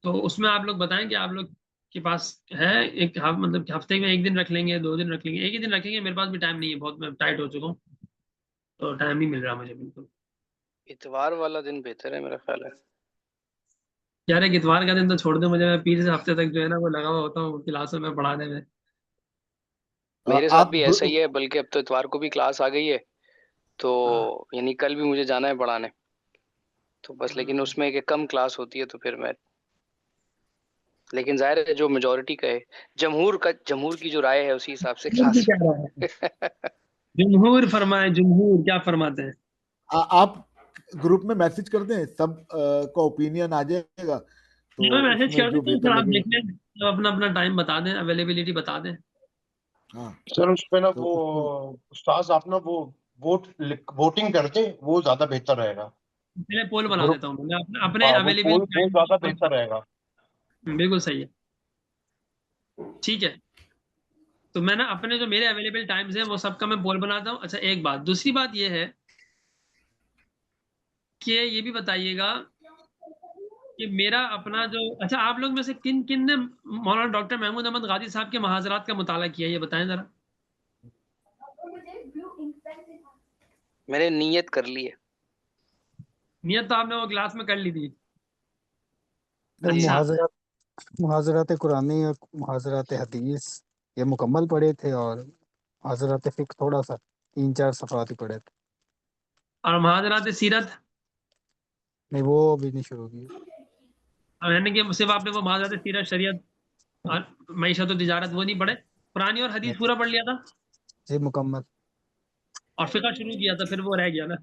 تو اس میں آپ لوگ بتائیں کہ آپ لوگ کے پاس ہے ایک مطلب کہ ہفتے میں ایک دن رکھ لیں گے، 2 دن رکھ لیں گے، ایک ہی دن رکھیں گے، میرے پاس بھی ٹائم نہیں ہے، بہت میں ٹائٹ ہو چکا ہوں، تو ٹائم نہیں مل رہا مجھے بالکل۔ اتوار والا دن بہتر ہے میرا خیال ہے۔ یار ایک اتوار کا دن تو چھوڑ دیں مجھے، میں پیر سے ہفتے تک جو ہے نا وہ لگا ہوا ہوتا ہوں کلاسوں میں پڑھانے میں۔ میرے ساتھ آپ بھی ایسا ہی ہے، بلکہ اب تو اتوار کو بھی کلاس آ گئی ہے، تو یعنی کل بھی مجھے جانا ہے پڑھانے، تو بس لیکن اس میں کہ کم کلاس ہوتی ہے تو پھر میں، لیکن ظاہر ہے جو میجورٹی کا ہے، جمہور کی جو رائے ہے اسی حساب سے جمہور کلاس کیا رہا ہے؟ جمہور فرمائے، جمہور کیا فرماتے ہیں؟ آپ گروپ میں میسج کر دیں، سب کا اوپینین آ جائے گا، میں تو اس میسج میں کر جو دیتا ہوں، بہتر پھر آپ لگے لکھ لیں، تو اپنا ٹائم بتا دیں، اویلیبلٹی بتا دیں۔ ہاں سر اس پہ نا تو وہ اس میں استاذ آپ نا وہ ووٹنگ کرتے وہ زیادہ بہتر رہے گا، پہلے پول بنا گروپ، دیتا ہوں میں اپنے ہاں وہ اویلیبل وہ زیادہ بہتر رہے گا۔ بالکل صحیح ہے، ٹھیک ہے، تو میں نا اپنے جو میرے اویلیبل ٹائمز ہیں وہ سب کا میں پول بناتا ہوں۔ اچھا ایک بات، دوسری بات یہ ہے کہ یہ بھی بتائیے گا کہ میرا اپنا جو، اچھا آپ لوگ میں سے کن کن نے مولانا ڈاکٹر محمود احمد غازی صاحب کے محاضرات کا مطالعہ کیا ہے، یہ بتائیں ذرا۔ میں نے نیت کر لی ہے۔ نیت تو آپ نے وہ کلاس میں کر لی تھی۔ پھر اچھا محاضرات قرآنی اور محاضرات حدیث یہ مکمل پڑھے تھے، اور محاضرات فقہ تھوڑا سا 3-4 صفحات ہی پڑھے تھے، اور محاضرات سیرت، نہیں وہ بھی نہیں شروع کی۔ یعنی کہ صرف آپ نے وہ محاضرات سیرت، شریعت اور معیشت و تجارت وہ نہیں پڑھے، قرآن اور حدیث پورا پڑھ لیا تھا جی مکمل، اور فقہ شروع کیا تھا، پھر وہ رہ گیا نا،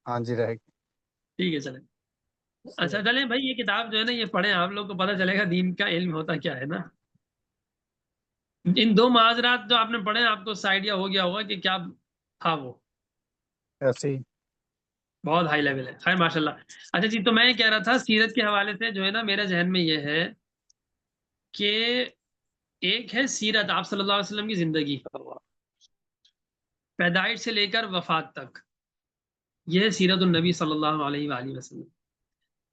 ہاں جی رہ گئی۔ ٹھیک ہے چلیں۔ اچھا چلیں بھائی، یہ کتاب جو ہے نا یہ پڑھیں، آپ لوگ کو پتہ چلے گا دین کا علم ہوتا کیا ہے نا۔ ان 2 معاذرات جو آپ نے پڑھے آپ کو اس آئیڈیا ہو گیا ہوگا کہ کیا تھا، وہ ایسے ہی بہت ہائی لیول ہے، خیر ماشاء اللہ۔ اچھا جی، تو میں یہ کہہ رہا تھا سیرت کے حوالے سے جو ہے نا میرے ذہن میں یہ ہے کہ ایک ہے سیرت آپ صلی اللہ علیہ وسلم کی زندگی، پیدائش سے لے کر وفات تک، یہ ہے سیرت النبی صلی اللہ علیہ وآلہ وسلم۔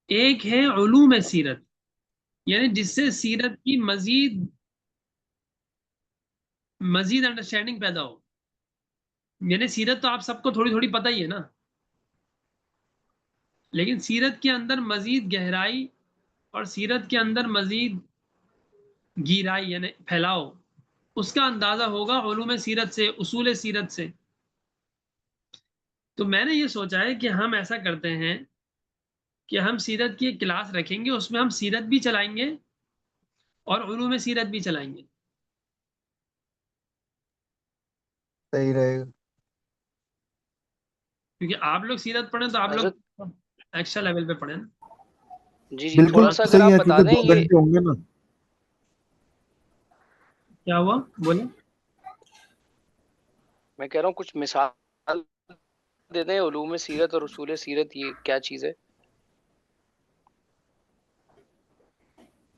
ایک ہے علوم سیرت، یعنی جس سے سیرت کی مزید انڈرسٹینڈنگ پیدا ہو، یعنی سیرت تو آپ سب کو تھوڑی تھوڑی پتہ ہی ہے نا، لیکن سیرت کے اندر مزید گہرائی اور سیرت کے اندر مزید گہرائی یعنی پھیلاؤ، اس کا اندازہ ہوگا علوم سیرت سے، اصول سیرت سے. تو میں نے یہ سوچا ہے کہ ہم ایسا کرتے ہیں کہ ہم سیرت کی ایک کلاس رکھیں گے، اس میں ہم سیرت بھی چلائیں گے اور علوم سیرت بھی چلائیں گے. صحیح رہے گا. کیونکہ آپ لوگ سیرت پڑھیں تو آپ لوگ حضرت ایکسٹرا لیول پہ پڑھیں نا. جی جی بالکل تھوڑا سا اگر صحیح آپ ہے، بتا کیونکہ دیں 2 یہ گھنٹے ہوں گے نا. کیا ہوا بولیں. میں کہہ رہا ہوں کچھ مثال دے دیں علوم سیرت اور اصول سیرت یہ کیا چیز ہے.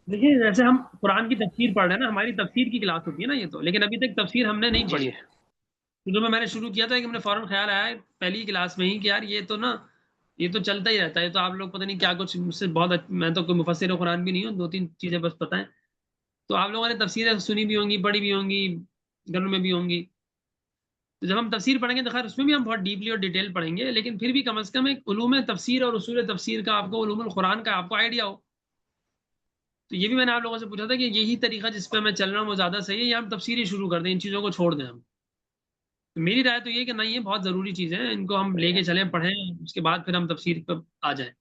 دیکھیے جیسے ہم قرآن کی تفسیر پڑھ رہے ہیں نا، ہماری تفسیر کی کلاس ہوتی ہے نا یہ تو، لیکن ابھی تک تفسیر ہم نے نہیں جی پڑھی. جی شروع میں نے شروع کیا تھا کہ مجھے فوراً خیال آیا پہلی کلاس میں ہی کہ یار یہ تو نا یہ تو چلتا ہی رہتا ہے، تو آپ لوگ پتہ نہیں کیا کچھ مجھ سے بہت میں تو کوئی مفسر قرآن بھی نہیں ہوں، 2-3 چیزیں بس پتہ ہیں. تو آپ لوگوں نے تفسیریں سنی بھی ہوں گی، پڑھی بھی ہوں گی، گھروں میں بھی ہوں گی. تو جب ہم تفسیر پڑھیں گے تو خیر اس میں بھی ہم بہت ڈیپلی اور ڈیٹیل پڑھیں گے، لیکن پھر بھی کم از کم ایک علوم تفسیر اور اصول تفسیر کا آپ کو، علوم القرآن کا آپ کو آئیڈیا ہو. تو یہ بھی میں نے آپ لوگوں سے پوچھا تھا کہ یہی طریقہ جس پہ میں چل رہا ہوں وہ زیادہ صحیح ہے یا ہم تفسیر ہی شروع کر دیں، ان چیزوں کو چھوڑ دیں ہم. تو میری رائے تو یہ کہ نہیں، یہ بہت ضروری چیز ہے، ان کو ہم لے کے چلیں، پڑھیں، اس کے بعد پھر ہم تفسیر پر آ جائیں.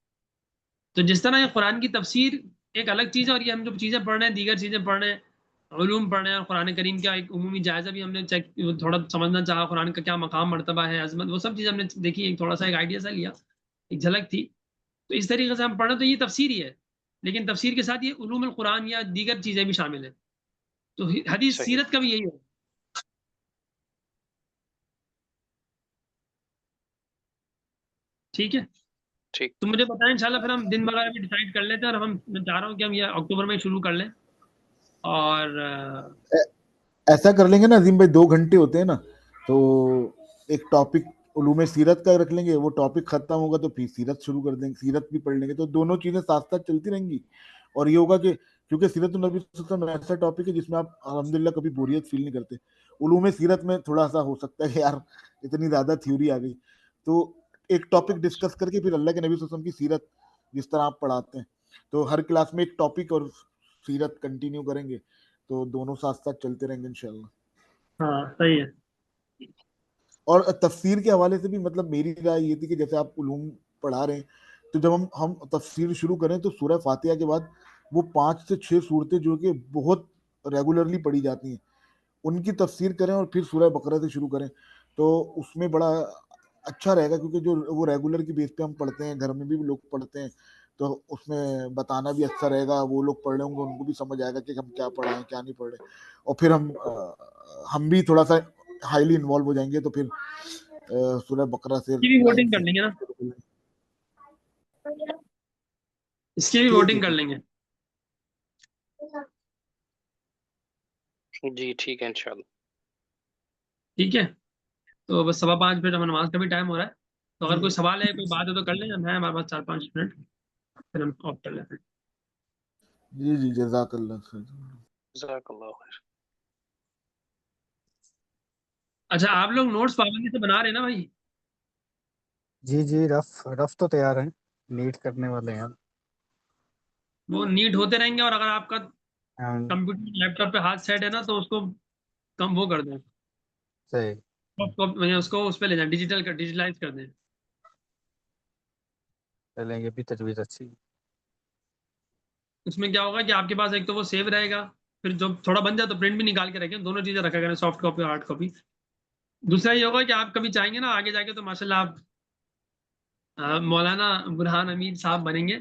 تو جس طرح یہ قرآن کی تفسیر ایک الگ چیز ہے، اور یہ ہم جو چیزیں پڑھ رہے ہیں، دیگر چیزیں پڑھ رہے ہیں، علوم پڑھ رہے ہیں، اور قرآن کریم کا ایک عمومی جائزہ بھی ہم نے چیک تھوڑا سمجھنا چاہا، قرآن کا کیا مقام مرتبہ ہے، عظمت، وہ سب چیزیں ہم نے دیکھی، ایک تھوڑا سا ایک آئیڈیا سا لیا، ایک جھلک تھی. تو اس طریقے سے ہم پڑھ رہے ہیں، تو یہ تفسیر ہی ہے، لیکن تفسیر کے ساتھ یہ علوم القرآن یا دیگر چیزیں بھی شامل ہیں. تو حدیث صحیح. سیرت کا بھی یہی ہے. ٹھیک ہے، ٹھیک. تو مجھے بتائیں انشاءاللہ، پھر ہم دن وغیرہ بھی ڈیسائیڈ کر لیتے ہیں، اور میں چاہ رہا ہوں کہ ہم یہ اکتوبر میں شروع کر لیں. اور ایسا کر لیں گے نا عظیم بھائی، 2 گھنٹے ہوتے ہیں نا، تو ایک ٹاپک علوم سیرت کا رکھ لیں گے، وہ ٹاپک ختم ہوگا تو پھر سیرت شروع کر دیں گے، سیرت بھی پڑھ لیں گے، تو دونوں چیزیں ساتھ ساتھ چلتی رہیں گی. اور یہ ہوگا کہ کیونکہ سیرت النبی صلی اللہ علیہ وسلم ایسا ٹاپک ہے جس میں آپ الحمدللہ کبھی بوریت فیل نہیں کرتے. علوم سیرت میں تھوڑا سا ہو سکتا ہے کہ یار اتنی زیادہ تھیوری آ گئی، تو ایک ٹاپک ڈسکس کر کے پھر اللہ کے نبی صلی اللہ علیہ وسلم کی سیرت جس طرح آپ پڑھاتے ہیں، تو ہر کلاس میں ایک ٹاپک اور سیرت کنٹینیو کریں گے، تو دونوں ساتھ ساتھ چلتے رہیں گے انشاءاللہ. ہاں صحیح ہے. اور تفسیر کے حوالے سے بھی مطلب میری رائے یہ تھی کہ جیسے آپ علوم پڑھا رہے ہیں، تو جب ہم تفسیر شروع کریں تو سورہ فاتحہ کے بعد وہ 5 سے 6 صورتیں جو کہ بہت ریگولرلی پڑھی جاتی ہیں، ان کی تفسیر کریں اور پھر سورہ بقرہ سے شروع کریں، تو اس میں بڑا اچھا رہے گا. کیونکہ جو وہ ریگولر کی بیس پہ ہم پڑھتے ہیں، گھر میں بھی لوگ پڑھتے ہیں، تو اس میں بتانا بھی اچھا رہے گا. وہ لوگ پڑھ رہے ہوں گے، ان کو بھی سمجھ آئے گا کہ ہم کیا پڑھ رہے ہیں کیا نہیں پڑھ رہے. اور پھر ہم بھی تھوڑا سا ہائیلی انوالو ہو جائیں گے، تو پھر سورہ بقرہ سے اس کی بھی لائن ووٹنگ کر سے لیں گے نا، اس کی بھی ٹھیک ووٹنگ کر ہے. لیں گے. جی ٹھیک ہے انشاءاللہ. ٹھیک ہے، تو بس 5:15 پھر ہمیں نماز کا بھی ٹائم ہو رہا ہے. تو اگر جی کوئی سوال ہے، کوئی بات ہے تو کر لیں، ہم ہیں ہمارے پاس 4-5 منٹ، پھر ہم آف کر لیتے ہیں. جی جی جزاک اللہ خیر. جزاک اللہ خیر. اچھا آپ لوگ نوٹس پابندی سے بنا رہے ہیں نا بھائی؟ جی رف تو تیار ہیں، نیٹ کرنے والے ہیں. وہ نیٹ ہوتے رہیں گے، اور اگر آپ کا ہاں کمپیوٹر لیپ ٹاپ پہ ہاتھ سیٹ ہے نا، تو اس کو کم وہ کر دیں، صحیح، اس کو اس پہ لے جائیں، ڈیجیٹلائز کر دیں. چلیں گے بھی تجویز اچھی. اس میں کیا ہوگا کہ آپ کے پاس ایک تو وہ سیو رہے گا، پھر جب تھوڑا بن جائے تو پرنٹ بھی نکال کے رکھیں، دونوں چیزیں رکھا کریں، سافٹ کاپی اور ہارڈ کاپی. دوسرا یہ ہوگا کہ آپ کبھی چاہیں گے نا آگے جا کے، تو ماشاءاللہ آپ مولانا برہان امین صاحب بنیں گے،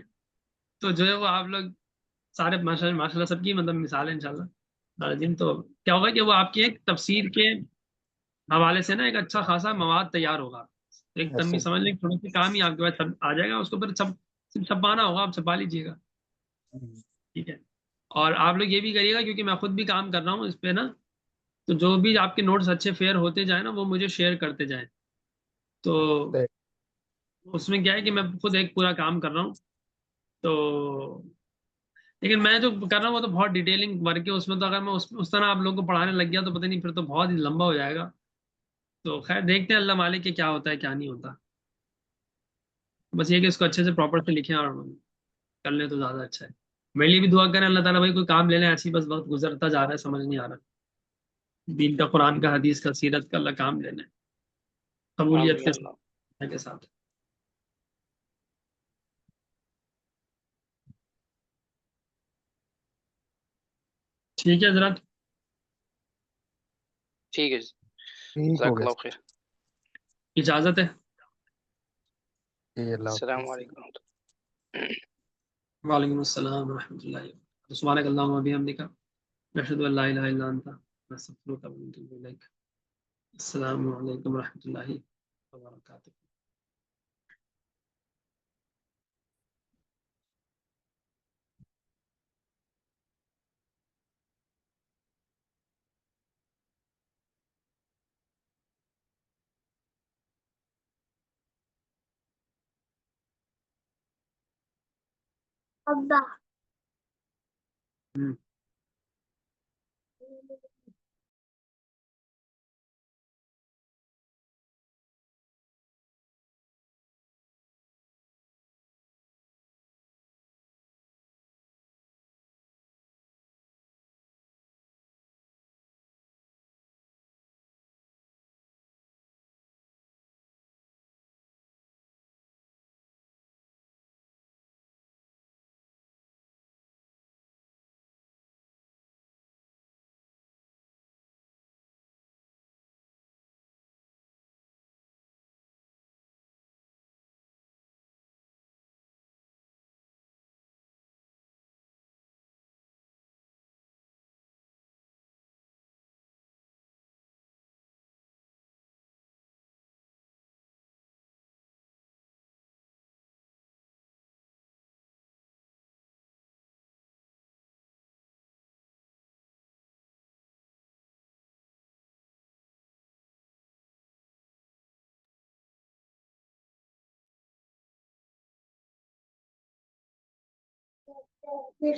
تو جو ہے وہ آپ لوگ سارے ماشاءاللہ سب کی مطلب مثال ہے انشاءاللہ. تو کیا ہوگا کہ وہ آپ کی ایک تفسیر کے حوالے سے نا ایک اچھا خاصا مواد تیار ہوگا، ایک تنظیم سمجھ لیں، تھوڑا سا کام ہی آپ کے پاس آ جائے گا، اس کو پھر صرف چھپانا ہوگا، آپ چھپا لیجیے گا. ٹھیک ہے، اور آپ لوگ یہ بھی کریے گا، کیونکہ میں خود بھی کام کر رہا ہوں اس پہ نا، تو جو بھی آپ کے نوٹس اچھے فیئر ہوتے جائیں نا، وہ مجھے شیئر کرتے جائیں. تو اس میں کیا ہے کہ میں خود ایک پورا کام کر رہا ہوں، تو لیکن میں جو کر رہا ہوں وہ تو بہت ڈیٹیلنگ ورک ہے اس میں. تو اگر میں اس طرح آپ لوگوں کو پڑھانے لگ گیا تو پتہ نہیں، پھر تو بہت ہی لمبا ہو جائے گا. تو خیر دیکھتے ہیں اللہ مالک کے کیا ہوتا ہے کیا نہیں ہوتا. بس یہ کہ اس کو اچھے سے پراپر سے لکھیں اور کر لیں تو زیادہ اچھا ہے. میرے لیے بھی دعا کریں، اللہ تعالیٰ بھائی کوئی کام لے لیں ایسی، بس وقت گزرتا جا رہا ہے، سمجھ نہیں آ رہا. دین کا، قرآن کا، حدیث کا، سیرت کا اللہ کام لینا ہے قبولیت آمین اللہ. کے ساتھ. ٹھیک ہے حضرات، ٹھیک ہے جی. ٹھیک ہو جزاک گیا. اللہ خیر. اجازت ہے. جی اللہ السلام حافظ. علیکم ورحمۃ اللہ. وعلیکم السلام ورحمۃ اللہ وبرکاتہ. سبحانک اللہم و بحمدک، نشہد ان لا الہ الا انت، نستغفرک و نتوب الیک. السلام علیکم ورحمۃ اللہ وبرکاتہ. ابا ہم. پھر